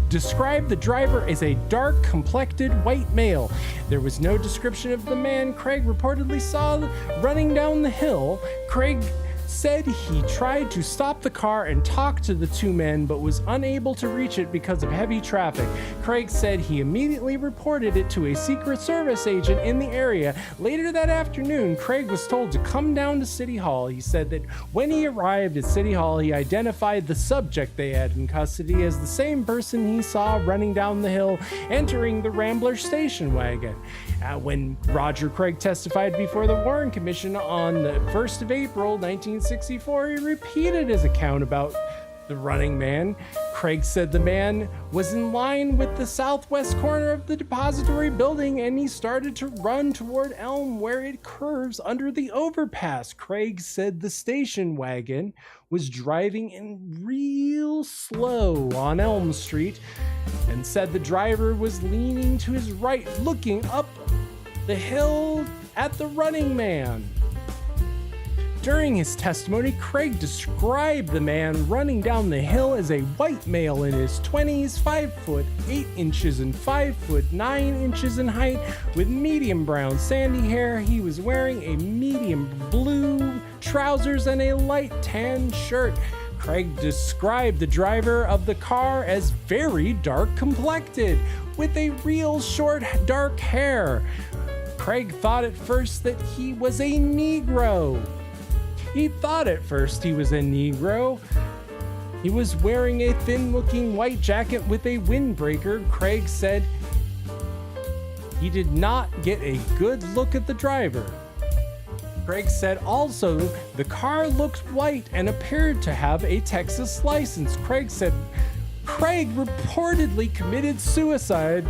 described the driver as a dark-complected white male. There was no description of the man Craig reportedly saw running down the hill. Craig said he tried to stop the car and talk to the two men, but was unable to reach it because of heavy traffic. Craig said he immediately reported it to a Secret Service agent in the area. Later that afternoon, Craig was told to come down to City Hall. He said that when he arrived at City Hall, he identified the subject they had in custody as the same person he saw running down the hill, entering the Rambler station wagon. When Roger Craig testified before the Warren Commission on the 1st of April, 1964, he repeated his account about the running man. Craig said the man was in line with the southwest corner of the depository building, and he started to run toward Elm, where it curves under the overpass. Craig said the station wagon was driving in real slow on Elm Street, and said the driver was leaning to his right, looking up the hill at the running man. During his testimony, Craig described the man running down the hill as a white male in his 20s, 5 foot 8 inches and 5 foot 9 inches in height, with medium brown sandy hair. He was wearing a medium blue trousers and a light tan shirt. Craig described the driver of the car as very dark complected, with a real short dark hair. Craig thought at first that he was a Negro. He was wearing a thin-looking white jacket with a windbreaker. Craig said he did not get a good look at the driver. Craig said also the car looked white and appeared to have a Texas license. Craig said Craig reportedly committed suicide.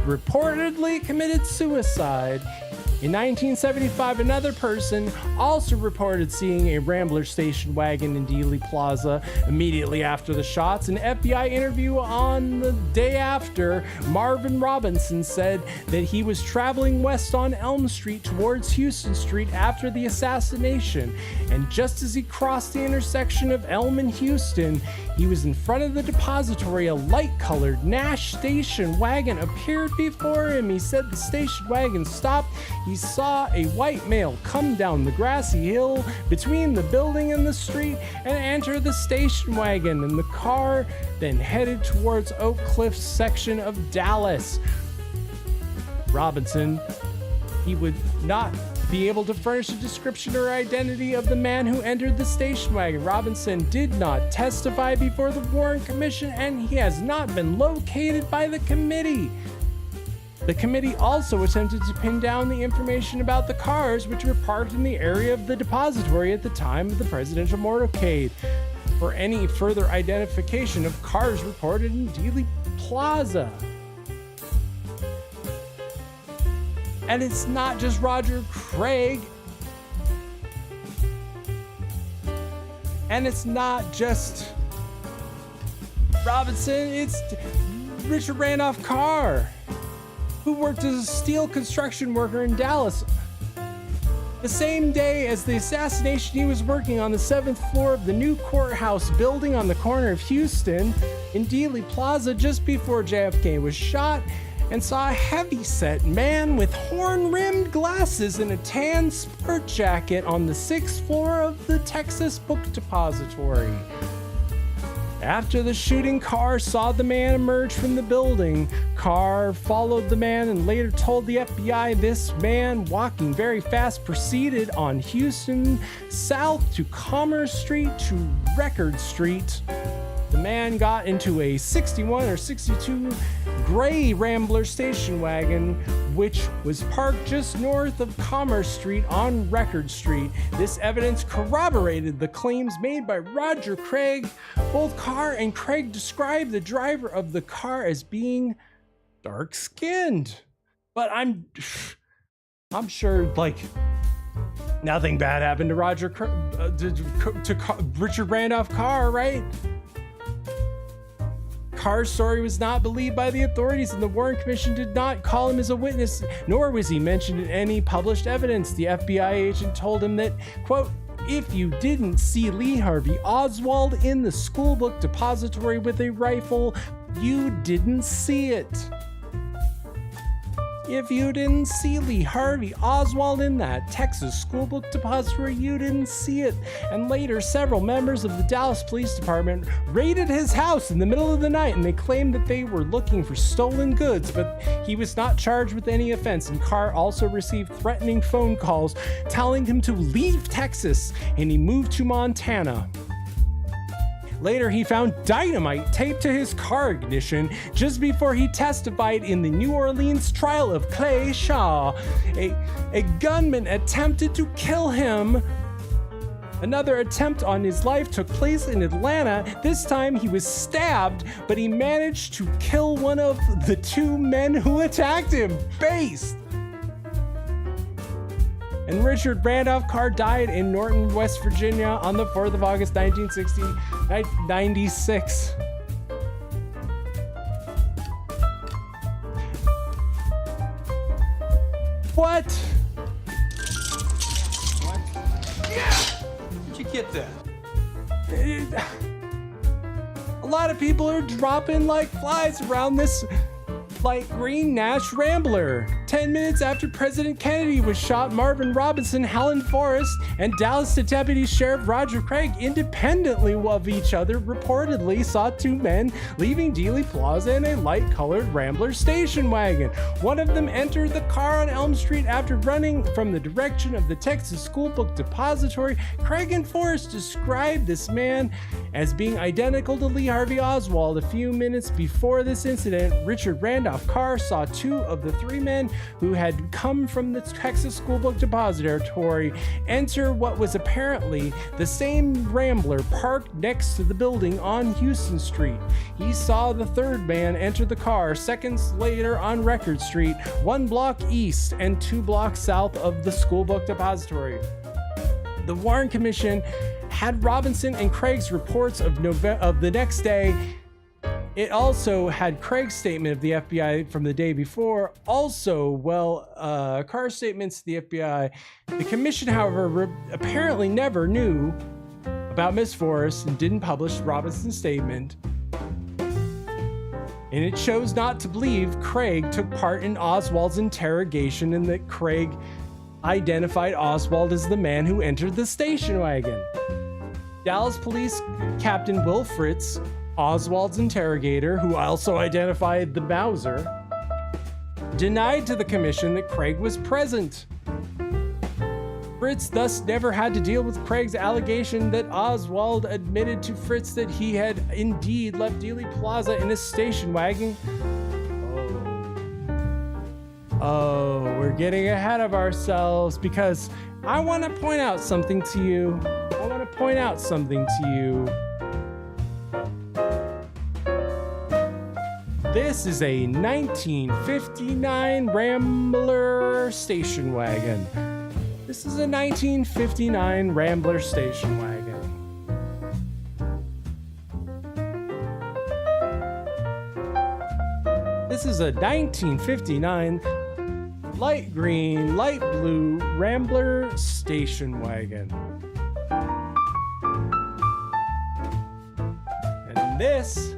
In 1975, another person also reported seeing a Rambler station wagon in Dealey Plaza immediately after the shots. An FBI interview on the day after, Marvin Robinson said that he was traveling west on Elm Street towards Houston Street after the assassination, and just as he crossed the intersection of Elm and Houston, he was in front of the depository. A light-colored Nash station wagon appeared before him. He said the station wagon stopped. He saw a white male come down the grassy hill between the building and the street and enter the station wagon, and the car then headed towards Oak Cliff's section of Dallas. Robinson, he would not be able to furnish a description or identity of the man who entered the station wagon. Robinson did not testify before the Warren Commission, and he has not been located by the committee. The committee also attempted to pin down the information about the cars which were parked in the area of the depository at the time of the presidential motorcade for any further identification of cars reported in Dealey Plaza. And it's not just Roger Craig. And it's not just Robinson, it's Richard Randolph Carr, who worked as a steel construction worker in Dallas. The same day as the assassination, he was working on the 7th floor of the new courthouse building on the corner of Houston in Dealey Plaza just before JFK was shot, and saw a heavy-set man with horn-rimmed glasses and a tan sport jacket on the 6th floor of the Texas Book Depository. After the shooting, Carr saw the man emerge from the building. Carr followed the man and later told the FBI this man, walking very fast, proceeded on Houston south to Commerce Street to Record Street. The man got into a 61 or 62 gray Rambler station wagon, which was parked just north of Commerce Street on Record Street. This evidence corroborated the claims made by Roger Craig. Both Carr and Craig described the driver of the car as being dark-skinned. But I'm sure, like, nothing bad happened to Richard Randolph Carr, right? Carr's story was not believed by the authorities, and the Warren Commission did not call him as a witness, nor was he mentioned in any published evidence. The FBI agent told him that, quote, "If you didn't see Lee Harvey Oswald in the school book depository with a rifle, you didn't see it. If you didn't see Lee Harvey Oswald in that Texas school book depository, you didn't see it." And later, several members of the Dallas Police Department raided his house in the middle of the night, and they claimed that they were looking for stolen goods, but he was not charged with any offense. And Carr also received threatening phone calls telling him to leave Texas, and he moved to Montana. Later, he found dynamite taped to his car ignition just before he testified in the New Orleans trial of Clay Shaw. A gunman attempted to kill him. Another attempt on his life took place in Atlanta. This time he was stabbed, but he managed to kill one of the two men who attacked him. Based. And Richard Randolph Carr died in Norton, West Virginia on the 4th of August, 1996. What? Yeah! Where'd you get that? A lot of people are dropping like flies around this light green Nash Rambler. 10 minutes after President Kennedy was shot, Marvin Robinson, Helen Forrest, and Dallas Deputy Sheriff Roger Craig, independently of each other, reportedly saw two men leaving Dealey Plaza in a light-colored Rambler station wagon. One of them entered the car on Elm Street after running from the direction of the Texas School Book Depository. Craig and Forrest described this man as being identical to Lee Harvey Oswald. A few minutes before this incident, Richard Randolph Carr saw two of the three men who had come from the Texas School Book Depository enter what was apparently the same Rambler parked next to the building on Houston Street. He saw the third man enter the car seconds later on Record Street, 1 block east and 2 blocks south of the School Book Depository. The Warren Commission had Robinson and Craig's reports of the next day. It also had Craig's statement of the FBI from the day before. Also, Carr's statements to the FBI. The commission, however, apparently never knew about Miss Forrest and didn't publish Robinson's statement. And it chose not to believe Craig took part in Oswald's interrogation and that Craig identified Oswald as the man who entered the station wagon. Dallas Police Captain Will Fritz, Oswald's interrogator, who also identified the Mauser, denied to the commission that Craig was present. Fritz thus never had to deal with Craig's allegation that Oswald admitted to Fritz that he had indeed left Dealey Plaza in a station wagon. Oh, we're getting ahead of ourselves because I want to point out something to you. This is a 1959 Rambler station wagon. This is a 1959 Rambler station wagon. This is a 1959 light green, light blue Rambler station wagon. And this,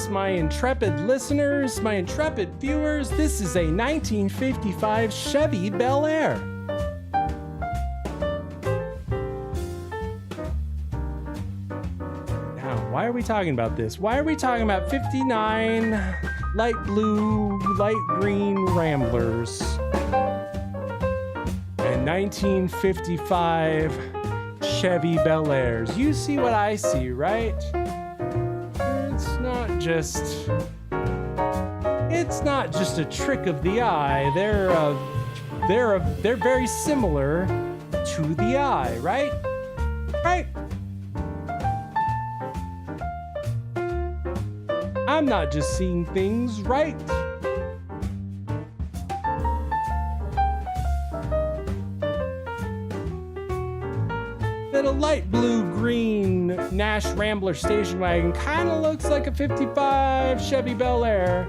my intrepid listeners, my intrepid viewers, this is a 1955 Chevy Bel Air. Now, why are we talking about this? Why are we talking about 59 light blue, light green Ramblers and 1955 Chevy Bel Airs? You see what I see, right? It's not just a trick of the eye. They're very similar to the eye, right? Right? I'm not just seeing things, right? That a light blue green Nash Rambler station wagon kind of looks like a 55 Chevy Bel Air.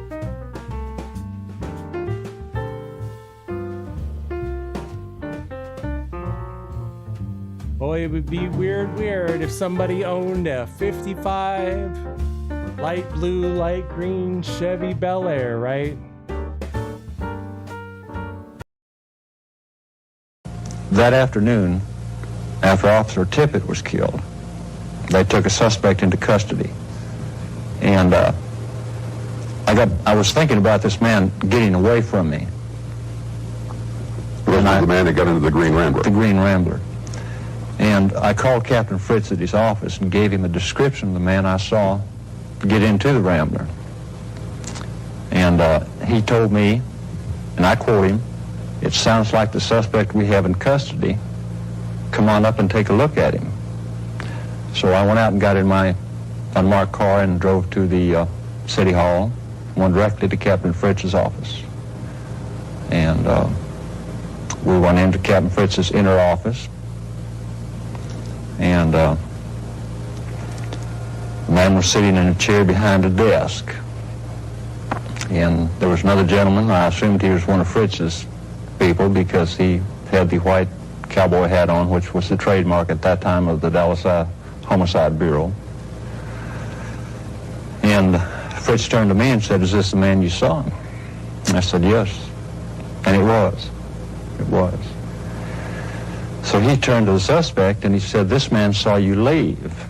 Boy, it would be weird if somebody owned a 55 light blue, light green Chevy Bel Air, right? That afternoon, after Officer Tippett was killed, they took a suspect into custody. And I was thinking about this man getting away from me. The man that got into the Green Rambler. The Green Rambler. And I called Captain Fritz at his office and gave him a description of the man I saw get into the Rambler. And he told me, and I quote him, "It sounds like the suspect we have in custody. Come on up and take a look at him." So I went out and got in my unmarked car and drove to the City Hall, went directly to Captain Fritz's office. And we went into Captain Fritz's inner office, and the man was sitting in a chair behind a desk. And there was another gentleman. I assumed he was one of Fritz's people because he had the white cowboy hat on, which was the trademark at that time of the Dallas Homicide Bureau. And Fritz turned to me and said, "Is this the man you saw?" And I said, "Yes." And it was. It was. So he turned to the suspect and he said, "This man saw you leave."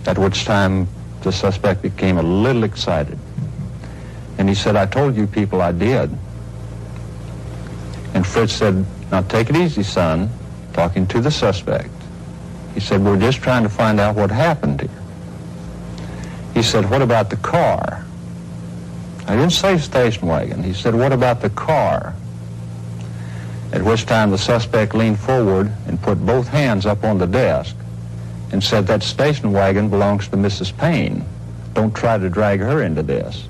At which time the suspect became a little excited. And he said, "I told you people I did." And Fritz said, "Now take it easy, son," talking to the suspect. He said, "We're just trying to find out what happened here." He said, "What about the car?" I didn't say station wagon. He said, "What about the car?" At which time the suspect leaned forward and put both hands up on the desk and said, "That station wagon belongs to Mrs. Payne. Don't try to drag her into this."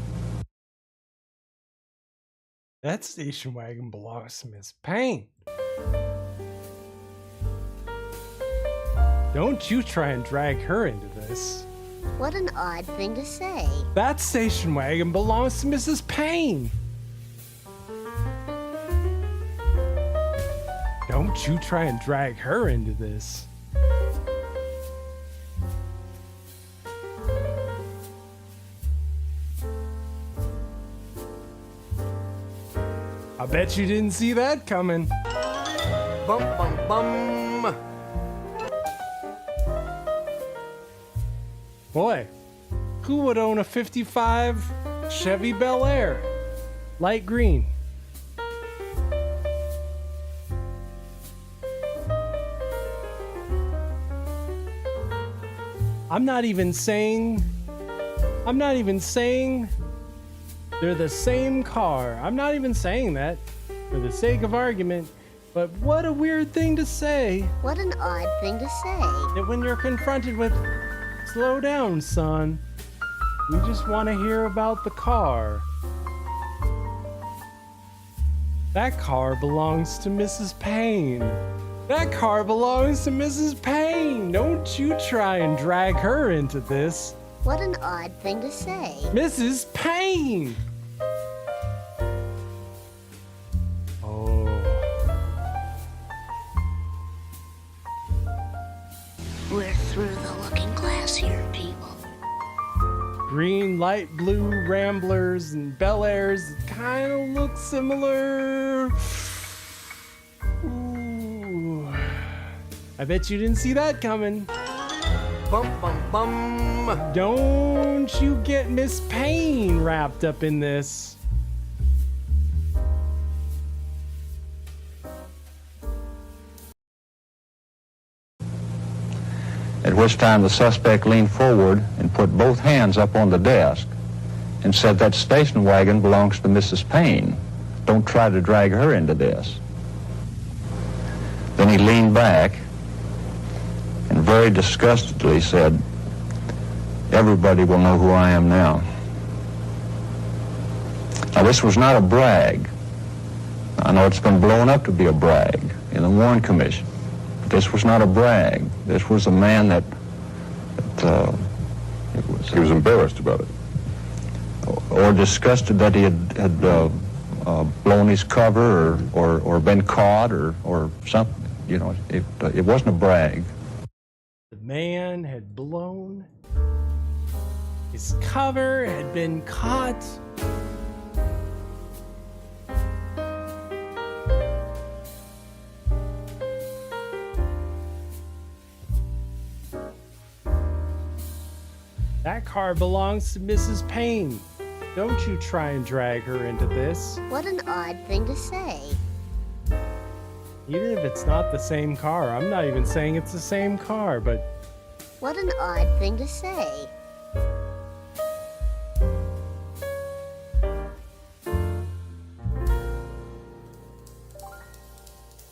That station wagon belongs to Miss Payne. Don't you try and drag her into this. What an odd thing to say. That station wagon belongs to Mrs. Payne. Don't you try and drag her into this. I bet you didn't see that coming. Bum, bum, bum. Boy, who would own a 55 Chevy Bel Air? Light green. I'm not even saying They're the same car. I'm not even saying that for the sake of argument, but what a weird thing to say. What an odd thing to say. That when you're confronted with, slow down, son. We just want to hear about the car. That car belongs to Mrs. Payne. That car belongs to Mrs. Payne. Don't you try and drag her into this. What an odd thing to say. Mrs. Payne! Oh. We're through the looking glass here, people. Green, light blue Ramblers and Bel Airs kind of look similar. Ooh. I bet you didn't see that coming. Bum, bum, bum. Don't you get Miss Payne wrapped up in this. At which time the suspect leaned forward and put both hands up on the desk and said, that station wagon belongs to Mrs. Payne. Don't try to drag her into this. Then he leaned back and very disgustedly said, everybody will know who I am now. Now, this was not a brag. I know it's been blown up to be a brag in the Warren Commission. But this was not a brag. This was a man that he was embarrassed about it. Or disgusted that he had blown his cover or been caught or something. You know, it wasn't a brag. The man had blown. His cover had been caught. That car belongs to Mrs. Payne. Don't you try and drag her into this. What an odd thing to say. Even if it's not the same car. I'm not even saying it's the same car, but... What an odd thing to say.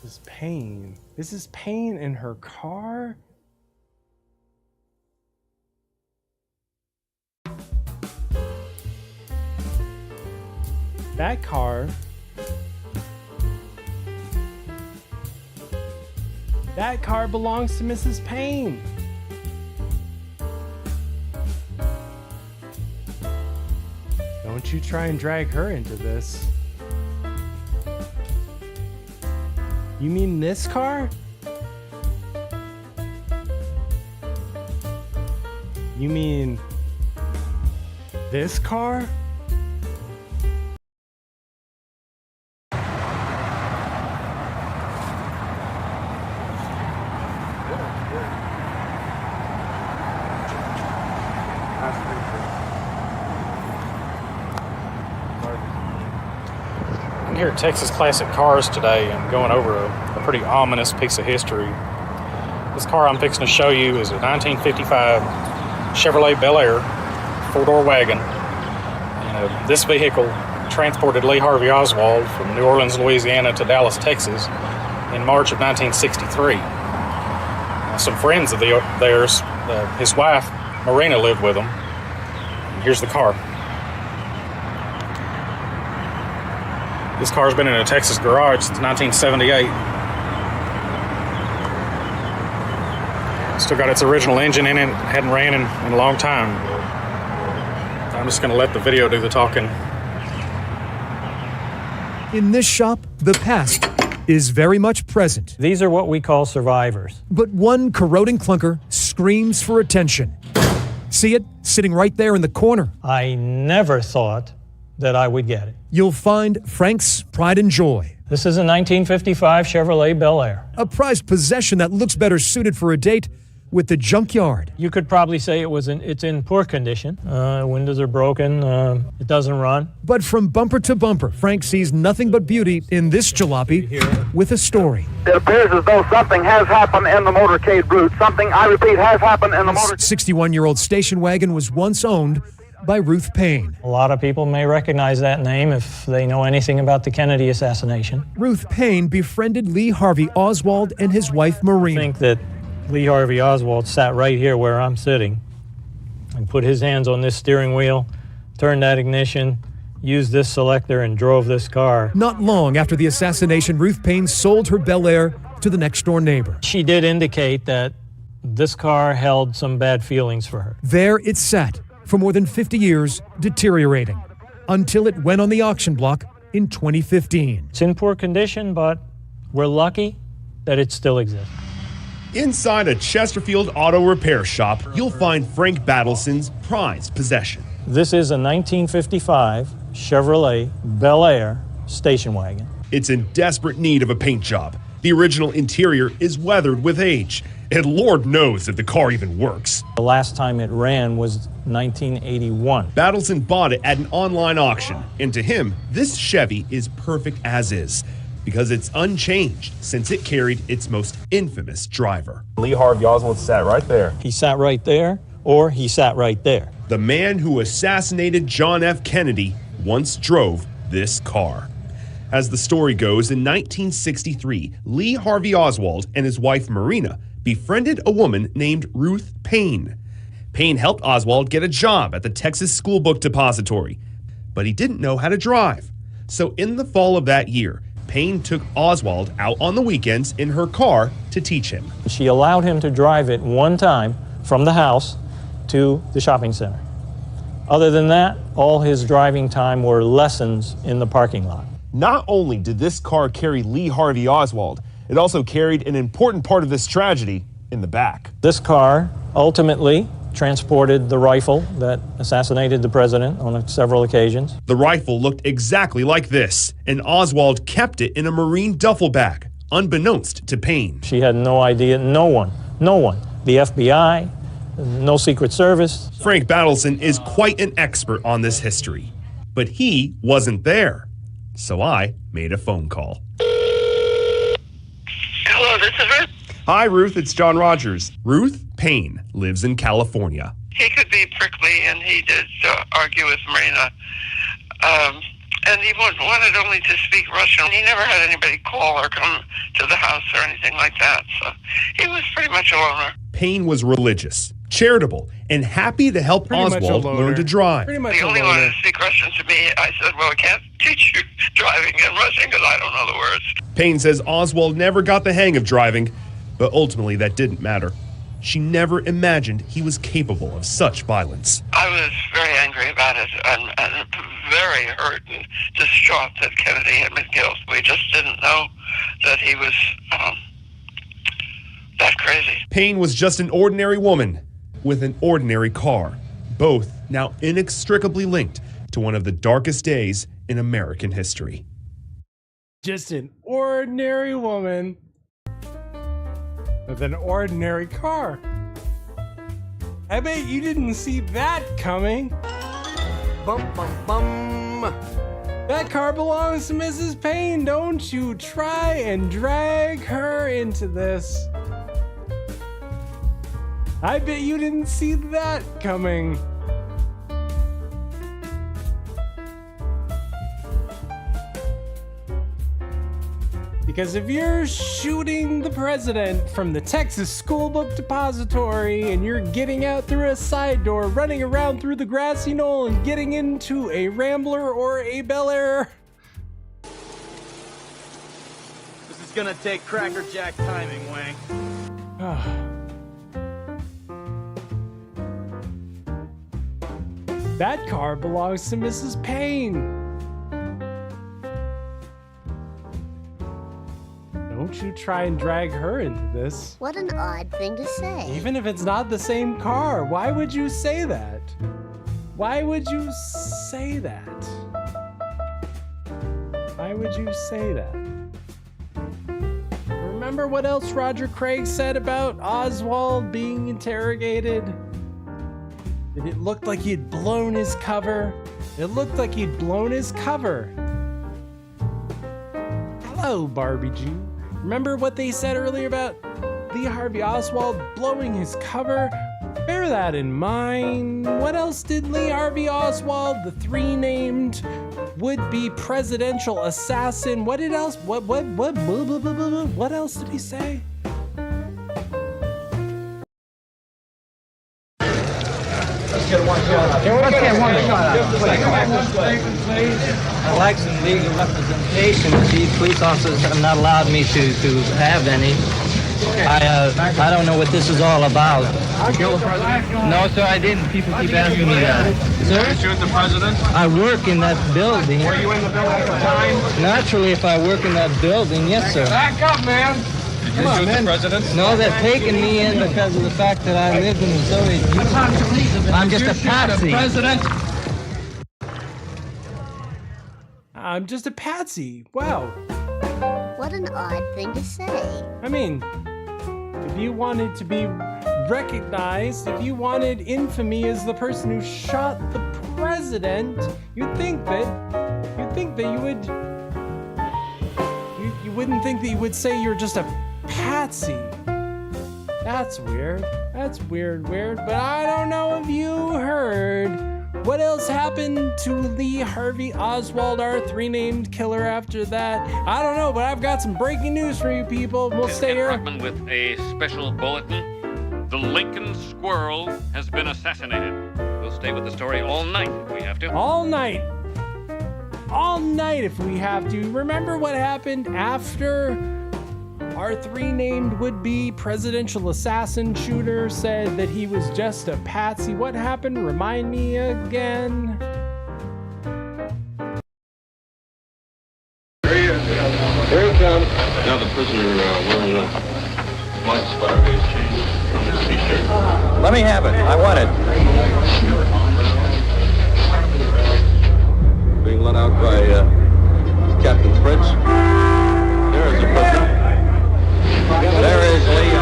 Mrs. Payne. Mrs. Payne in her car? That car. That car belongs to Mrs. Payne. Don't you try and drag her into this. You mean this car? You mean this car? I'm here at Texas Classic Cars today and going over a pretty ominous piece of history. This car I'm fixing to show you is a 1955 Chevrolet Bel Air four-door wagon. And this vehicle transported Lee Harvey Oswald from New Orleans, Louisiana to Dallas, Texas in March of 1963. Some friends of theirs, his wife, Marina, lived with him. And here's the car. This car's been in a Texas garage since 1978. Still got its original engine in it. Hadn't ran in a long time. I'm just going to let the video do the talking. In this shop, the past is very much present. These are what we call survivors. But one corroding clunker screams for attention. See it? Sitting right there in the corner. I never thought that I would get it. You'll find Frank's pride and joy. This is a 1955 Chevrolet Bel Air. A prized possession that looks better suited for a date with the junkyard. You could probably say it's in poor condition. Windows are broken. It doesn't run. But from bumper to bumper, Frank sees nothing but beauty in this jalopy with a story. It appears as though something has happened in the motorcade route. Something, I repeat, has happened in the motorcade. 61-year-old station wagon was once owned by Ruth Payne. A lot of people may recognize that name if they know anything about the Kennedy assassination. Ruth Payne befriended Lee Harvey Oswald and his wife Marina. I think that Lee Harvey Oswald sat right here where I'm sitting and put his hands on this steering wheel, turned that ignition, used this selector, and drove this car. Not long after the assassination, Ruth Payne sold her Bel Air to the next-door neighbor. She did indicate that this car held some bad feelings for her. There it sat for more than 50 years, deteriorating, until it went on the auction block in 2015. It's in poor condition, but we're lucky that it still exists. Inside a Chesterfield auto repair shop, you'll find Frank Battleson's prized possession. This is a 1955 Chevrolet Bel Air station wagon. It's in desperate need of a paint job. The original interior is weathered with age, and Lord knows if the car even works. The last time it ran was 1981. Battleson bought it at an online auction, and to him, this Chevy is perfect as is, because it's unchanged since it carried its most infamous driver. Lee Harvey Oswald sat right there. He sat right there, or he sat right there. The man who assassinated John F. Kennedy once drove this car. As the story goes, in 1963, Lee Harvey Oswald and his wife Marina befriended a woman named Ruth Payne. Payne helped Oswald get a job at the Texas School Book Depository, but he didn't know how to drive. So in the fall of that year, Payne took Oswald out on the weekends in her car to teach him. She allowed him to drive it one time from the house to the shopping center. Other than that, all his driving time were lessons in the parking lot. Not only did this car carry Lee Harvey Oswald, it also carried an important part of this tragedy in the back. This car ultimately transported the rifle that assassinated the president on several occasions. The rifle looked exactly like this, and Oswald kept it in a Marine duffel bag, unbeknownst to Payne. She had no idea, no one, the FBI, no Secret Service. Frank Battleson is quite an expert on this history, but he wasn't there. So I made a phone call. Hello, this is Ruth. Hi, Ruth. It's John Rogers. Ruth Payne lives in California. He could be prickly, and he did argue with Marina. And he wanted only to speak Russian. He never had anybody call or come to the house or anything like that. So he was pretty much a loner. Payne was religious, charitable, and happy to help Oswald learn to drive. He only wanted to speak Russian to me. I said, well, I can't teach you driving in Russian because I don't know the words. Payne says Oswald never got the hang of driving, but ultimately that didn't matter. She never imagined he was capable of such violence. I was very angry about it and very hurt and distraught that Kennedy had been killed. We just didn't know that he was that crazy. Payne was just an ordinary woman with an ordinary car, both now inextricably linked to one of the darkest days in American history. Just an ordinary woman with an ordinary car. I bet you didn't see that coming. Bum, bum, bum. That car belongs to Mrs. Payne. Don't you try and drag her into this. I bet you didn't see that coming. Because if you're shooting the president from the Texas School Book Depository and you're getting out through a side door, running around through the grassy knoll and getting into a Rambler or a Bel Air, This is gonna take Cracker Jack timing, Wang. that car belongs to Mrs. Payne. Don't you try and drag her into this. What an odd thing to say. Even if it's not the same car, why would you say that? Why would you say that? Why would you say that? Remember what else Roger Craig said about Oswald being interrogated? That it looked like he'd blown his cover. It looked like he'd blown his cover. Hello, Barbie Jew. Remember what they said earlier about Lee Harvey Oswald blowing his cover? Bear that in mind. What else did Lee Harvey Oswald, the three named would-be presidential assassin, what else did he say? Let's get one shot. I'd like some legal representation. These police officers have not allowed me to have any. I don't know what this is all about. Kill the president? No, sir, I didn't. People keep asking me that. Sir? Did you shoot the president? I work in that building. Were you in the building at the time? Naturally, if I work in that building, yes, sir. Back up, man. Did you shoot the president? No, they're taking me in because of the fact that I lived in the Soviet Union. I'm just a patsy. I'm just a patsy. Wow. What an odd thing to say. I mean, if you wanted to be recognized, if you wanted infamy as the person who shot the president, you'd think that you would. You wouldn't think that you would say you're just a patsy. That's weird. That's weird. But I don't know if you heard. What else happened to Lee Harvey Oswald, our three-named killer after that? I don't know, but I've got some breaking news for you people. We'll stay here. With a special bulletin. The Lincoln Squirrel has been assassinated. We'll stay with the story all night if we have to. All night. All night if we have to. Remember what happened after our three-named would-be presidential assassin shooter said that he was just a patsy? What happened? Remind me again. Here he comes. Now the prisoner wearing the white spider chain on his t-shirt. Let me have it. I want it. Being let out by Captain Fritz. There is the prisoner. There is Lee.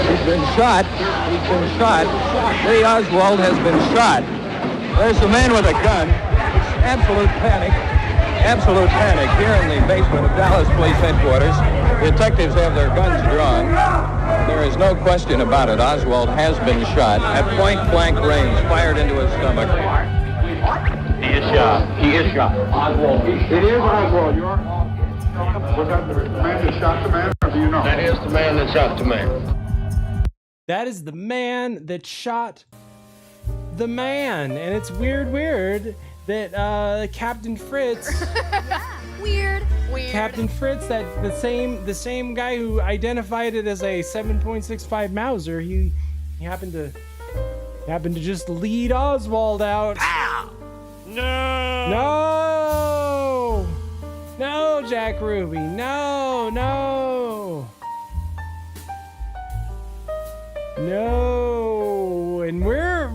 He's been shot. He's been shot. Lee Oswald has been shot. There's the man with a gun. Absolute panic. Absolute panic here in the basement of Dallas Police Headquarters. Detectives have their guns drawn. There is no question about it. Oswald has been shot at point-blank range, fired into his stomach. He is shot. He is shot. Oswald. It is Oswald. You are. Was that the man that shot the man, or do you know? That is the man that shot the man. That is the man that shot the man. And it's weird that Captain Fritz... Weird. Captain Fritz, that the same guy who identified it as a 7.65 Mauser, he happened to just lead Oswald out. Pow! No, Jack Ruby. No. And we're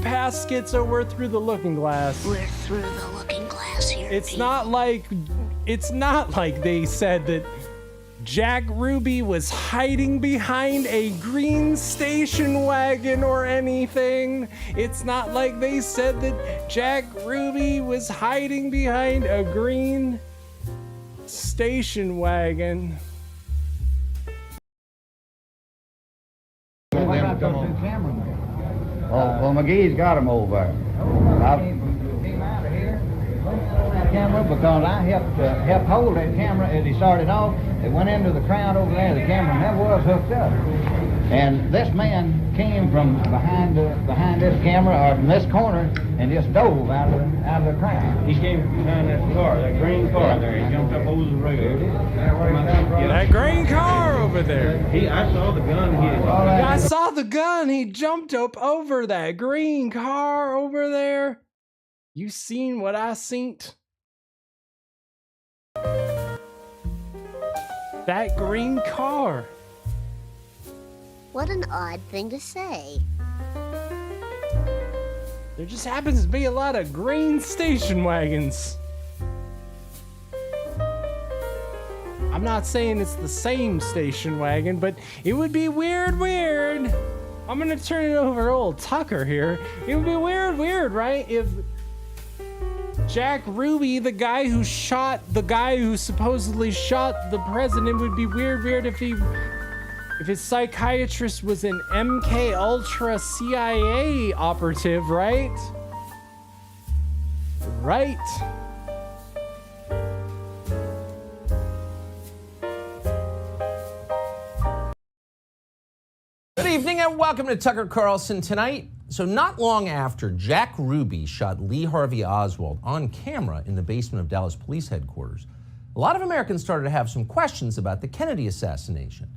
past schizo. We're through the looking glass. We're through the looking glass here. It's not like they said that Jack Ruby was hiding behind a green station wagon or anything. It's not like they said that Jack Ruby was hiding behind a green station wagon. Well, McGee's got him over there. Camera because I helped hold that camera as he started off. It went into the crowd over there. The camera never was hooked up. And this man came from behind this camera or from this corner and just dove out of the crowd. He came from behind that car, that green car there. He jumped up over the rail. That green car over there. I saw the gun. I saw the gun. He jumped up over that green car over there. You seen what I seen? That green car. What an odd thing to say. There just happens to be a lot of green station wagons. I'm not saying it's the same station wagon, but it would be weird. I'm gonna turn it over to old Tucker here. It would be weird, right? If Jack Ruby, the guy who supposedly shot the president, would be weird if he If his psychiatrist was an MK Ultra CIA operative, right? Right. Good evening and welcome to Tucker Carlson Tonight. So not long after Jack Ruby shot Lee Harvey Oswald on camera in the basement of Dallas Police Headquarters, a lot of Americans started to have some questions about the Kennedy assassination.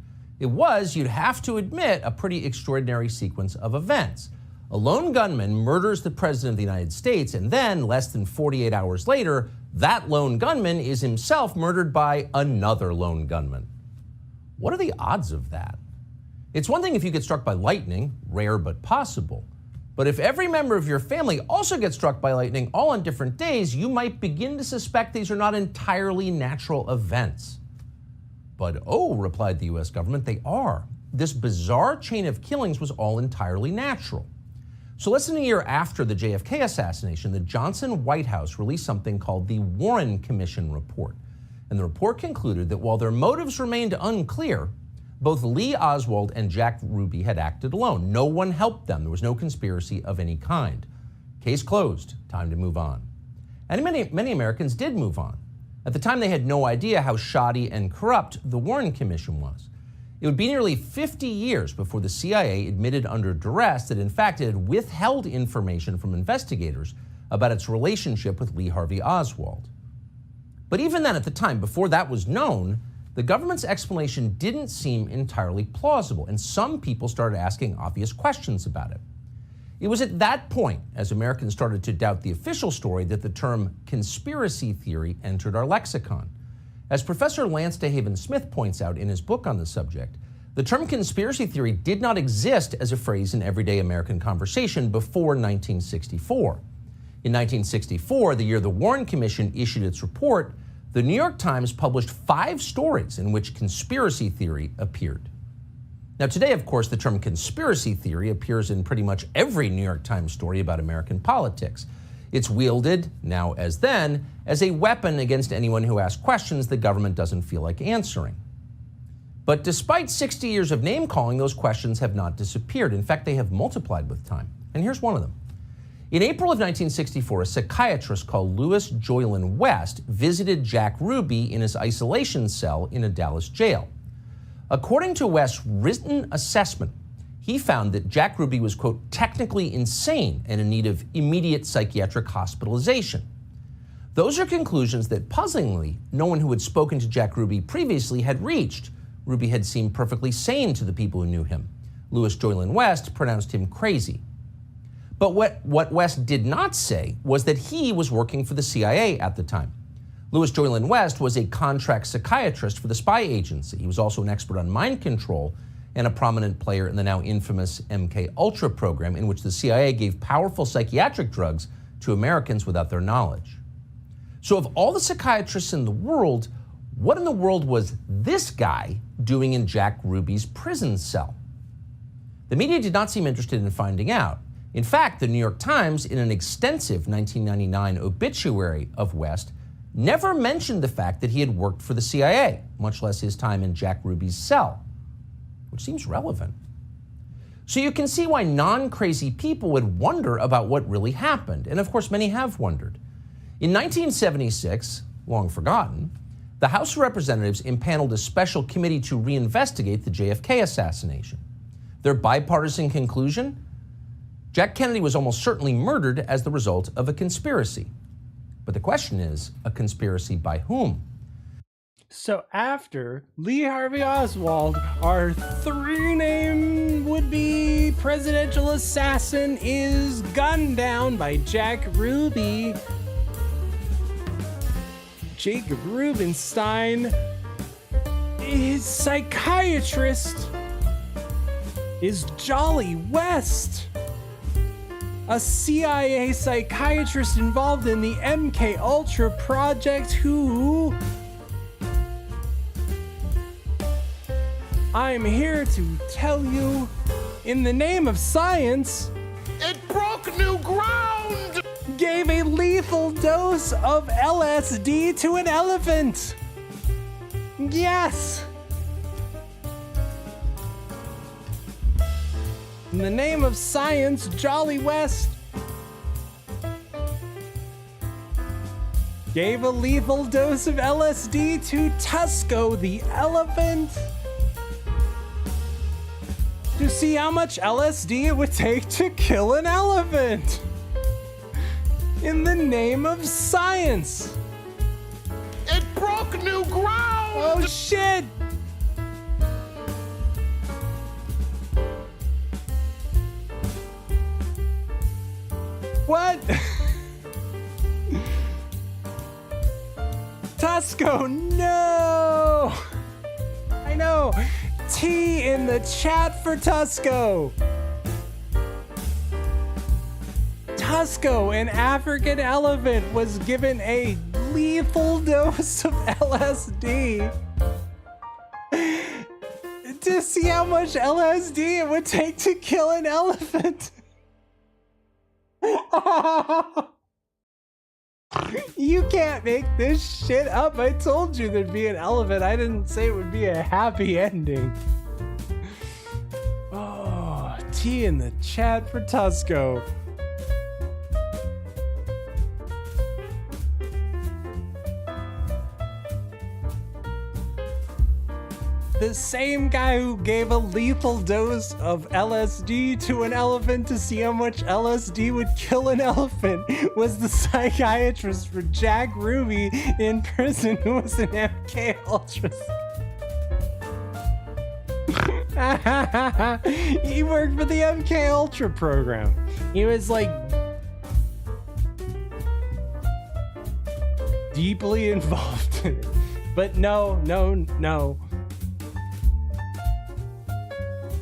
It was, you'd have to admit, a pretty extraordinary sequence of events. A lone gunman murders the President of the United States, and then, less than 48 hours later, that lone gunman is himself murdered by another lone gunman. What are the odds of that? It's one thing if you get struck by lightning, rare but possible. But if every member of your family also gets struck by lightning all on different days, you might begin to suspect these are not entirely natural events. But oh, replied the US government, they are. This bizarre chain of killings was all entirely natural. So less than a year after the JFK assassination, the Johnson White House released something called the Warren Commission Report. And the report concluded that while their motives remained unclear, both Lee Oswald and Jack Ruby had acted alone. No one helped them. There was no conspiracy of any kind. Case closed. Time to move on. And many Americans did move on. At the time, they had no idea how shoddy and corrupt the Warren Commission was. It would be nearly 50 years before the CIA admitted under duress that, in fact, it had withheld information from investigators about its relationship with Lee Harvey Oswald. But even then, at the time, before that was known, the government's explanation didn't seem entirely plausible, and some people started asking obvious questions about it. It was at that point, as Americans started to doubt the official story, that the term conspiracy theory entered our lexicon. As Professor Lance DeHaven Smith points out in his book on the subject, the term conspiracy theory did not exist as a phrase in everyday American conversation before 1964. In 1964, the year the Warren Commission issued its report, the New York Times published 5 stories in which conspiracy theory appeared. Now today, of course, the term conspiracy theory appears in pretty much every New York Times story about American politics. It's wielded, now as then, as a weapon against anyone who asks questions the government doesn't feel like answering. But despite 60 years of name-calling, those questions have not disappeared. In fact, they have multiplied with time. And here's one of them. In April of 1964, a psychiatrist called Louis Joylan West visited Jack Ruby in his isolation cell in a Dallas jail. According to West's written assessment, he found that Jack Ruby was, quote, technically insane and in need of immediate psychiatric hospitalization. Those are conclusions that, puzzlingly, no one who had spoken to Jack Ruby previously had reached. Ruby had seemed perfectly sane to the people who knew him. Louis Joylan West pronounced him crazy. But what West did not say was that he was working for the CIA at the time. Louis Joylan West was a contract psychiatrist for the spy agency. He was also an expert on mind control and a prominent player in the now infamous MK Ultra program, in which the CIA gave powerful psychiatric drugs to Americans without their knowledge. So of all the psychiatrists in the world, what in the world was this guy doing in Jack Ruby's prison cell? The media did not seem interested in finding out. In fact, the New York Times, in an extensive 1999 obituary of West, never mentioned the fact that he had worked for the CIA, much less his time in Jack Ruby's cell, which seems relevant. So you can see why non-crazy people would wonder about what really happened, and of course many have wondered. In 1976, long forgotten, the House of Representatives impaneled a special committee to reinvestigate the JFK assassination. Their bipartisan conclusion? Jack Kennedy was almost certainly murdered as the result of a conspiracy. But the question is, a conspiracy by whom? So after Lee Harvey Oswald, our 3-name would-be presidential assassin, is gunned down by Jack Ruby, Jacob Rubenstein, his psychiatrist is Jolly West, a CIA psychiatrist involved in the MK Ultra project who, I'm here to tell you, in the name of science, it broke new ground! Gave a lethal dose of LSD to an elephant. Yes. In the name of science, Jolly West gave a lethal dose of LSD to Tusko the elephant to see how much LSD it would take to kill an elephant. In the name of science. It broke new ground! Oh shit! What? Tusko, no! I know. T in the chat for Tusko. Tusko, an African elephant, was given a lethal dose of LSD to see how much LSD it would take to kill an elephant. You can't make this shit up. I told you there'd be an elephant. I didn't say it would be a happy ending. Oh, T in the chat for Tusko. The same guy who gave a lethal dose of LSD to an elephant to see how much LSD would kill an elephant was the psychiatrist for Jack Ruby in prison, who was an MK Ultra. He worked for the MK Ultra program. He was like deeply involved in it. But no.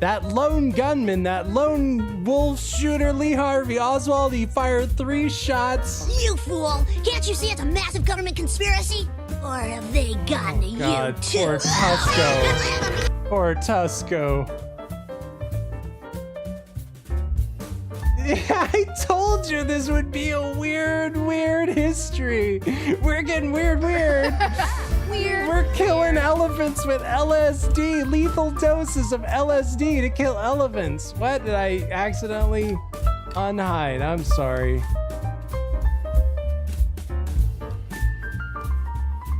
That lone gunman, that lone wolf shooter, Lee Harvey Oswald, he fired 3 shots. You fool! Can't you see it's a massive government conspiracy? Or have they gotten to you too? Poor Tusko. Poor Tusko. I told you this would be a weird history. We're getting weird. We're killing elephants with LSD, lethal doses of LSD to kill elephants. What did I accidentally unhide? I'm sorry.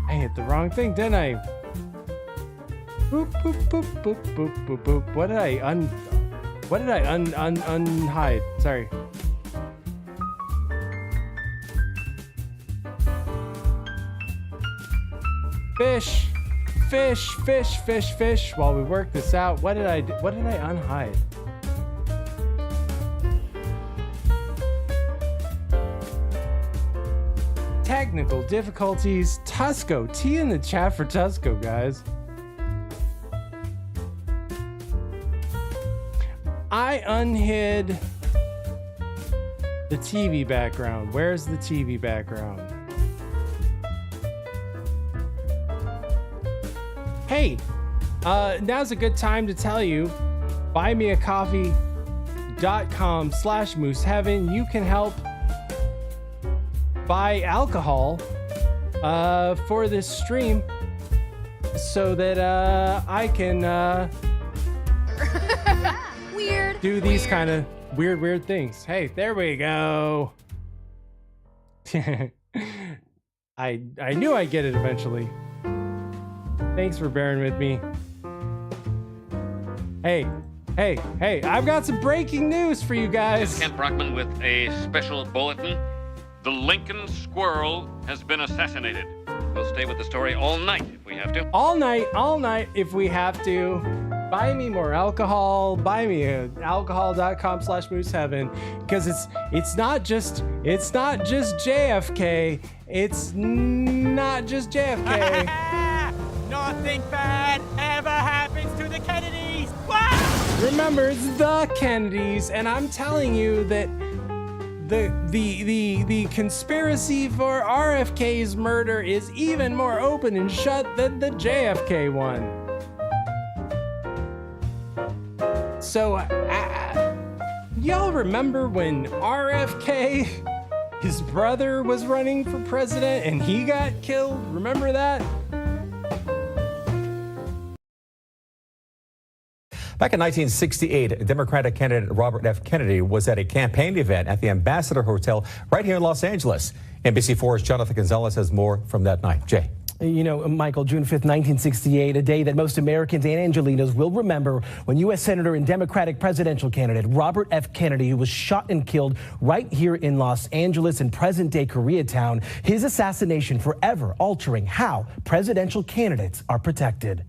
I hit the wrong thing, didn't I? Boop, boop, boop, boop, boop, boop, boop. What did I unhide? Sorry. Fish. While we work this out, what did I unhide? Technical difficulties. Tusko. T in the chat for Tusko, guys. I unhid the TV background. Where's the TV background? Hey, now's a good time to tell you, buymeacoffee.com/mooseheaven. You can help buy alcohol for this stream so that I can do these kind of weird things. Hey, there we go. I knew I'd get it eventually. Thanks for bearing with me. Hey, I've got some breaking news for you guys. Kent Brockman with a special bulletin. The Lincoln Squirrel has been assassinated. We'll stay with the story all night if we have to. All night if we have to. Buy me more alcohol. Buy me at alcohol.com/mooseheaven, because it's not just JFK. It's not just JFK. Nothing bad ever happens to the Kennedys. Remember, it's the Kennedys, and I'm telling you that the conspiracy for RFK's murder is even more open and shut than the JFK one. So, y'all remember when RFK, his brother, was running for president and he got killed? Remember that? Back in 1968, Democratic candidate Robert F. Kennedy was at a campaign event at the Ambassador Hotel right here in Los Angeles. NBC4's Jonathan Gonzalez has more from that night. Jay. You know, Michael, June 5th, 1968, a day that most Americans and Angelinos will remember when U.S. Senator and Democratic presidential candidate Robert F. Kennedy was shot and killed right here in Los Angeles in present-day Koreatown. His assassination forever altering how presidential candidates are protected.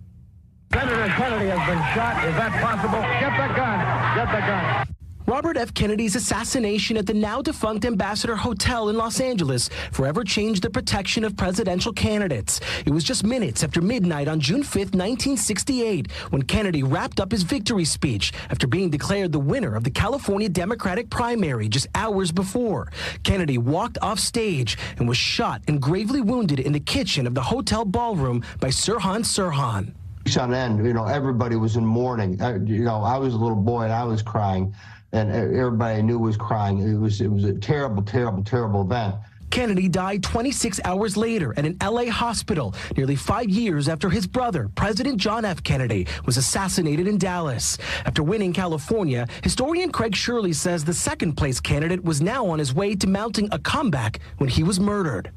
Senator Kennedy has been shot. Is that possible? Get the gun. Get the gun. Robert F. Kennedy's assassination at the now-defunct Ambassador Hotel in Los Angeles forever changed the protection of presidential candidates. It was just minutes after midnight on June 5th, 1968, when Kennedy wrapped up his victory speech after being declared the winner of the California Democratic primary just hours before. Kennedy walked off stage and was shot and gravely wounded in the kitchen of the hotel ballroom by Sirhan Sirhan. On end, everybody was in mourning. I was a little boy and I was crying. And everybody I knew was crying. It was a terrible, terrible, terrible event. Kennedy died 26 hours later at an LA hospital, nearly 5 years after his brother, President John F. Kennedy, was assassinated in Dallas. After winning California, historian Craig Shirley says the second-place candidate was now on his way to mounting a comeback when he was murdered.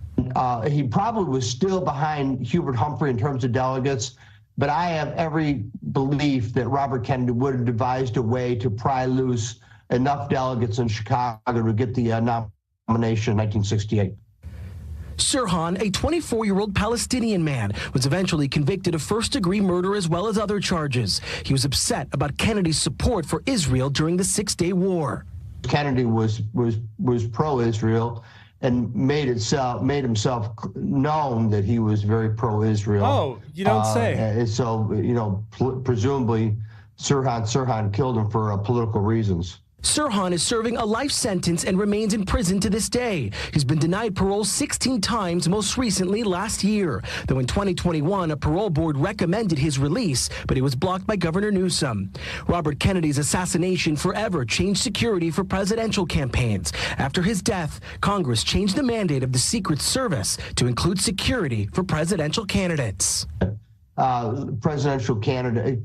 He probably was still behind Hubert Humphrey in terms of delegates, but I have every belief that Robert Kennedy would have devised a way to pry loose enough delegates in Chicago to get the nomination in 1968. Sirhan, a 24-year-old Palestinian man, was eventually convicted of first-degree murder as well as other charges. He was upset about Kennedy's support for Israel during the Six-Day War. Kennedy was pro-Israel and made himself known that he was very pro-Israel. Oh, you don't say. And so, presumably, Sirhan killed him for political reasons. Sirhan is serving a life sentence and remains in prison to this day. He's been denied parole 16 times, most recently last year. Though in 2021, a parole board recommended his release, but it was blocked by Governor Newsom. Robert Kennedy's assassination forever changed security for presidential campaigns. After his death, Congress changed the mandate of the Secret Service to include security for presidential candidates. Presidential candidates.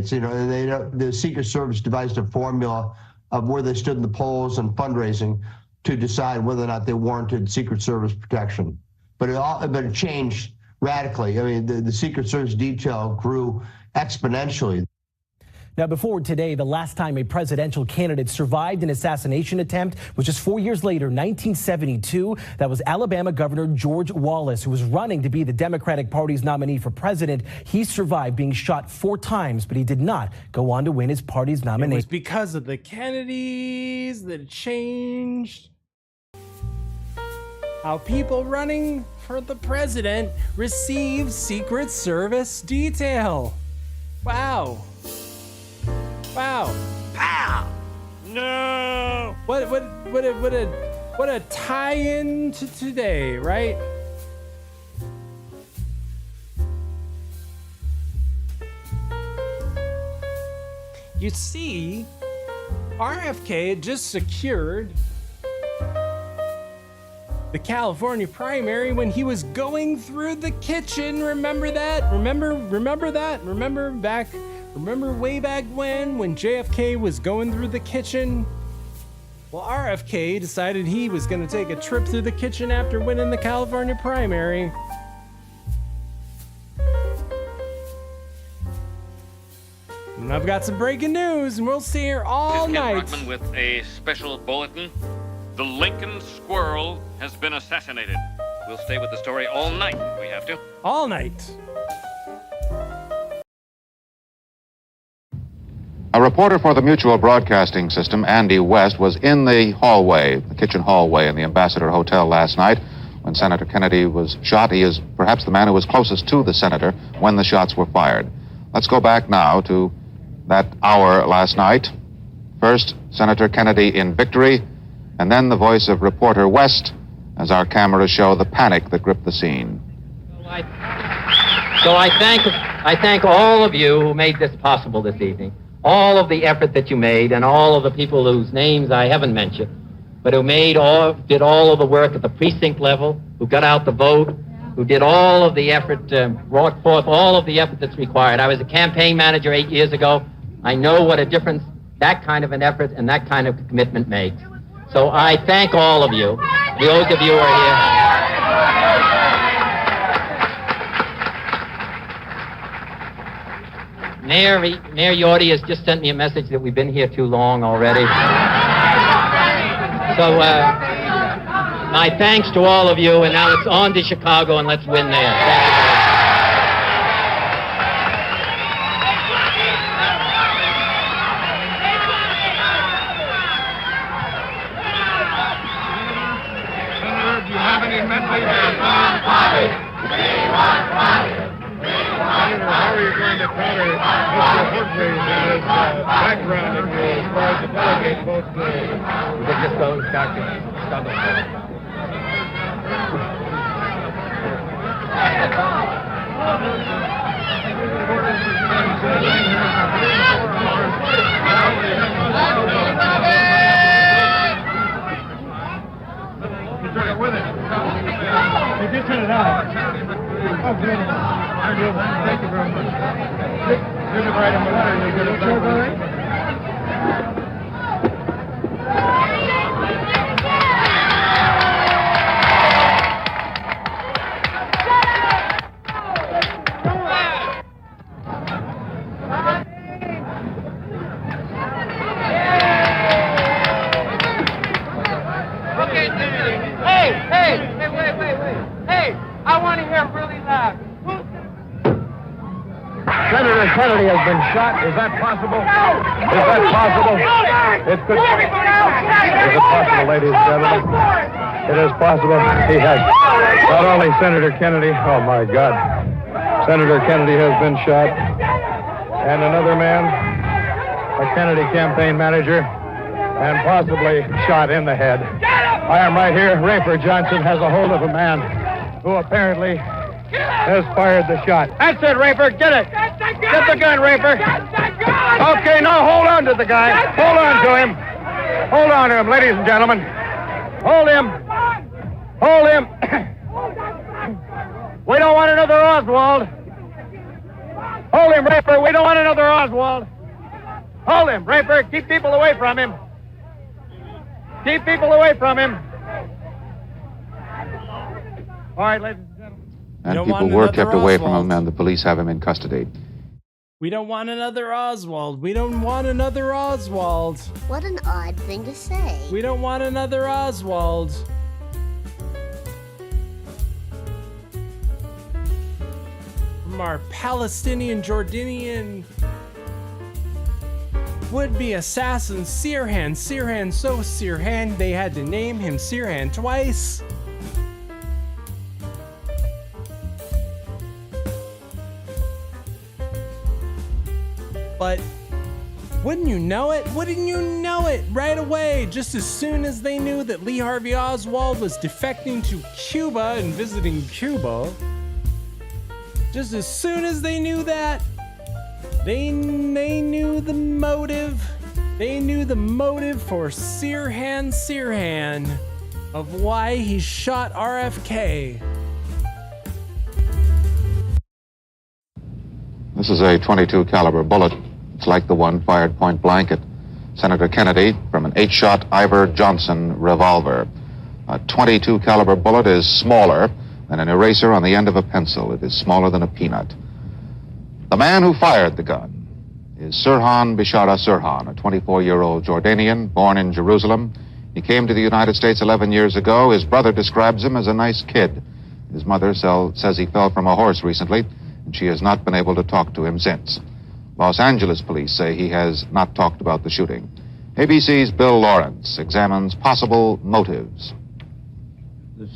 The Secret Service devised a formula of where they stood in the polls and fundraising to decide whether or not they warranted Secret Service protection. But it changed radically. I mean, the Secret Service detail grew exponentially. Now, before today, the last time a presidential candidate survived an assassination attempt was just 4 years later, 1972. That was Alabama Governor George Wallace, who was running to be the Democratic Party's nominee for president. He survived being shot 4 times, but he did not go on to win his party's nomination. It was because of the Kennedys that it changed how people running for the president receive Secret Service detail. Wow. Wow. Pow! No! What a tie-in to today, right? You see, RFK had just secured the California primary when he was going through the kitchen. Remember that? Remember that? Remember way back when JFK was going through the kitchen? Well, RFK decided he was going to take a trip through the kitchen after winning the California primary. And I've got some breaking news, and we'll see here all night. Brockman with a special bulletin. The Lincoln Squirrel has been assassinated. We'll stay with the story all night if we have to. All night. A reporter for the Mutual Broadcasting System, Andy West, was in the hallway, the kitchen hallway in the Ambassador Hotel last night when Senator Kennedy was shot. He is perhaps the man who was closest to the senator when the shots were fired. Let's go back now to that hour last night. First, Senator Kennedy in victory, and then the voice of reporter West as our cameras show the panic that gripped the scene. So I thank all of you who made this possible this evening. All of the effort that you made, and all of the people whose names I haven't mentioned, but who did all of the work at the precinct level, who got out the vote, who did all of the effort, brought forth all of the effort that's required. I was a campaign manager 8 years ago. I know what a difference that kind of an effort and that kind of commitment makes. So I thank all of you, those of you who are here. Mayor Yorty has just sent me a message that we've been here too long already. So my thanks to all of you, and now it's on to Chicago, and let's win there. Thank you. How are you going to counter Mr. Hinkley and his background as far as the delegate votes? Just go, Dr. With it. Hey, just turn it out. Oh, good. Thank you very much. You're the right on the letter. You get it right. Senator Kennedy has been shot. Is that possible? Is that possible? It could. Is it possible, ladies and gentlemen? It is possible. He has. Not only Senator Kennedy. Oh, my God. Senator Kennedy has been shot. And another man, a Kennedy campaign manager, and possibly shot in the head. I am right here. Rafer Johnson has a hold of a man who apparently has fired the shot. That's it, Rafer. Get it. Get the gun, Rafer. Okay, now hold on to the guy. Hold on to him. Hold on to him, ladies and gentlemen. Hold him. Hold him. We don't want another Oswald. Hold him, Rafer. We don't want another Oswald. Hold him, Rafer. Keep people away from him. Keep people away from him. All right, ladies and gentlemen. And people were kept away from him, and the police have him in custody. We don't want another Oswald. We don't want another Oswald. What an odd thing to say. We don't want another Oswald. From our Palestinian, Jordanian would-be assassin, Sirhan. Sirhan, so Sirhan, they had to name him Sirhan twice. But wouldn't you know it? Wouldn't you know it right away? Just as soon as they knew that Lee Harvey Oswald was defecting to Cuba and visiting Cuba, just as soon as they knew that, they knew the motive. They knew the motive for Sirhan of why he shot RFK. This is a .22 caliber bullet. It's like the one fired point blank at Senator Kennedy from an 8-shot Iver Johnson revolver. A .22 caliber bullet is smaller than an eraser on the end of a pencil. It is smaller than a peanut. The man who fired the gun is Sirhan Bishara Sirhan, a 24-year-old Jordanian born in Jerusalem. He came to the United States 11 years ago. His brother describes him as a nice kid. His mother says he fell from a horse recently, and she has not been able to talk to him since. Los Angeles police say he has not talked about the shooting. ABC's Bill Lawrence examines possible motives. The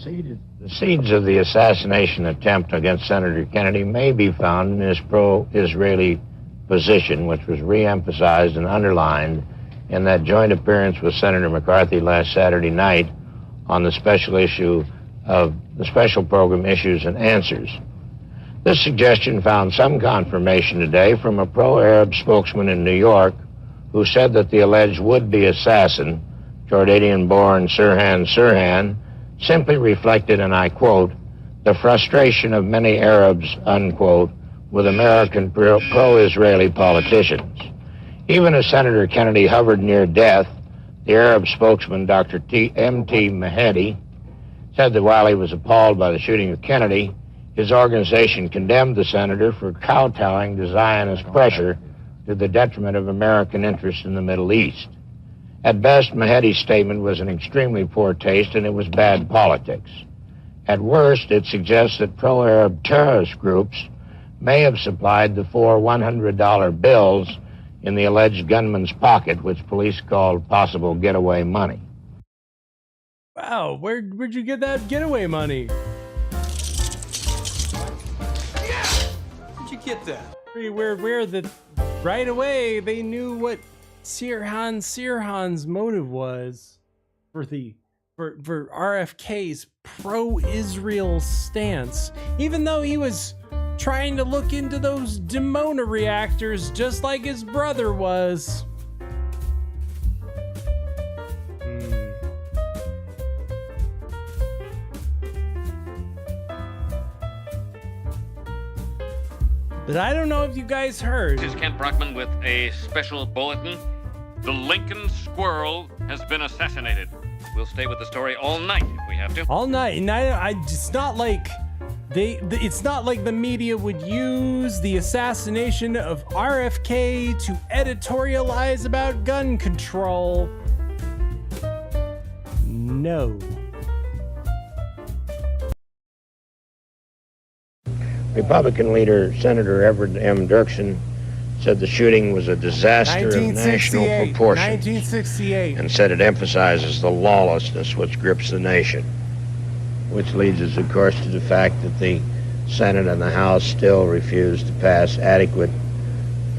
seeds of the assassination attempt against Senator Kennedy may be found in his pro-Israeli position, which was re-emphasized and underlined in that joint appearance with Senator McCarthy last Saturday night on the special issue of the special program Issues and Answers. This suggestion found some confirmation today from a pro-Arab spokesman in New York who said that the alleged would-be assassin, Jordanian-born Sirhan simply reflected, and I quote, the frustration of many Arabs, unquote, with American pro-Israeli politicians. Even as Senator Kennedy hovered near death, the Arab spokesman, Dr. M.T. Mahedi, said that while he was appalled by the shooting of Kennedy, his organization condemned the senator for kowtowing to Zionist pressure to the detriment of American interests in the Middle East. At best, Mahedi's statement was in extremely poor taste, and it was bad politics. At worst, it suggests that pro-Arab terrorist groups may have supplied the 4 $100 bills in the alleged gunman's pocket, which police called possible getaway money. Wow, where'd you get that getaway money? Where'd you get that? Where the right away they knew what Sirhan's motive was for RFK's pro-Israel stance, even though he was trying to look into those Dimona reactors just like his brother was. But I don't know if you guys heard. This is Kent Brockman with a special bulletin. The Lincoln Squirrel has been assassinated. We'll stay with the story all night if we have to. All night, and it's not like it's not like the media would use the assassination of RFK to editorialize about gun control. No. Republican leader Senator Everett M. Dirksen said the shooting was a disaster of national proportions. 1968. And said it emphasizes the lawlessness which grips the nation. Which leads us, of course, to the fact that the Senate and the House still refuse to pass adequate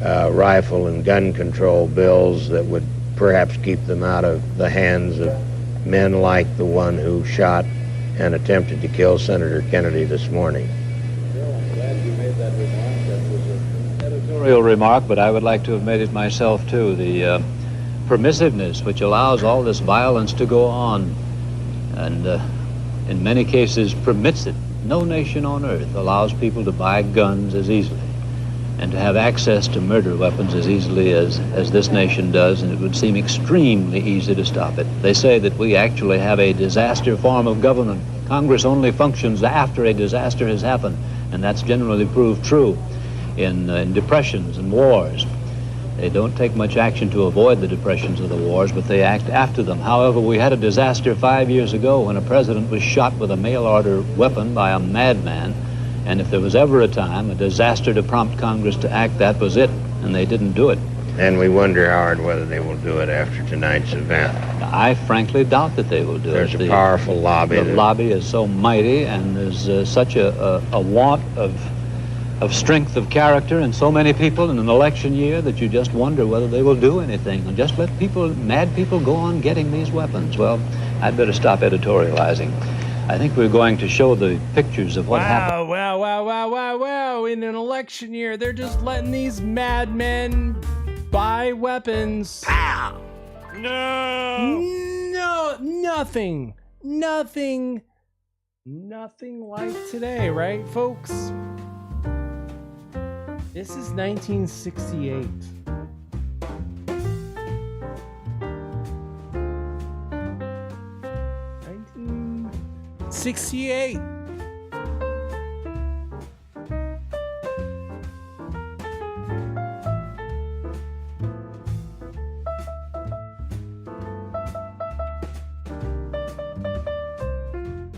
rifle and gun control bills that would perhaps keep them out of the hands of men like the one who shot and attempted to kill Senator Kennedy this morning. Editorial remark, but I would like to have made it myself too. The permissiveness which allows all this violence to go on, and in many cases permits it. No nation on earth allows people to buy guns as easily and to have access to murder weapons as easily as this nation does, and it would seem extremely easy to stop it. They say that we actually have a disaster form of government. Congress only functions after a disaster has happened, and that's generally proved true in depressions and wars. They don't take much action to avoid the depressions of the wars, but they act after them. However, we had a disaster 5 years ago when a president was shot with a mail-order weapon by a madman, and if there was ever a time, a disaster to prompt Congress to act, that was it, and they didn't do it. And we wonder, Howard, whether they will do it after tonight's event. I frankly doubt that they will do There's it. There's a powerful lobby. The lobby is so mighty, and there's such a want of strength of character in so many people in an election year that you just wonder whether they will do anything and just let mad people go on getting these weapons. Well, I'd better stop editorializing. I think we're going to show the pictures of what happened. Wow. In an election year, they're just letting these madmen buy weapons. Pow! No, nothing like today, right, folks? This is 1968. 1968.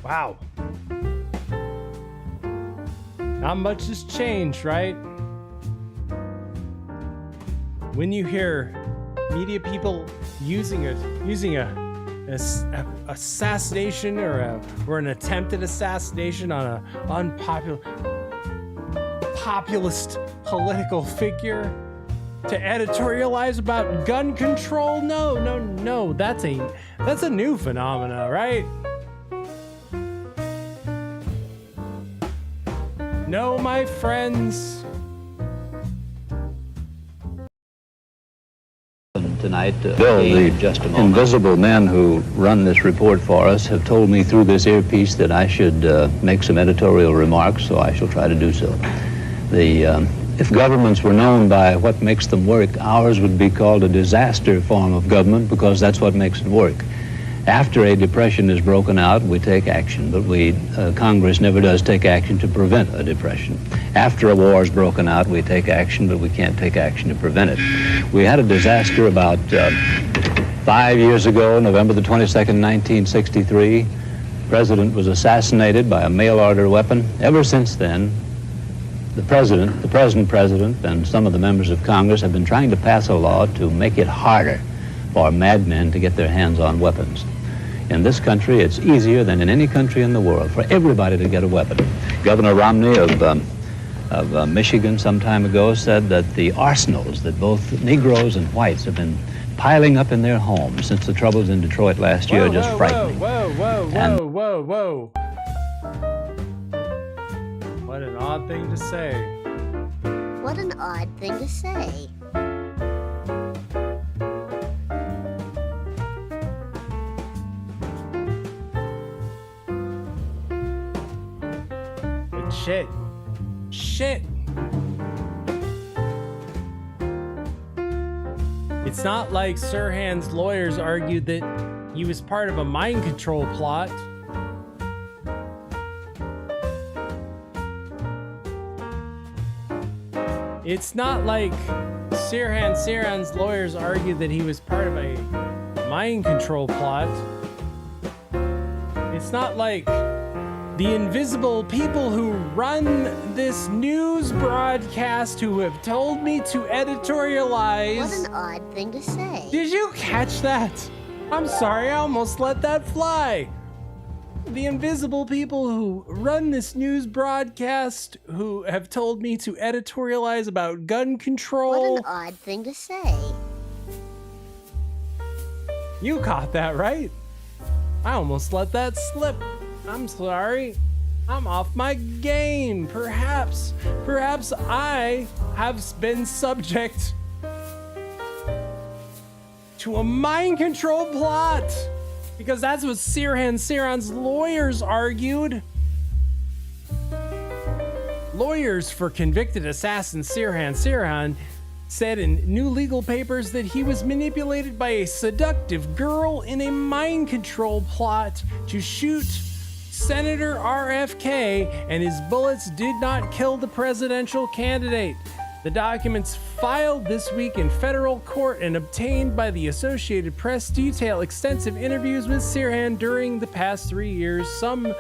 Wow. Not much has changed, right? When you hear media people using a assassination or an attempted assassination on a populist political figure to editorialize about gun control, no, that's a new phenomena, right? No, my friends. tonight. Bill, the invisible men who run this report for us have told me through this earpiece that I should make some editorial remarks, so I shall try to do so. If governments were known by what makes them work, ours would be called a disaster form of government because that's what makes it work. After a depression is broken out, we take action, but Congress never does take action to prevent a depression. After a war is broken out, we take action, but we can't take action to prevent it. We had a disaster about 5 years ago, November the 22nd, 1963. The president was assassinated by a mail-order weapon. Ever since then, the present president, and some of the members of Congress have been trying to pass a law to make it harder for madmen to get their hands on weapons. In this country, it's easier than in any country in the world for everybody to get a weapon. Governor Romney of Michigan some time ago said that the arsenals that both Negroes and whites have been piling up in their homes since the troubles in Detroit last year are just frightening. Whoa. What an odd thing to say. What an odd thing to say. Shit. It's not like Sirhan's lawyers argued that he was part of a mind control plot. It's not like Sirhan's lawyers argued that he was part of a mind control plot. It's not like the invisible people who run this news broadcast who have told me to editorialize. What an odd thing to say. Did you catch that? I'm sorry, I almost let that fly. The invisible people who run this news broadcast who have told me to editorialize about gun control. What an odd thing to say. You caught that, right? I almost let that slip. I'm sorry. I'm off my game. Perhaps I have been subject to a mind control plot. Because that's what Sirhan's lawyers argued. Lawyers for convicted assassin Sirhan said in new legal papers that he was manipulated by a seductive girl in a mind control plot to shoot Senator RFK, and his bullets did not kill the presidential candidate. The documents filed this week in federal court and obtained by the Associated Press detail extensive interviews with Sirhan during the past 3 years, some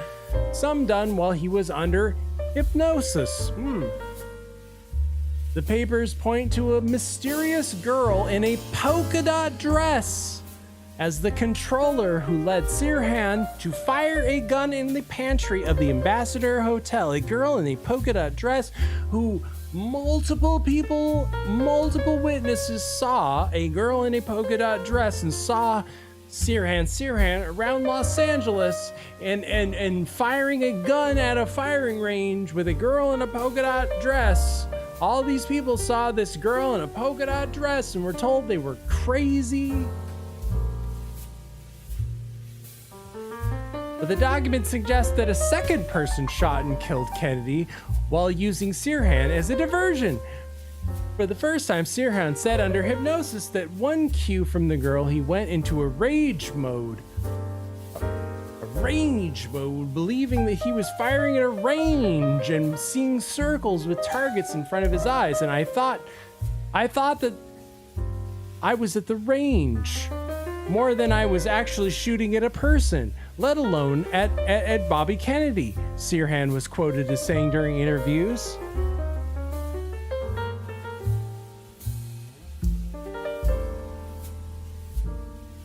done while he was under hypnosis. The papers point to a mysterious girl in a polka dot dress as the controller who led Sirhan to fire a gun in the pantry of the Ambassador Hotel. A girl in a polka dot dress who multiple witnesses saw a girl in a polka dot dress and saw Sirhan around Los Angeles and firing a gun at a firing range with a girl in a polka dot dress. All these people saw this girl in a polka dot dress and were told they were crazy. But the document suggests that a second person shot and killed Kennedy while using Sirhan as a diversion. For the first time, Sirhan said under hypnosis that one cue from the girl, he went into a rage mode. Believing that he was firing at a range and seeing circles with targets in front of his eyes. And I thought that I was at the range more than I was actually shooting at a person, let alone at Bobby Kennedy, Sirhan was quoted as saying during interviews.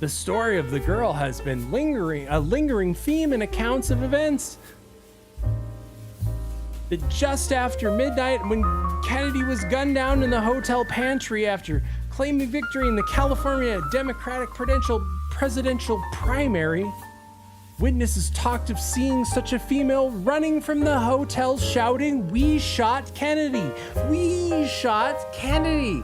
The story of the girl has been a lingering theme in accounts of events. That just after midnight, when Kennedy was gunned down in the hotel pantry after claiming victory in the California Democratic presidential primary, witnesses talked of seeing such a female running from the hotel shouting, "We shot Kennedy! We shot Kennedy!"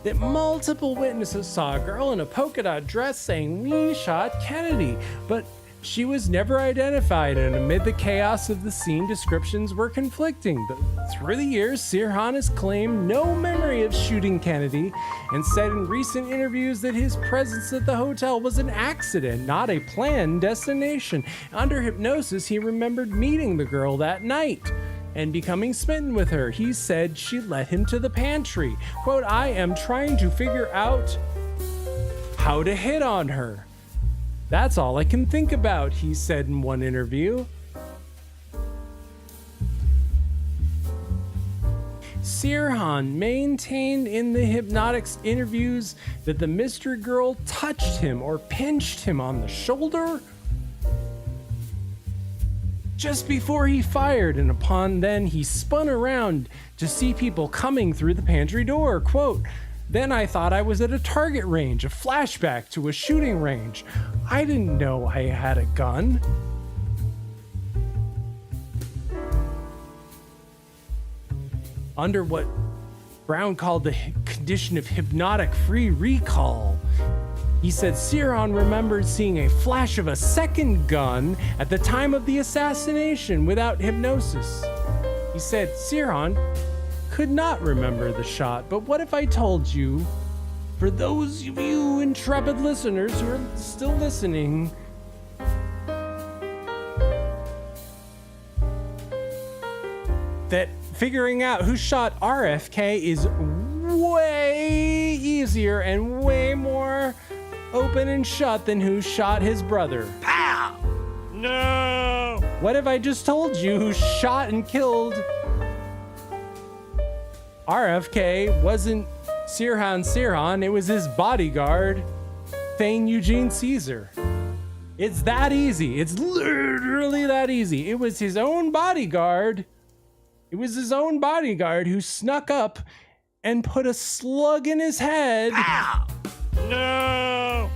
that multiple witnesses saw a girl in a polka dot dress saying, "We shot Kennedy," but she was never identified, and amid the chaos of the scene, descriptions were conflicting. Through the years, Sirhan has claimed no memory of shooting Kennedy and said in recent interviews that his presence at the hotel was an accident, not a planned destination. Under hypnosis, he remembered meeting the girl that night and becoming smitten with her. He said she led him to the pantry. Quote, "I am trying to figure out how to hit on her. That's all I can think about," he said in one interview. Sirhan maintained in the hypnotics interviews that the mystery girl touched him or pinched him on the shoulder just before he fired, and upon then he spun around to see people coming through the pantry door. Quote, "Then I thought I was at a target range, a flashback to a shooting range. I didn't know I had a gun." Under what Brown called the condition of hypnotic free recall, he said Sirhan remembered seeing a flash of a second gun at the time of the assassination without hypnosis. He said Sirhan could not remember the shot, but what if I told you, for those of you intrepid listeners who are still listening, that figuring out who shot RFK is way easier and way more open and shut than who shot his brother. Pow! No! What if I just told you who shot and killed RFK wasn't Sirhan, it was his bodyguard, Thane Eugene Caesar. It's that easy. It's literally that easy. It was his own bodyguard. It was his own bodyguard who snuck up and put a slug in his head. Ow! No!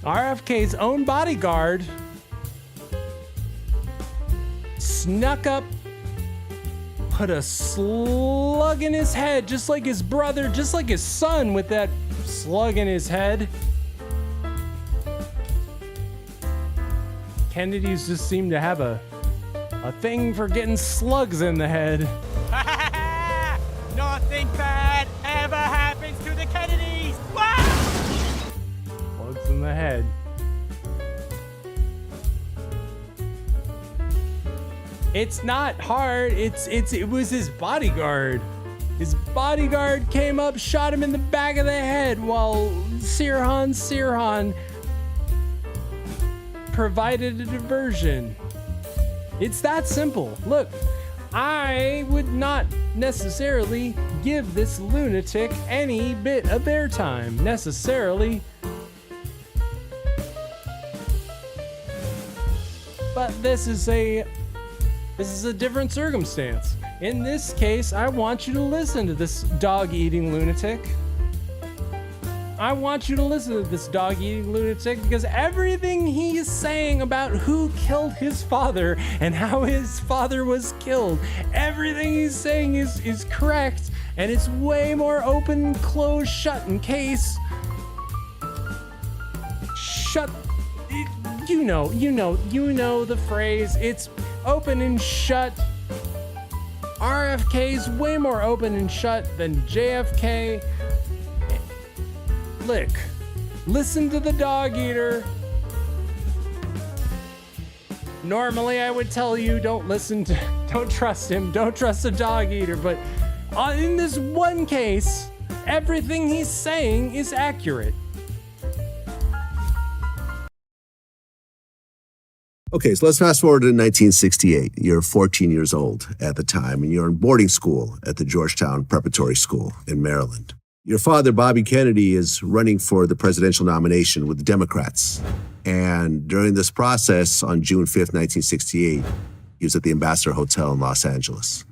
RFK's own bodyguard snuck up, put a slug in his head, just like his brother, just like his son with that slug in his head. Kennedys just seem to have a thing for getting slugs in the head. Nothing bad ever happens to the Kennedys. Slugs in the head. It's not hard. It was his bodyguard. His bodyguard came up, shot him in the back of the head while Sirhan provided a diversion. It's that simple. Look, I would not necessarily give this lunatic any bit of airtime, necessarily. But this is a different circumstance. In this case, I want you to listen to this dog-eating lunatic. I want you to listen to this dog-eating lunatic because everything he's saying about who killed his father and how his father was killed, everything he's saying is correct, and it's way more open, closed, shut in case. Shut. You know the phrase. It's open and shut. RFK's way more open and shut than JFK. Look, listen to the dog eater. Normally I would tell you don't trust him, don't trust the dog eater, but in this one case, everything he's saying is accurate. Okay, so let's fast forward to 1968. You're 14 years old at the time, and you're in boarding school at the Georgetown Preparatory School in Maryland. Your father, Bobby Kennedy, is running for the presidential nomination with the Democrats. And during this process, on June 5th, 1968, he was at the Ambassador Hotel in Los Angeles.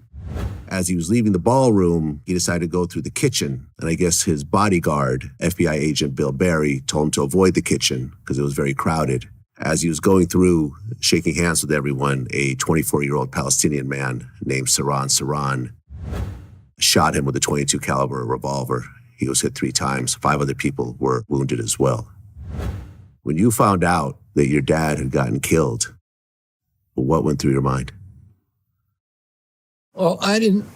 As he was leaving the ballroom, he decided to go through the kitchen. And I guess his bodyguard, FBI agent Bill Barry, told him to avoid the kitchen because it was very crowded. As he was going through, shaking hands with everyone, a 24-year-old Palestinian man named Sirhan shot him with a .22 caliber revolver. He was hit 3 times. 5 other people were wounded as well. When you found out that your dad had gotten killed, what went through your mind? Well,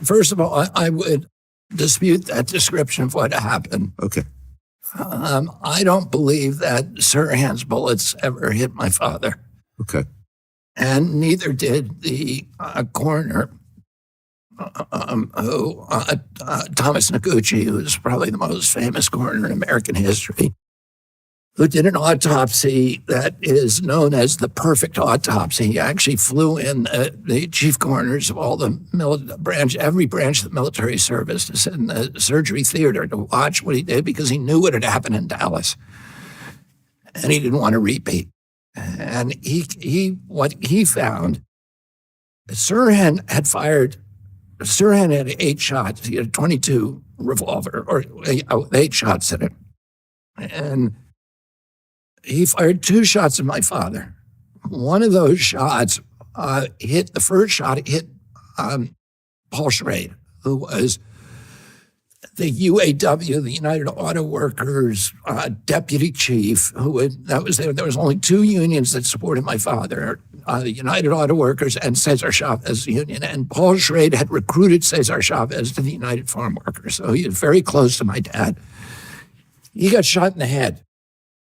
first of all, I would dispute that description of what happened. Okay. I don't believe that Sirhan's bullets ever hit my father. Okay. And neither did the coroner, Thomas Noguchi, who is probably the most famous coroner in American history, who did an autopsy that is known as the perfect autopsy. He actually flew in the chief coroners of all the every branch of the military service to sit in the surgery theater to watch what he did because he knew what had happened in Dallas. And he didn't want to repeat. And what he found, Sirhan had 8 shots. He had a .22 revolver, or 8 shots in it. And he fired 2 shots at my father. One of those shots hit Paul Schrade, who was the UAW, the United Auto Workers deputy chief. There was only 2 unions that supported my father, the United Auto Workers and Cesar Chavez union. And Paul Schrade had recruited Cesar Chavez to the United Farm Workers, so he was very close to my dad. He got shot in the head,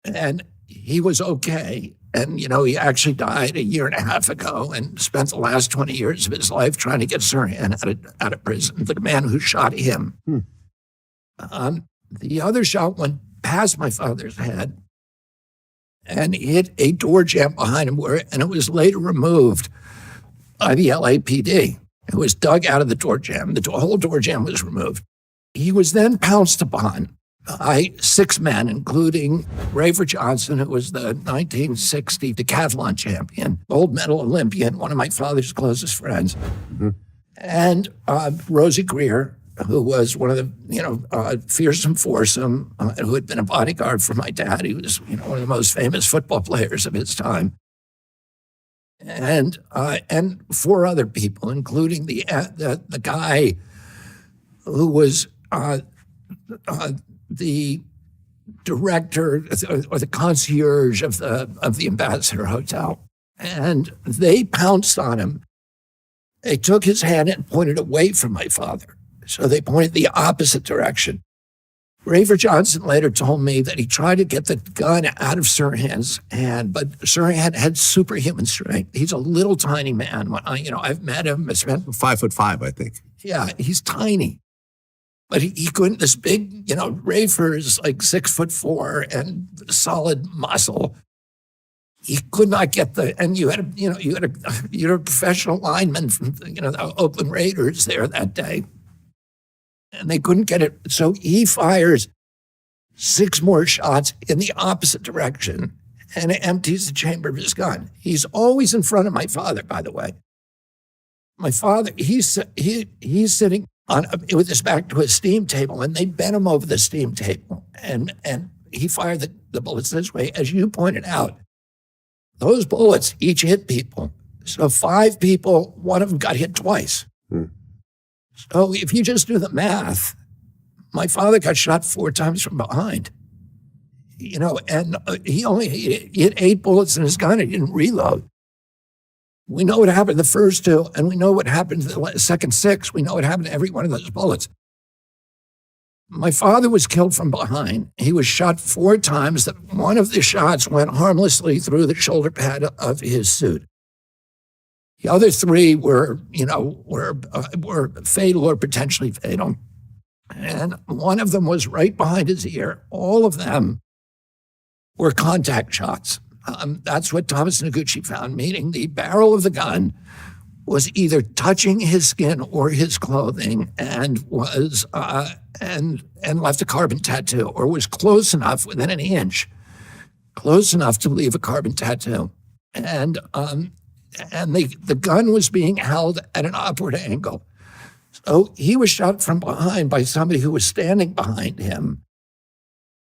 and he was okay. And, he actually died 1.5 years ago and spent the last 20 years of his life trying to get Sirhan out of prison, the man who shot him. The other shot went past my father's head and hit a door jamb behind him, and it was later removed by the LAPD. It was dug out of the door jamb. The whole door jamb was removed. He was then pounced upon by 6 men, including Rafer Johnson, who was the 1960 decathlon champion, gold medal Olympian, one of my father's closest friends, and Rosie Greer, who was one of the, fearsome foursome, who had been a bodyguard for my dad. He was, one of the most famous football players of his time. And 4 other people, including the guy who was the director or the concierge of the Ambassador Hotel. And they pounced on him. They took his hand and pointed away from my father. So they pointed the opposite direction. Rafer Johnson later told me that he tried to get the gun out of Sirhan's hand, but Sirhan had superhuman strength. He's a little tiny man. I've met him. 5'5", I think. Yeah, he's tiny. But he couldn't, this big, Rafer is like 6'4" and solid muscle. He could not get and you had a professional lineman from, the Oakland Raiders there that day. And they couldn't get it. So he fires 6 more shots in the opposite direction and empties the chamber of his gun. He's always in front of my father, by the way. My father, he's sitting with his back to a steam table, and they bent him over the steam table. And he fired the bullets this way. As you pointed out, those bullets each hit people. So 5 people, one of them got hit twice. So if you just do the math, my father got shot 4 times from behind. And he hit 8 bullets in his gun. He didn't reload. We know what happened to the first 2, and we know what happened to the second 6. We know what happened to every one of those bullets. My father was killed from behind. He was shot 4 times. One of the shots went harmlessly through the shoulder pad of his suit. The other 3 were fatal or potentially fatal. And one of them was right behind his ear. All of them were contact shots. That's what Thomas Noguchi found, meaning the barrel of the gun was either touching his skin or his clothing and was and left a carbon tattoo, or was close enough, within an inch, close enough to leave a carbon tattoo. And the gun was being held at an upward angle. So he was shot from behind by somebody who was standing behind him.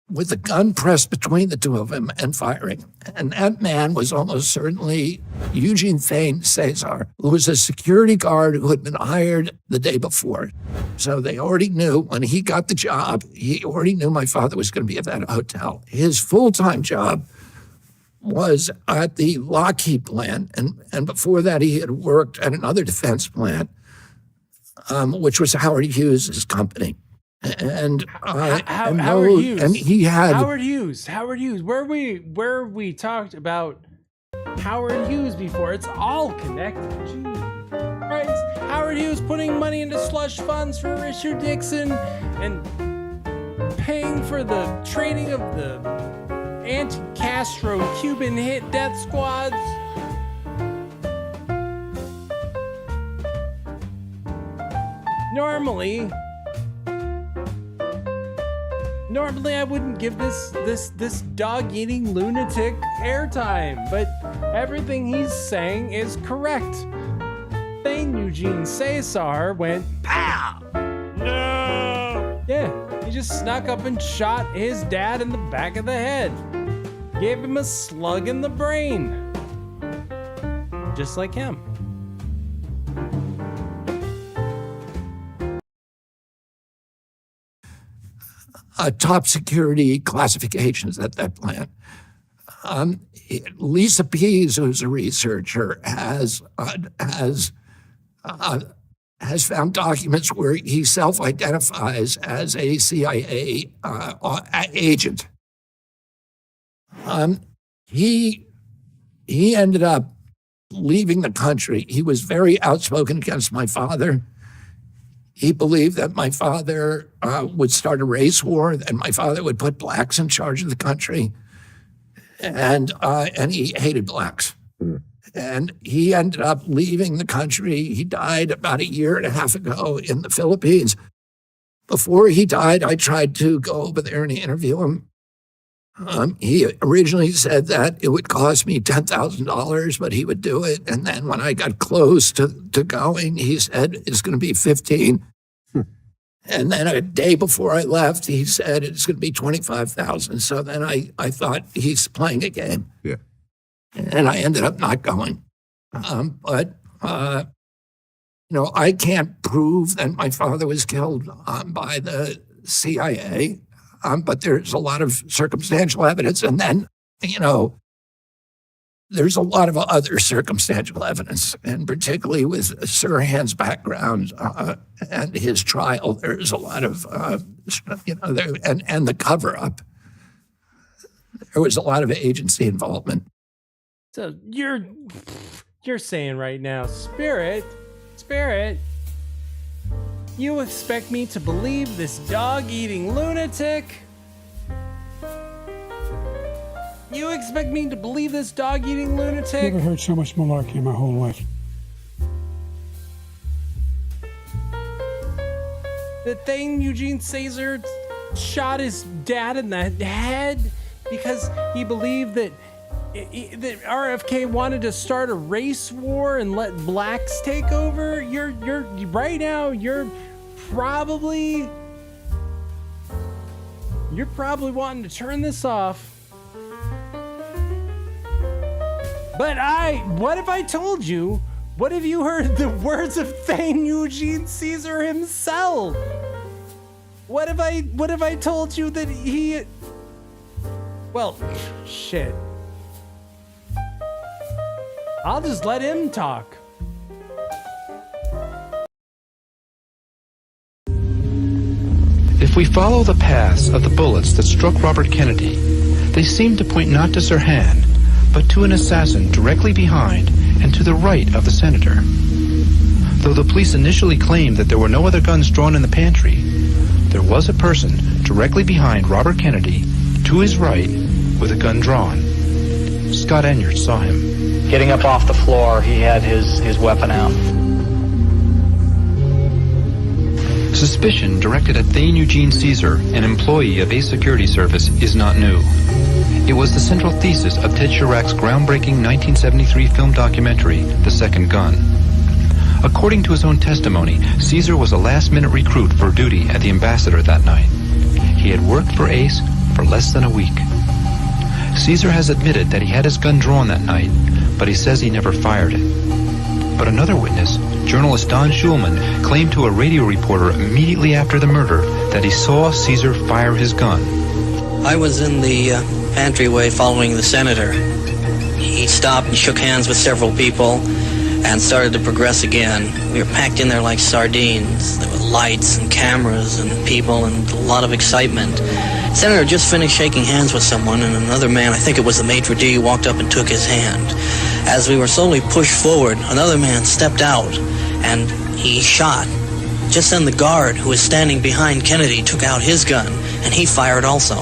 with a gun pressed between the two of them and firing. And that man was almost certainly Eugene Thane Cesar, who was a security guard who had been hired the day before. So they already knew when he got the job, he already knew my father was going to be at that hotel. His full-time job was at the Lockheed plant, and before that he had worked at another defense plant, which was Howard Hughes' company. And Howard Hughes. And he had Howard Hughes. Where we talked about Howard Hughes before. It's all connected. Gee. Right? Howard Hughes putting money into slush funds for Richard Nixon and paying for the training of the anti-Castro Cuban hit death squads. Normally I wouldn't give this dog-eating lunatic airtime, but everything he's saying is correct. Thane Eugene Cesar went pow. No. Yeah, he just snuck up and shot his dad in the back of the head. Gave him a slug in the brain. Just like him. Top security classifications at that plant. Lisa Pease, who's a researcher, has found documents where he self-identifies as a CIA agent. He ended up leaving the country. He was very outspoken against my father. He believed that my father would start a race war, and my father would put blacks in charge of the country, and he hated blacks. And he ended up leaving the country. He died about 1.5 years ago in the Philippines. Before he died, I tried to go over there and interview him. He originally said that it would cost me $10,000, but he would do it. And then when I got close to going, he said it's going to be 15. And then a day before I left, he said it's going to be 25,000. So then I thought he's playing a game. Yeah. And I ended up not going. But I can't prove that my father was killed by the CIA. But there's a lot of circumstantial evidence. And then, there's a lot of other circumstantial evidence, and particularly with Sirhan's background and his trial, there's a lot of, and the cover-up. There was a lot of agency involvement. So you're saying right now, Spirit, you expect me to believe this dog-eating lunatic? You expect me to believe this dog-eating lunatic? Never heard so much malarkey in my whole life. That Thane Eugene Cesar shot his dad in the head because he believed that RFK wanted to start a race war and let blacks take over. You're right now. You're probably wanting to turn this off. But what if I told you? What if you heard the words of Thane Eugene Cesar himself? What if I told you that he? Well, shit. I'll just let him talk. If we follow the paths of the bullets that struck Robert Kennedy, they seem to point not to Sirhan, but to an assassin directly behind and to the right of the senator. Though the police initially claimed that there were no other guns drawn in the pantry, there was a person directly behind Robert Kennedy, to his right, with a gun drawn. Scott Enyart saw him. Getting up off the floor, he had his weapon out. Suspicion directed at Thane Eugene Cesar, an employee of a security service, is not new. It was the central thesis of Ted Chirac's groundbreaking 1973 film documentary, The Second Gun. According to his own testimony, Cesar was a last-minute recruit for duty at the Ambassador that night. He had worked for Ace for less than a week. Caesar has admitted that he had his gun drawn that night, but he says he never fired it. But another witness, journalist Don Schulman, claimed to a radio reporter immediately after the murder that he saw Caesar fire his gun. I was in the entryway following the senator. He stopped and shook hands with several people and started to progress again. We were packed in there like sardines. There were lights and cameras and people and a lot of excitement. The senator just finished shaking hands with someone, and another man, I think it was the maitre d', walked up and took his hand. As we were slowly pushed forward, another man stepped out and he shot. Just then the guard who was standing behind Kennedy took out his gun and he fired also.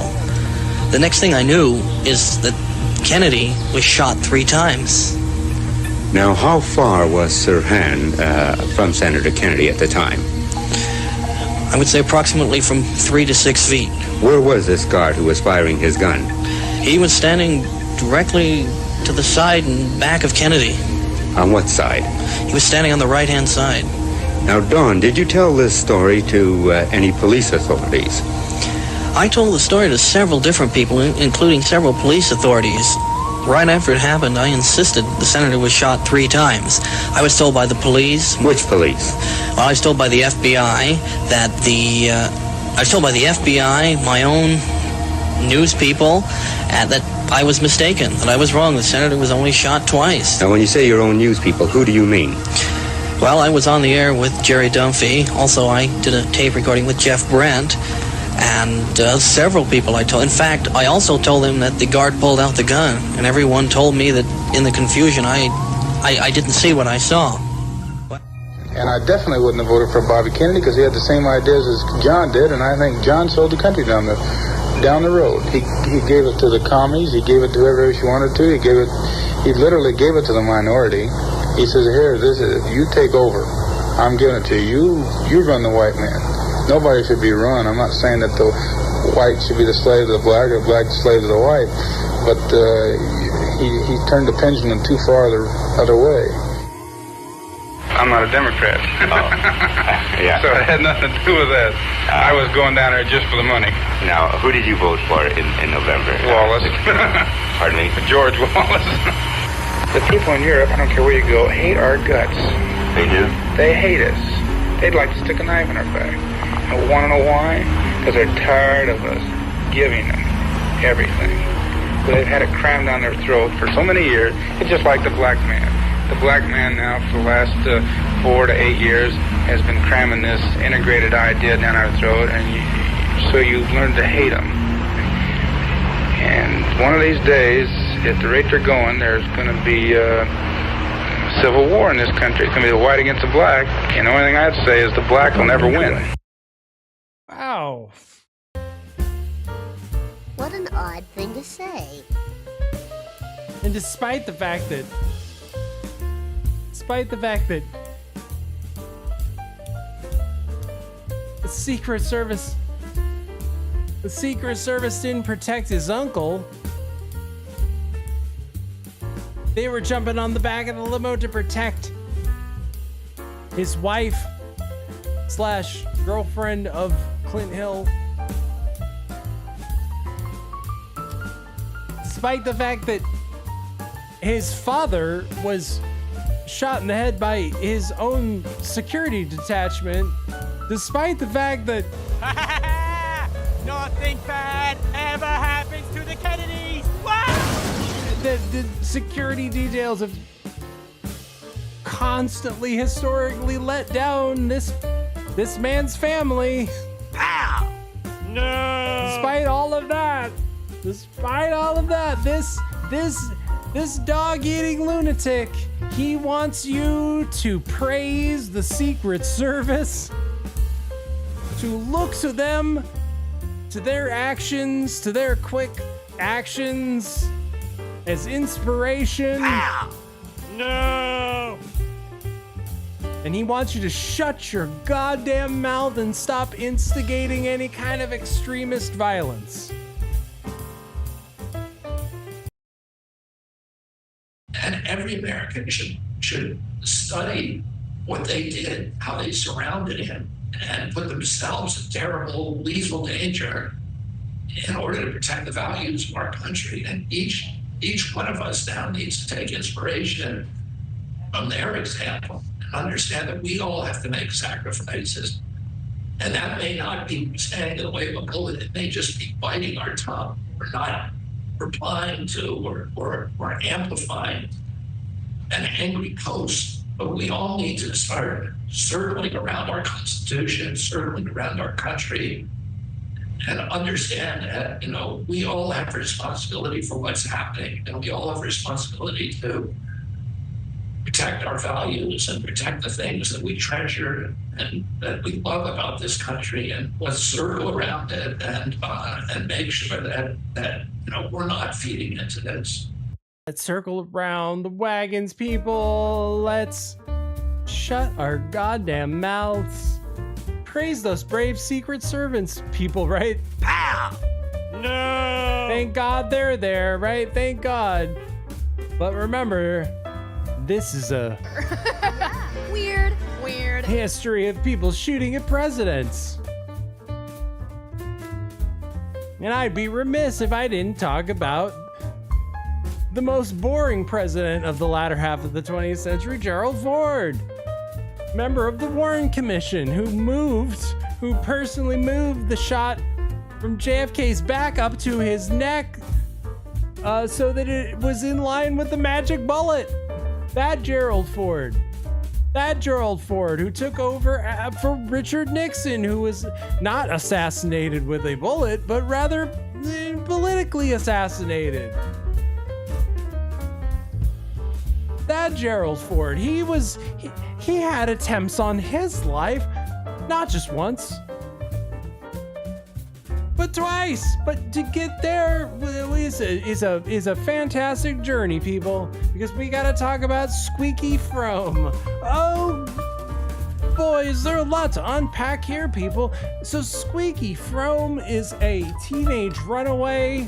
The next thing I knew is that Kennedy was shot 3 times. Now, how far was Sirhan from Senator Kennedy at the time? I would say approximately from 3 to 6 feet. Where was this guard who was firing his gun? He was standing directly to the side and back of Kennedy. On what side? He was standing on the right-hand side. Now, Don, did you tell this story to any police authorities? I told the story to several different people, including several police authorities. Right after it happened, I insisted the senator was shot 3 times. I was told by the police. Which police? Well, I was told by the FBI that I was told by the FBI, my own news people, that I was mistaken, that I was wrong. The senator was only shot twice. Now, when you say your own news people, who do you mean? Well, I was on the air with Jerry Dunphy. Also, I did a tape recording with Jeff Brent. And several people I told. In fact, I also told them that the guard pulled out the gun, and everyone told me that in the confusion, I didn't see what I saw. And I definitely wouldn't have voted for Bobby Kennedy because he had the same ideas as John did, and I think John sold the country down the road. He gave it to the commies. He gave it to whoever he wanted to. He literally gave it to the minority. He says, "Here, this is you take over. I'm giving it to you. You run the white man." Nobody should be run. I'm not saying that the white should be the slave to the black or black the slave to the white, but he turned the pendulum too far the other way. I'm not a Democrat. Oh. Yeah. So it had nothing to do with that. I was going down there just for the money. Now, who did you vote for in November? Wallace. Pardon me? George Wallace. The people in Europe, I don't care where you go, hate our guts. They do? They hate us. They'd like to stick a knife in our back. I want to know why? Because they're tired of us giving them everything. But they've had it crammed down their throat for so many years. It's just like the black man. The black man now for the last 4 to 8 years has been cramming this integrated idea down our throat, and so you learn to hate them. And one of these days, at the rate they're going, there's going to be civil war in this country. It's going to be the white against the black, and the only thing I'd say is the black will never win. Wow. What an odd thing to say. And despite the fact that the Secret Service didn't protect his uncle, they were jumping on the back of the limo to protect his wife / girlfriend of Clint Hill. Despite the fact that his father was shot in the head by his own security detachment, despite the fact that nothing bad ever happens to the Kennedys. the security details have constantly historically let down this man's family. Ow! No! Despite all of that, this dog-eating lunatic, he wants you to praise the Secret Service, to look to them, to their actions, to their quick actions as inspiration. Ow! No! And he wants you to shut your goddamn mouth and stop instigating any kind of extremist violence. And every American should study what they did, how they surrounded him, and put themselves in terrible, lethal danger in order to protect the values of our country. And each one of us now needs to take inspiration from their example and understand that we all have to make sacrifices. And that may not be standing in the way of a bullet. It may just be biting our tongue or not replying to or amplifying an angry post. But we all need to start circling around our Constitution, circling around our country, and understand that, you know, we all have responsibility for what's happening, and we all have responsibility to protect our values and protect the things that we treasure and that we love about this country, and let's circle around it and make sure that you know, we're not feeding into this. Let's circle around the wagons, people. Let's shut our goddamn mouths. Praise those brave Secret Servants, people, right? Pow! No! Thank God they're there, right? Thank God. But remember, this is a weird history of people shooting at presidents. And I'd be remiss if I didn't talk about the most boring president of the latter half of the 20th century, Gerald Ford. Member of the Warren Commission, who personally moved the shot from JFK's back up to his neck so that it was in line with the magic bullet. That Gerald Ford, who took over for Richard Nixon, who was not assassinated with a bullet, but rather politically assassinated. That Gerald Ford, he had attempts on his life, not just once, but twice. But to get there is a fantastic journey, people, because we gotta talk about Squeaky Fromme. Oh boy, is there a lot to unpack here, people. So Squeaky Fromme is a teenage runaway.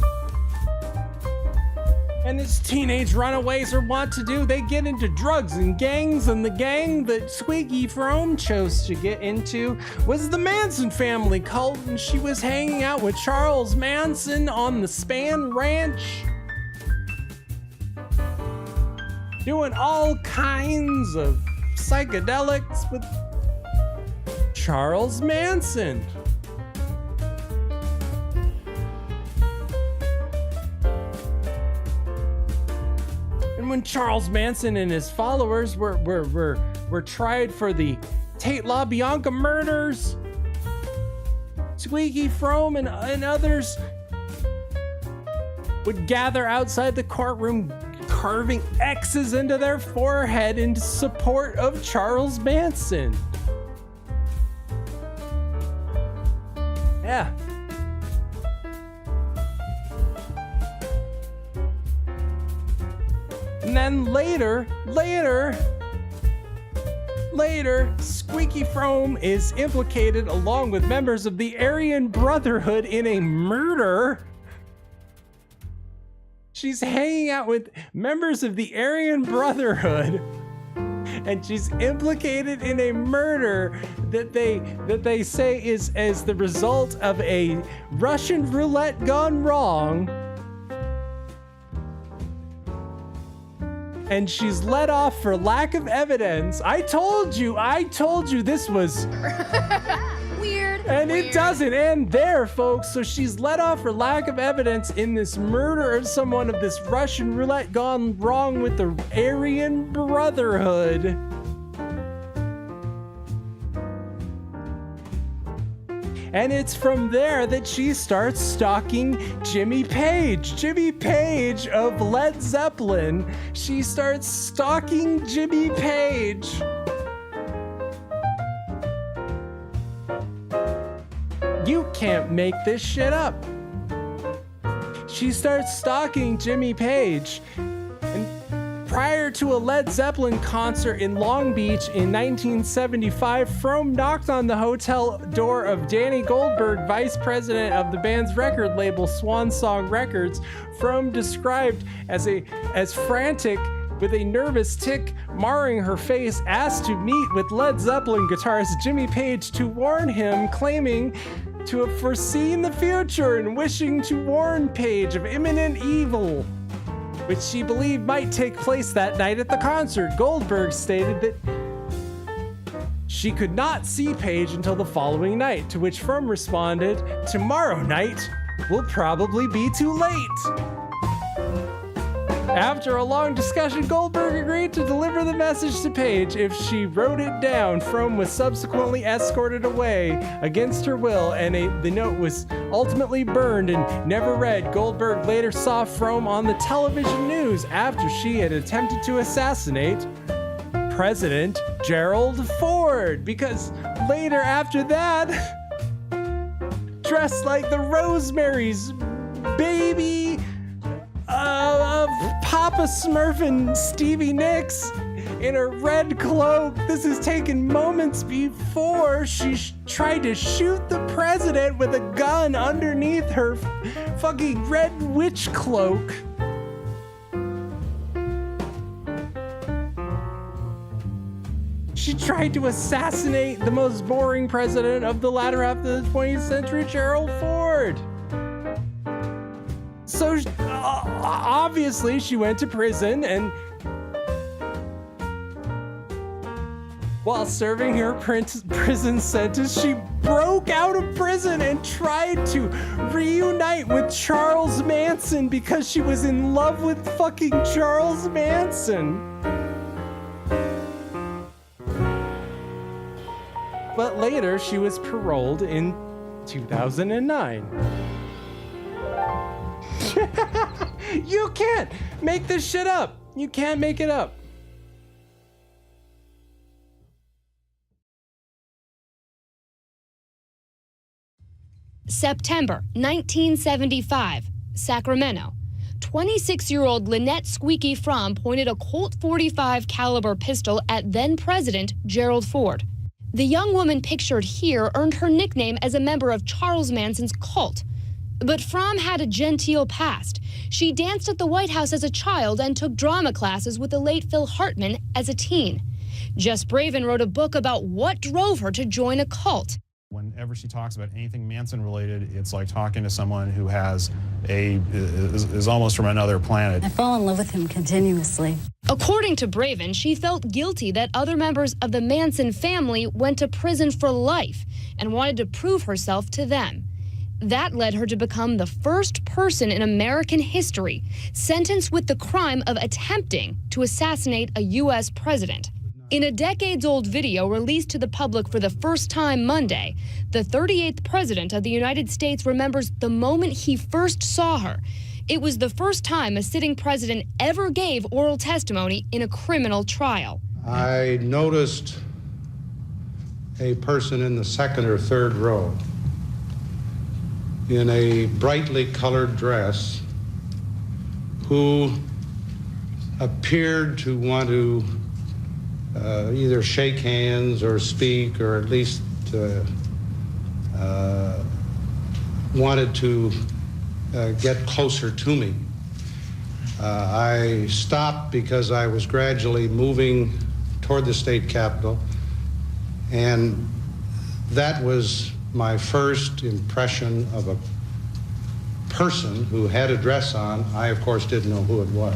And as teenage runaways are wont to do, they get into drugs and gangs, and the gang that Squeaky Fromme chose to get into was the Manson family cult, and she was hanging out with Charles Manson on the Span Ranch, doing all kinds of psychedelics with Charles Manson. When Charles Manson and his followers were tried for the Tate LaBianca murders, Squeaky Fromme and others would gather outside the courtroom, carving X's into their forehead in support of Charles Manson. Yeah. And then later, Squeaky Fromme is implicated along with members of the Aryan Brotherhood in a murder. She's hanging out with members of the Aryan Brotherhood, and she's implicated in a murder that they say is as the result of a Russian roulette gone wrong. And she's let off for lack of evidence. I told you this was weird. And it doesn't end there, folks. So she's let off for lack of evidence in this murder of someone of this Russian roulette gone wrong with the Aryan Brotherhood. And it's from there that she starts stalking Jimmy Page of Led Zeppelin. She starts stalking Jimmy Page. You can't make this shit up. She starts stalking Jimmy Page. And prior to a Led Zeppelin concert in Long Beach in 1975, Fromme knocked on the hotel door of Danny Goldberg, vice president of the band's record label Swan Song Records. Fromme, described as frantic with a nervous tic marring her face, asked to meet with Led Zeppelin guitarist Jimmy Page to warn him, claiming to have foreseen the future and wishing to warn Page of imminent evil, which she believed might take place that night at the concert. Goldberg stated that she could not see Page until the following night, to which Frum responded, "Tomorrow night will probably be too late." After a long discussion, Goldberg agreed to deliver the message to Page if she wrote it down. Frum was subsequently escorted away against her will, and the note was ultimately burned and never read. Goldberg later saw Frum on the television news after she had attempted to assassinate President Gerald Ford, because later after that, dressed like the Rosemary's Baby, Papa Smurf and Stevie Nicks in a red cloak. This is taken moments before she tried to shoot the president with a gun underneath her fucking red witch cloak. She tried to assassinate the most boring president of the latter half of the 20th century, Gerald Ford. So obviously she went to prison, and while serving her prison sentence, she broke out of prison and tried to reunite with Charles Manson because she was in love with fucking Charles Manson. But later she was paroled in 2009. You can't make this shit up. You can't make it up. September 1975, Sacramento. 26-year-old Lynette Squeaky Frum pointed a Colt .45 caliber pistol at then-President Gerald Ford. The young woman pictured here earned her nickname as a member of Charles Manson's cult. But Frum had a genteel past. She danced at the White House as a child and took drama classes with the late Phil Hartman as a teen. Jess Braven wrote a book about what drove her to join a cult. Whenever she talks about anything Manson related, it's like talking to someone who is almost from another planet. I fall in love with him continuously. According to Braven, she felt guilty that other members of the Manson family went to prison for life and wanted to prove herself to them. That led her to become the first person in American history sentenced with the crime of attempting to assassinate a U.S. president. In a decades-old video released to the public for the first time Monday, the 38th president of the United States remembers the moment he first saw her. It was the first time a sitting president ever gave oral testimony in a criminal trial. I noticed a person in the second or third row in a brightly colored dress who appeared to want to either shake hands or speak, or at least wanted to get closer to me. I stopped because I was gradually moving toward the state capitol, and that was my first impression of a person who had a dress on. I, of course, didn't know who it was.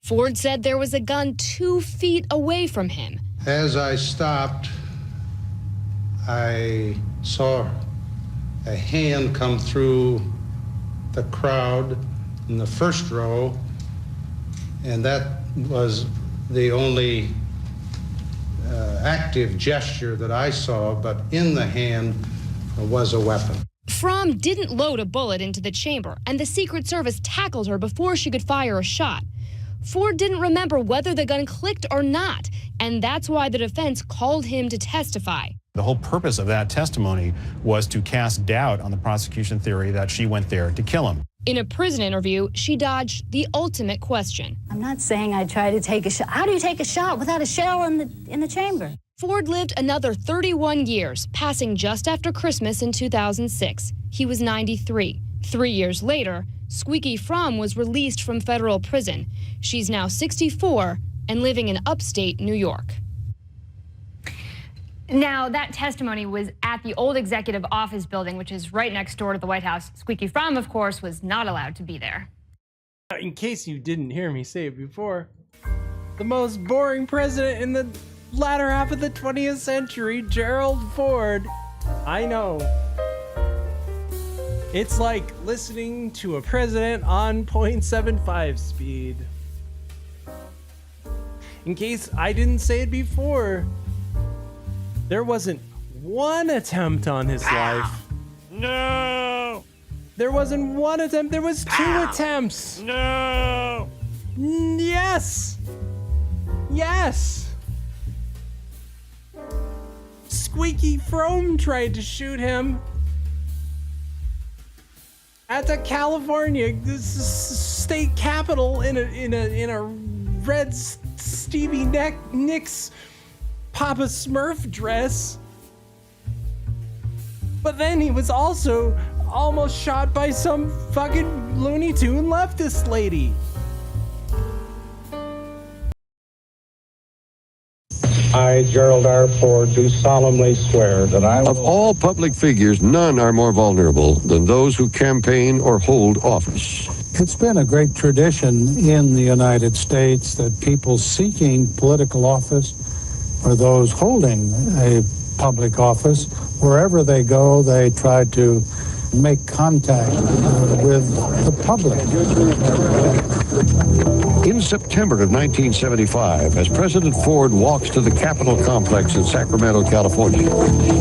Ford said there was a gun 2 feet away from him. As I stopped, I saw a hand come through the crowd in the first row, and that was the only active gesture that I saw, but in the hand was a weapon. Frum didn't load a bullet into the chamber, and the Secret Service tackled her before she could fire a shot. Ford didn't remember whether the gun clicked or not, and that's why the defense called him to testify. The whole purpose of that testimony was to cast doubt on the prosecution theory that she went there to kill him. In a prison interview, she dodged the ultimate question. I'm not saying I tried to take a shot. How do you take a shot without a shell in the chamber? Ford lived another 31 years, passing just after Christmas in 2006. He was 93. 3 years later, Squeaky Frum was released from federal prison. She's now 64 and living in upstate New York. Now, that testimony was at the old executive office building, which is right next door to the White House. Squeaky Fromm, of course, was not allowed to be there. In case you didn't hear me say it before, the most boring president in the latter half of the 20th century, Gerald Ford. I know. It's like listening to a president on 0.75 speed. In case I didn't say it before, there wasn't one attempt on his life. No! There wasn't one attempt, there was 2 attempts. No! Yes! Yes! Squeaky Fromm tried to shoot him at the California state capitol in a red Stevie Nicks Papa Smurf dress. But then he was also almost shot by some fucking Looney Tune leftist lady. I, Gerald R. Ford, do solemnly swear that I will... Of all public figures, none are more vulnerable than those who campaign or hold office. It's been a great tradition in the United States that people seeking political office or those holding a public office, wherever they go, they try to make contact with the public. In September of 1975, as President Ford walks to the Capitol complex in Sacramento, California,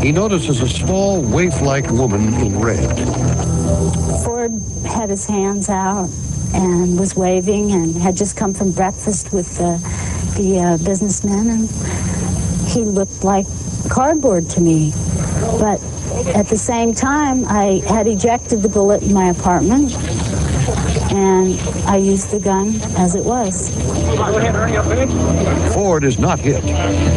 he notices a small, waif-like woman in red. Ford had his hands out and was waving and had just come from breakfast with the businessmen, and he looked like cardboard to me. But at the same time, I had ejected the bullet in my apartment, and I used the gun as it was. Ford is not hit.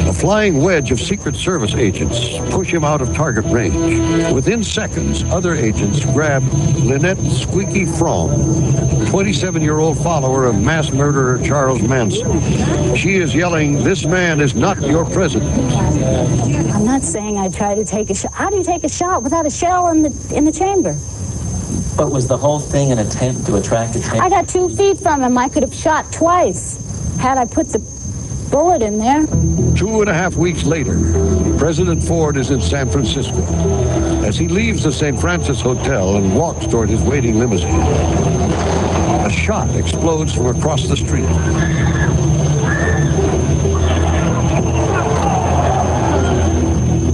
A flying wedge of Secret Service agents push him out of target range. Within seconds, other agents grab Lynette Squeaky Fromm, 27-year-old follower of mass murderer Charles Manson. She is yelling, "This man is not your president." I'm not saying I tried to take a shot. How do you take a shot without a shell in the chamber? But was the whole thing an attempt to attract attention? I got 2 feet from him. I could have shot twice had I put the bullet in there. 2.5 weeks later, President Ford is in San Francisco. As he leaves the St. Francis Hotel and walks toward his waiting limousine, a shot explodes from across the street.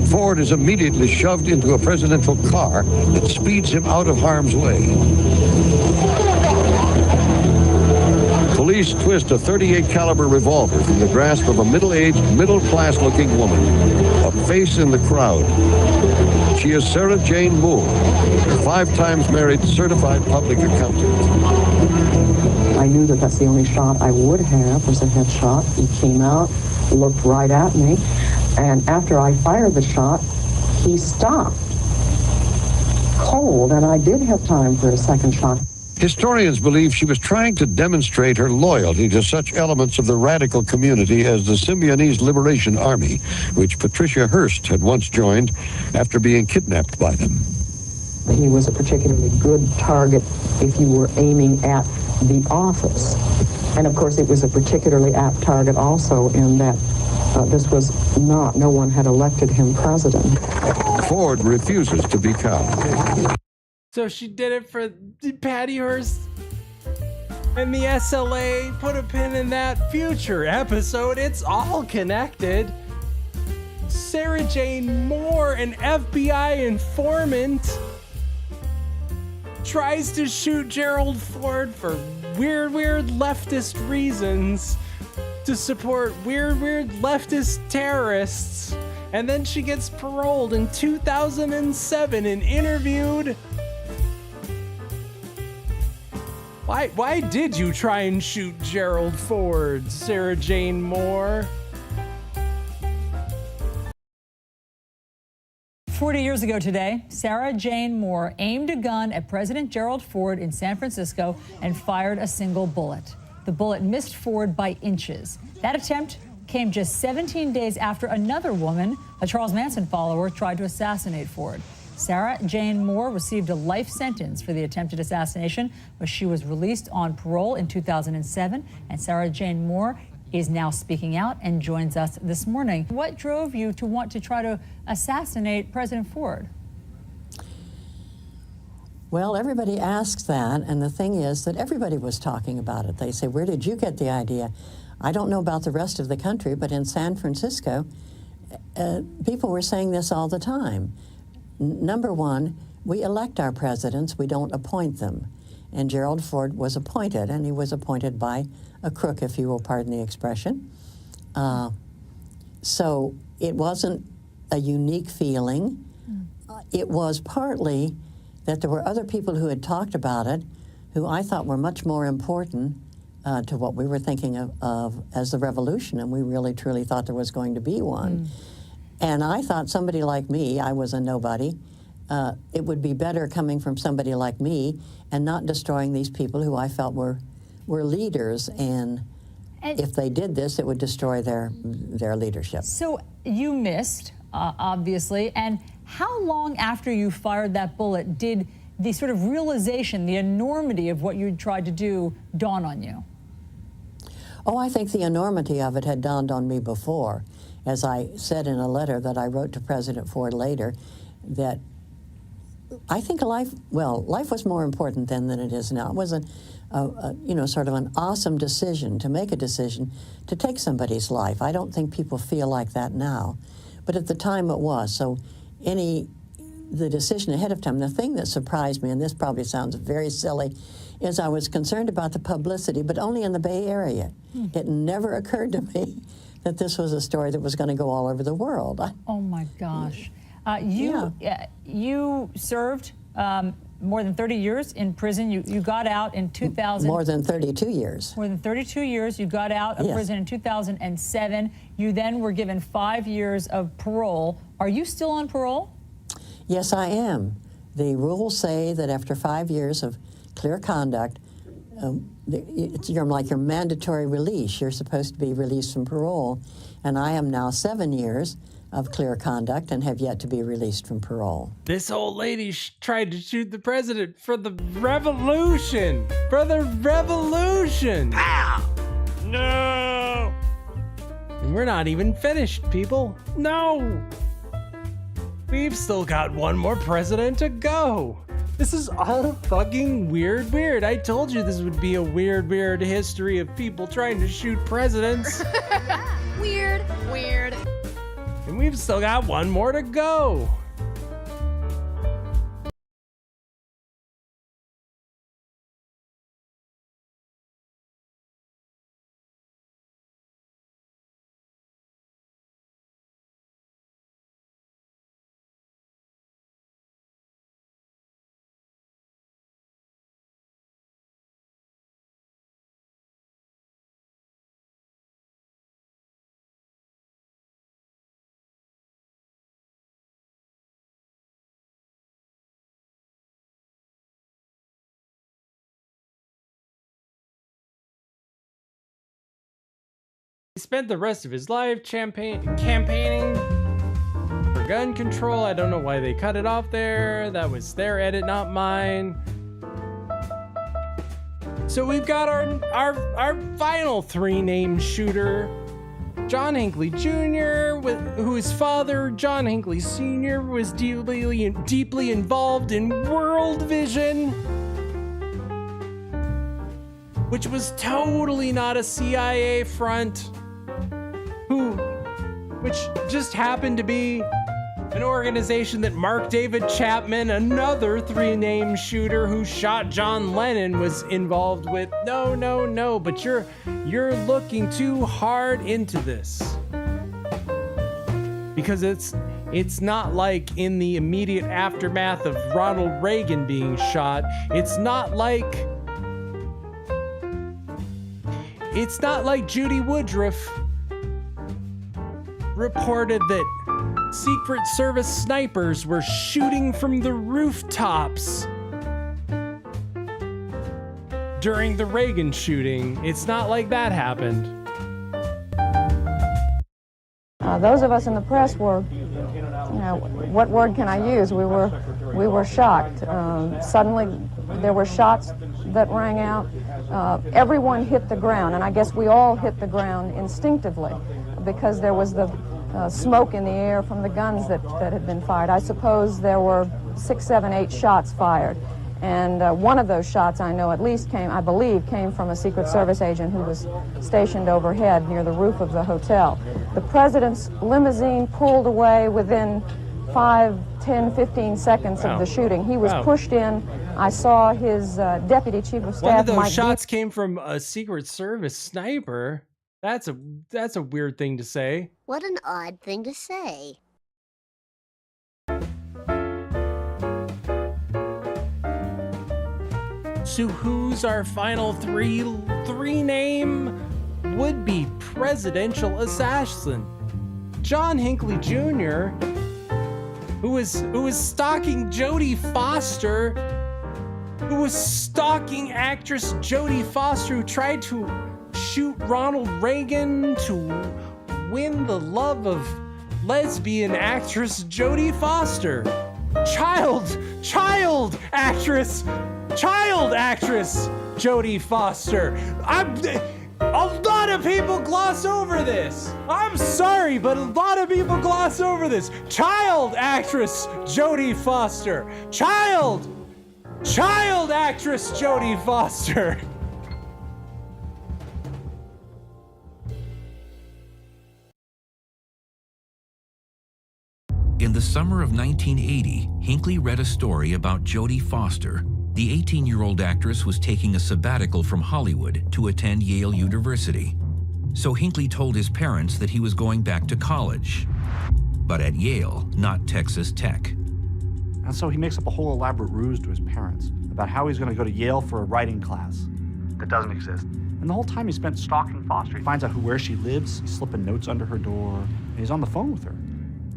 Ford is immediately shoved into a presidential car that speeds him out of harm's way. Police twist a .38 caliber revolver from the grasp of a middle-aged, middle-class looking woman, a face in the crowd. She is Sarah Jane Moore, 5 times married certified public accountant. I knew that that's the only shot I would have was a headshot. He came out, looked right at me, and after I fired the shot, he stopped cold, and I did have time for a second shot. Historians believe she was trying to demonstrate her loyalty to such elements of the radical community as the Symbionese Liberation Army, which Patricia Hearst had once joined after being kidnapped by them. He was a particularly good target if you were aiming at the office. And of course, it was a particularly apt target also in that this was no one had elected him president. Ford refuses to be cowed. So she did it for Patty Hearst and the SLA. Put a pin in that. Future episode. It's all connected. Sarah Jane Moore, an FBI informant, tries to shoot Gerald Ford for weird leftist reasons, to support weird leftist terrorists. And then she gets paroled in 2007 and interviewed. Why did you try and shoot Gerald Ford, Sarah Jane Moore? 40 years ago today, Sarah Jane Moore aimed a gun at President Gerald Ford in San Francisco and fired a single bullet. The bullet missed Ford by inches. That attempt came just 17 days after another woman, a Charles Manson follower, tried to assassinate Ford. Sarah Jane Moore received a life sentence for the attempted assassination, but she was released on parole in 2007. And Sarah Jane Moore is now speaking out and joins us this morning. What drove you to want to try to assassinate President Ford? Well, everybody asks that, and the thing is that everybody was talking about it. They say, where did you get the idea? I don't know about the rest of the country, but in San Francisco, people were saying this all the time. Number one, we elect our presidents, we don't appoint them. And Gerald Ford was appointed, and he was appointed by a crook, if you will pardon the expression. So it wasn't a unique feeling. It was partly that there were other people who had talked about it who I thought were much more important to what we were thinking of as the revolution, and we really truly thought there was going to be one. And I thought somebody like me, I was a nobody, it would be better coming from somebody like me and not destroying these people who I felt were leaders, and if they did this, it would destroy their leadership. So you missed, obviously, and how long after you fired that bullet did the sort of realization, the enormity of what you tried to do dawn on you? Oh, I think the enormity of it had dawned on me before. As I said in a letter that I wrote to President Ford later, that I think life was more important then than it is now. It was sort of an awesome decision to make a decision to take somebody's life. I don't think people feel like that now, but at the time it was. So the decision ahead of time, the thing that surprised me, and this probably sounds very silly, is I was concerned about the publicity, but only in the Bay Area. It never occurred to me that this was a story that was going to go all over the world. Oh my gosh. You served more than 30 years in prison. You got out in 2000. More than 32 years. More than 32 years. You got out of prison in 2007. You then were given 5 years of parole. Are you still on parole? Yes, I am. The rules say that after 5 years of clear conduct, you're like your mandatory release. You're supposed to be released from parole. And I am now 7 years of clear conduct and have yet to be released from parole. This old lady tried to shoot the president for the revolution. For the revolution. Pow! No! And we're not even finished, people. No! We've still got one more president to go. This is all fucking weird. I told you this would be a weird history of people trying to shoot presidents. Weird. And we've still got one more to go. He spent the rest of his life campaigning for gun control. I don't know why they cut it off there. That was their edit, not mine. So we've got our final three-name shooter, John Hinkley Jr., whose father, John Hinkley Sr., was deeply involved in World Vision, which was totally not a CIA front, which just happened to be an organization that Mark David Chapman, another three-name shooter who shot John Lennon, was involved with. No, but you're looking too hard into this. Because it's not like in the immediate aftermath of Ronald Reagan being shot. It's not like Judy Woodruff reported that Secret Service snipers were shooting from the rooftops during the Reagan shooting. It's not like that happened. Those of us in the press were, you know, what word can I use? We were shocked. Suddenly, there were shots that rang out. Everyone hit the ground, and I guess we all hit the ground instinctively because there was the smoke in the air from the guns that had been fired. I suppose there were 6, 7, 8 shots fired. And one of those shots, I know at least I believe, came from a Secret Service agent who was stationed overhead near the roof of the hotel. The president's limousine pulled away within 5, 10, 15 seconds of the shooting. He was pushed in. I saw his deputy chief of staff. One of those Mike shots came from a Secret Service sniper. That's a weird thing to say. What an odd thing to say. So who's our final three name would-be presidential assassin? John Hinkley Jr., who was stalking Jodie Foster, who was stalking actress Jodie Foster, who tried to shoot Ronald Reagan to win the love of lesbian actress Jodie Foster. Child actress Jodie Foster. A lot of people gloss over this. I'm sorry, but a lot of people gloss over this. Child actress Jodie Foster. Child actress Jodie Foster. In the summer of 1980, Hinkley read a story about Jodie Foster. The 18-year-old actress was taking a sabbatical from Hollywood to attend Yale University. So Hinkley told his parents that he was going back to college, but at Yale, not Texas Tech. And so he makes up a whole elaborate ruse to his parents about how he's going to go to Yale for a writing class that doesn't exist. And the whole time he spent stalking Foster. He finds out where she lives, he's slipping notes under her door, and he's on the phone with her.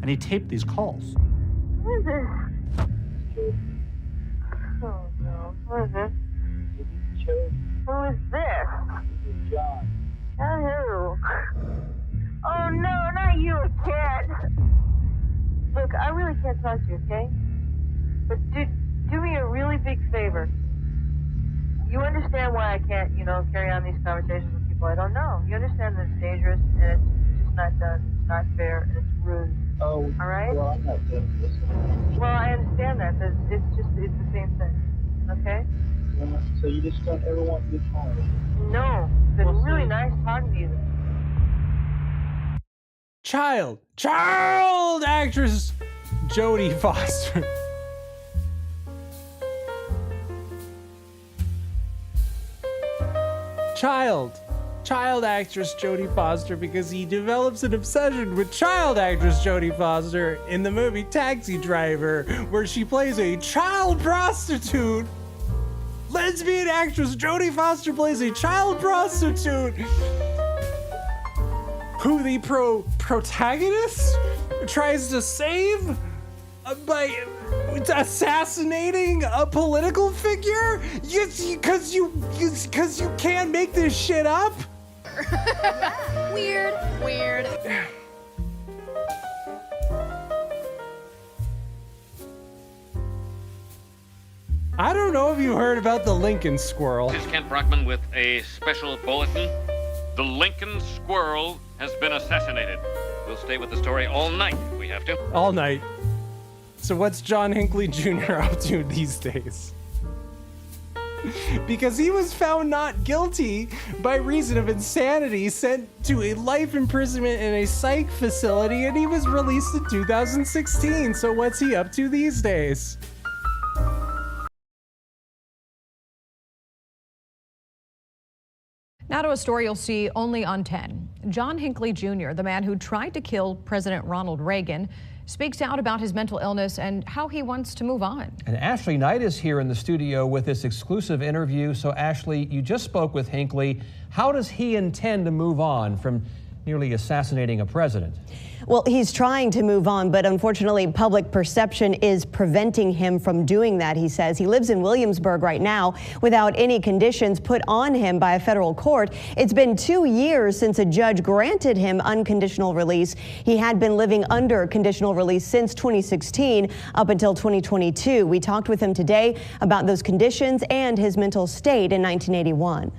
And he taped these calls. Who is this? Oh no, who is this? Who is this? John. Who? Oh no, not you, kid. Look, I really can't talk to you, okay? But do me a really big favor. You understand why I can't, carry on these conversations with people I don't know. You understand that it's dangerous and it's just not done, it's not fair, and it's rude. Oh, all right? Well, I'm not doing this. Well, I understand that. It's the same thing. Okay? So you just don't ever want to be called? No. It's been really nice talking to you. Child actress Jodie Foster. Child actress Jodie Foster, because he develops an obsession with child actress Jodie Foster in the movie Taxi Driver, where she plays a child prostitute. Lesbian actress Jodie Foster plays a child prostitute who the protagonist tries to save by assassinating a political figure? Because you can't make this shit up? Weird. I don't know if you heard about the Lincoln squirrel. This is Kent Brockman with a special bulletin. The Lincoln squirrel has been assassinated. We'll stay with the story all night if we have to. All night. So what's John Hinkley Jr. up to these days? Because he was found not guilty by reason of insanity, sent to a life imprisonment in a psych facility, and he was released in 2016. So what's he up to these days? Now to a story you'll see only on 10. John Hinkley Jr., the man who tried to kill President Ronald Reagan, speaks out about his mental illness and how he wants to move on. And Ashley Knight is here in the studio with this exclusive interview. So Ashley, you just spoke with Hinkley. How does he intend to move on from nearly assassinating a president. Well, he's trying to move on, but unfortunately, public perception is preventing him from doing that, he says. He lives in Williamsburg right now without any conditions put on him by a federal court. It's been 2 years since a judge granted him unconditional release. He had been living under conditional release since 2016 up until 2022. We talked with him today about those conditions and his mental state in 1981.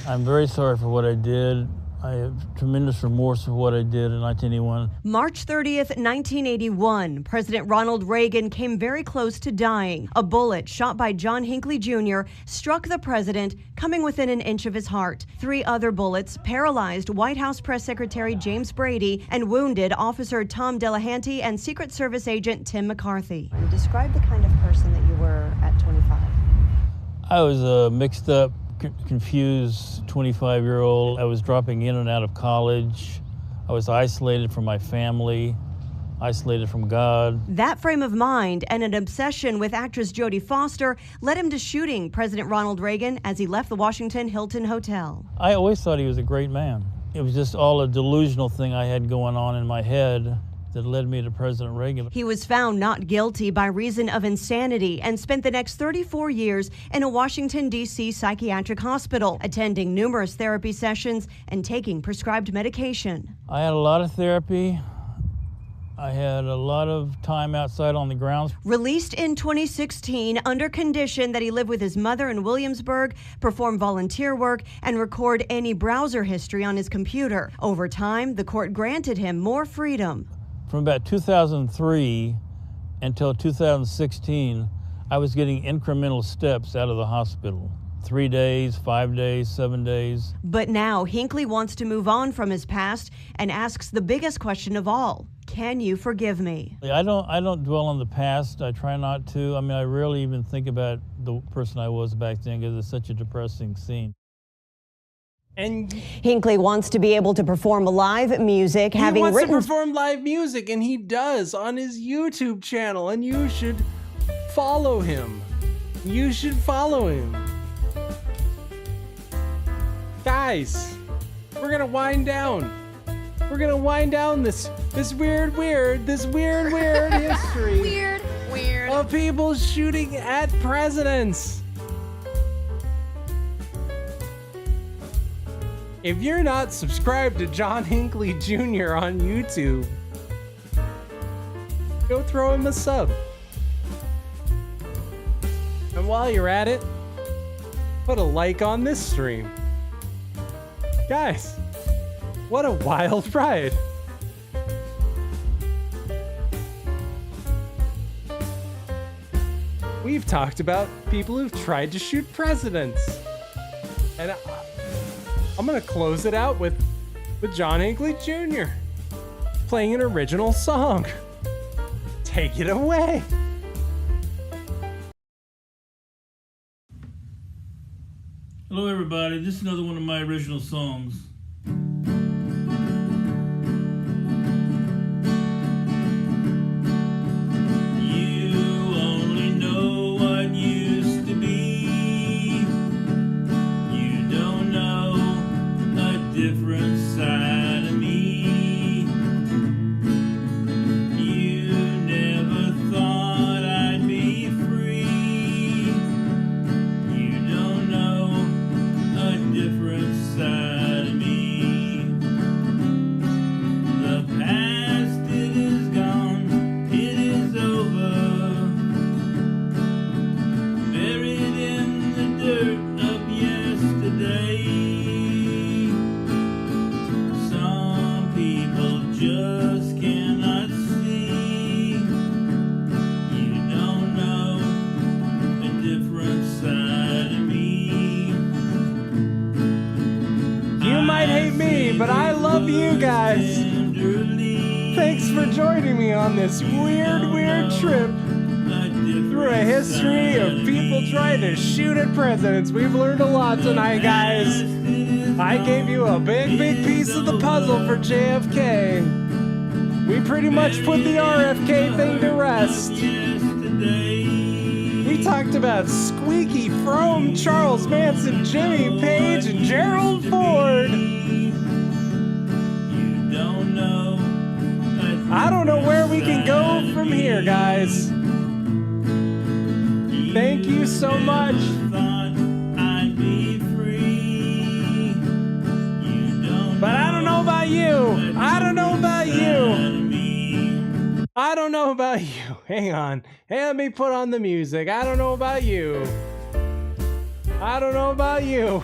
I'm very sorry for what I did. I have tremendous remorse for what I did in 1981. March 30th, 1981, President Ronald Reagan came very close to dying. A bullet shot by John Hinkley Jr. struck the president, coming within an inch of his heart. 3 other bullets paralyzed White House Press Secretary James Brady and wounded Officer Tom Delahanty and Secret Service agent Tim McCarthy. Describe the kind of person that you were at 25. I was a mixed up, confused 25-year-old. I was dropping in and out of college. I was isolated from my family, isolated from God. That frame of mind and an obsession with actress Jodie Foster led him to shooting President Ronald Reagan as he left the Washington Hilton Hotel. I always thought he was a great man. It was just all a delusional thing I had going on in my head that led me to President Reagan. He was found not guilty by reason of insanity and spent the next 34 years in a Washington, D.C. psychiatric hospital, attending numerous therapy sessions and taking prescribed medication. I had a lot of therapy. I had a lot of time outside on the grounds. Released in 2016 under condition that he live with his mother in Williamsburg, perform volunteer work, and record any browser history on his computer. Over time, the court granted him more freedom. From about 2003 until 2016, I was getting incremental steps out of the hospital. 3 days, 5 days, 7 days. But now Hinkley wants to move on from his past and asks the biggest question of all. Can you forgive me? I don't dwell on the past. I try not to. I mean, I rarely even think about the person I was back then because it's such a depressing scene. And Hinkley wants to be able to perform live music, he wants to perform live music, and he does on his YouTube channel, and you should follow him. You should follow him. Guys, we're gonna wind down. We're gonna wind down this weird history. Weird. Of people shooting at presidents. If you're not subscribed to John Hinkley Jr. on YouTube, go throw him a sub. And while you're at it, put a like on this stream. Guys, what a wild ride. We've talked about people who've tried to shoot presidents. And I'm gonna close it out with John Hinkley Jr. playing an original song. Take it away. Hello everybody, this is another one of my original songs. But I love you guys. Thanks for joining me on this weird trip through a history of people trying to shoot at presidents. We've learned a lot tonight, guys. I gave you a big piece of the puzzle for JFK. We pretty much put the RFK thing to rest. We talked talked about Squeaky Frome, Charles Manson, Jimmy Page, and Gerald Ford. I don't know where we can go from here, guys. Thank you so much. But I don't know about you. I don't know about you. I don't know about you. Hang on. Hey, let me put on the music. I don't know about you. I don't know about you.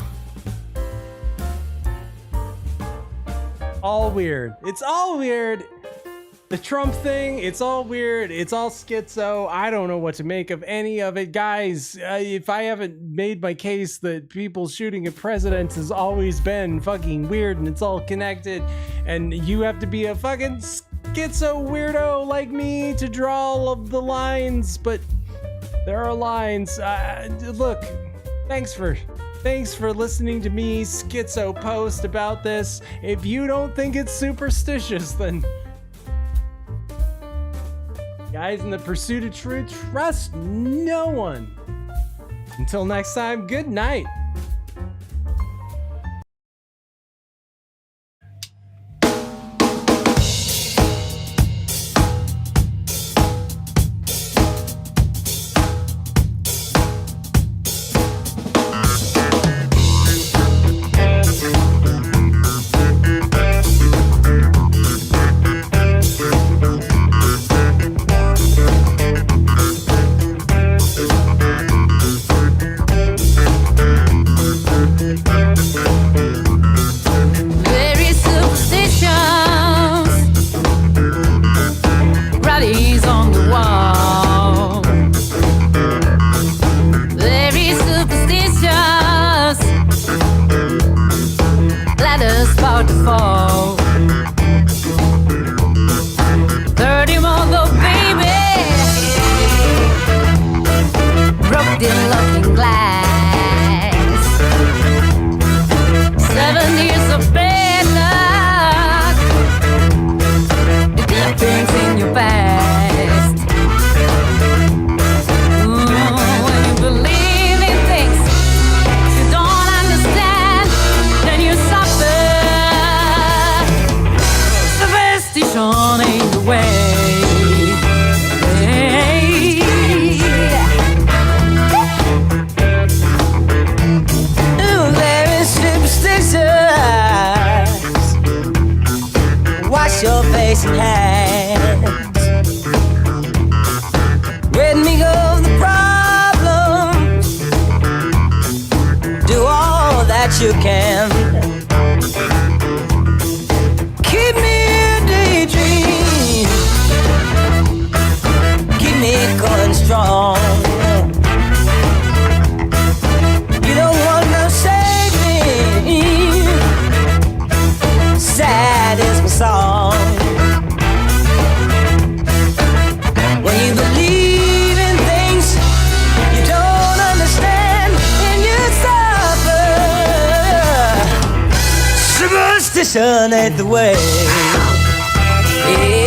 All weird. It's all weird. The Trump thing, it's all weird. It's all schizo. I don't know what to make of any of it. Guys, if I haven't made my case that people shooting at presidents has always been fucking weird and it's all connected, and you have to be a fucking schizo weirdo like me to draw all of the lines, but there are lines. Look, thanks for listening to me schizo post about this. If you don't think it's superstitious, then guys, in the pursuit of truth, trust no one. Until next time, good night. You can keep me in daydream, keep me going strong. You don't want no saving, sad is my song. When you believe in things you don't understand and you suffer, superstition ain't the way. Yeah.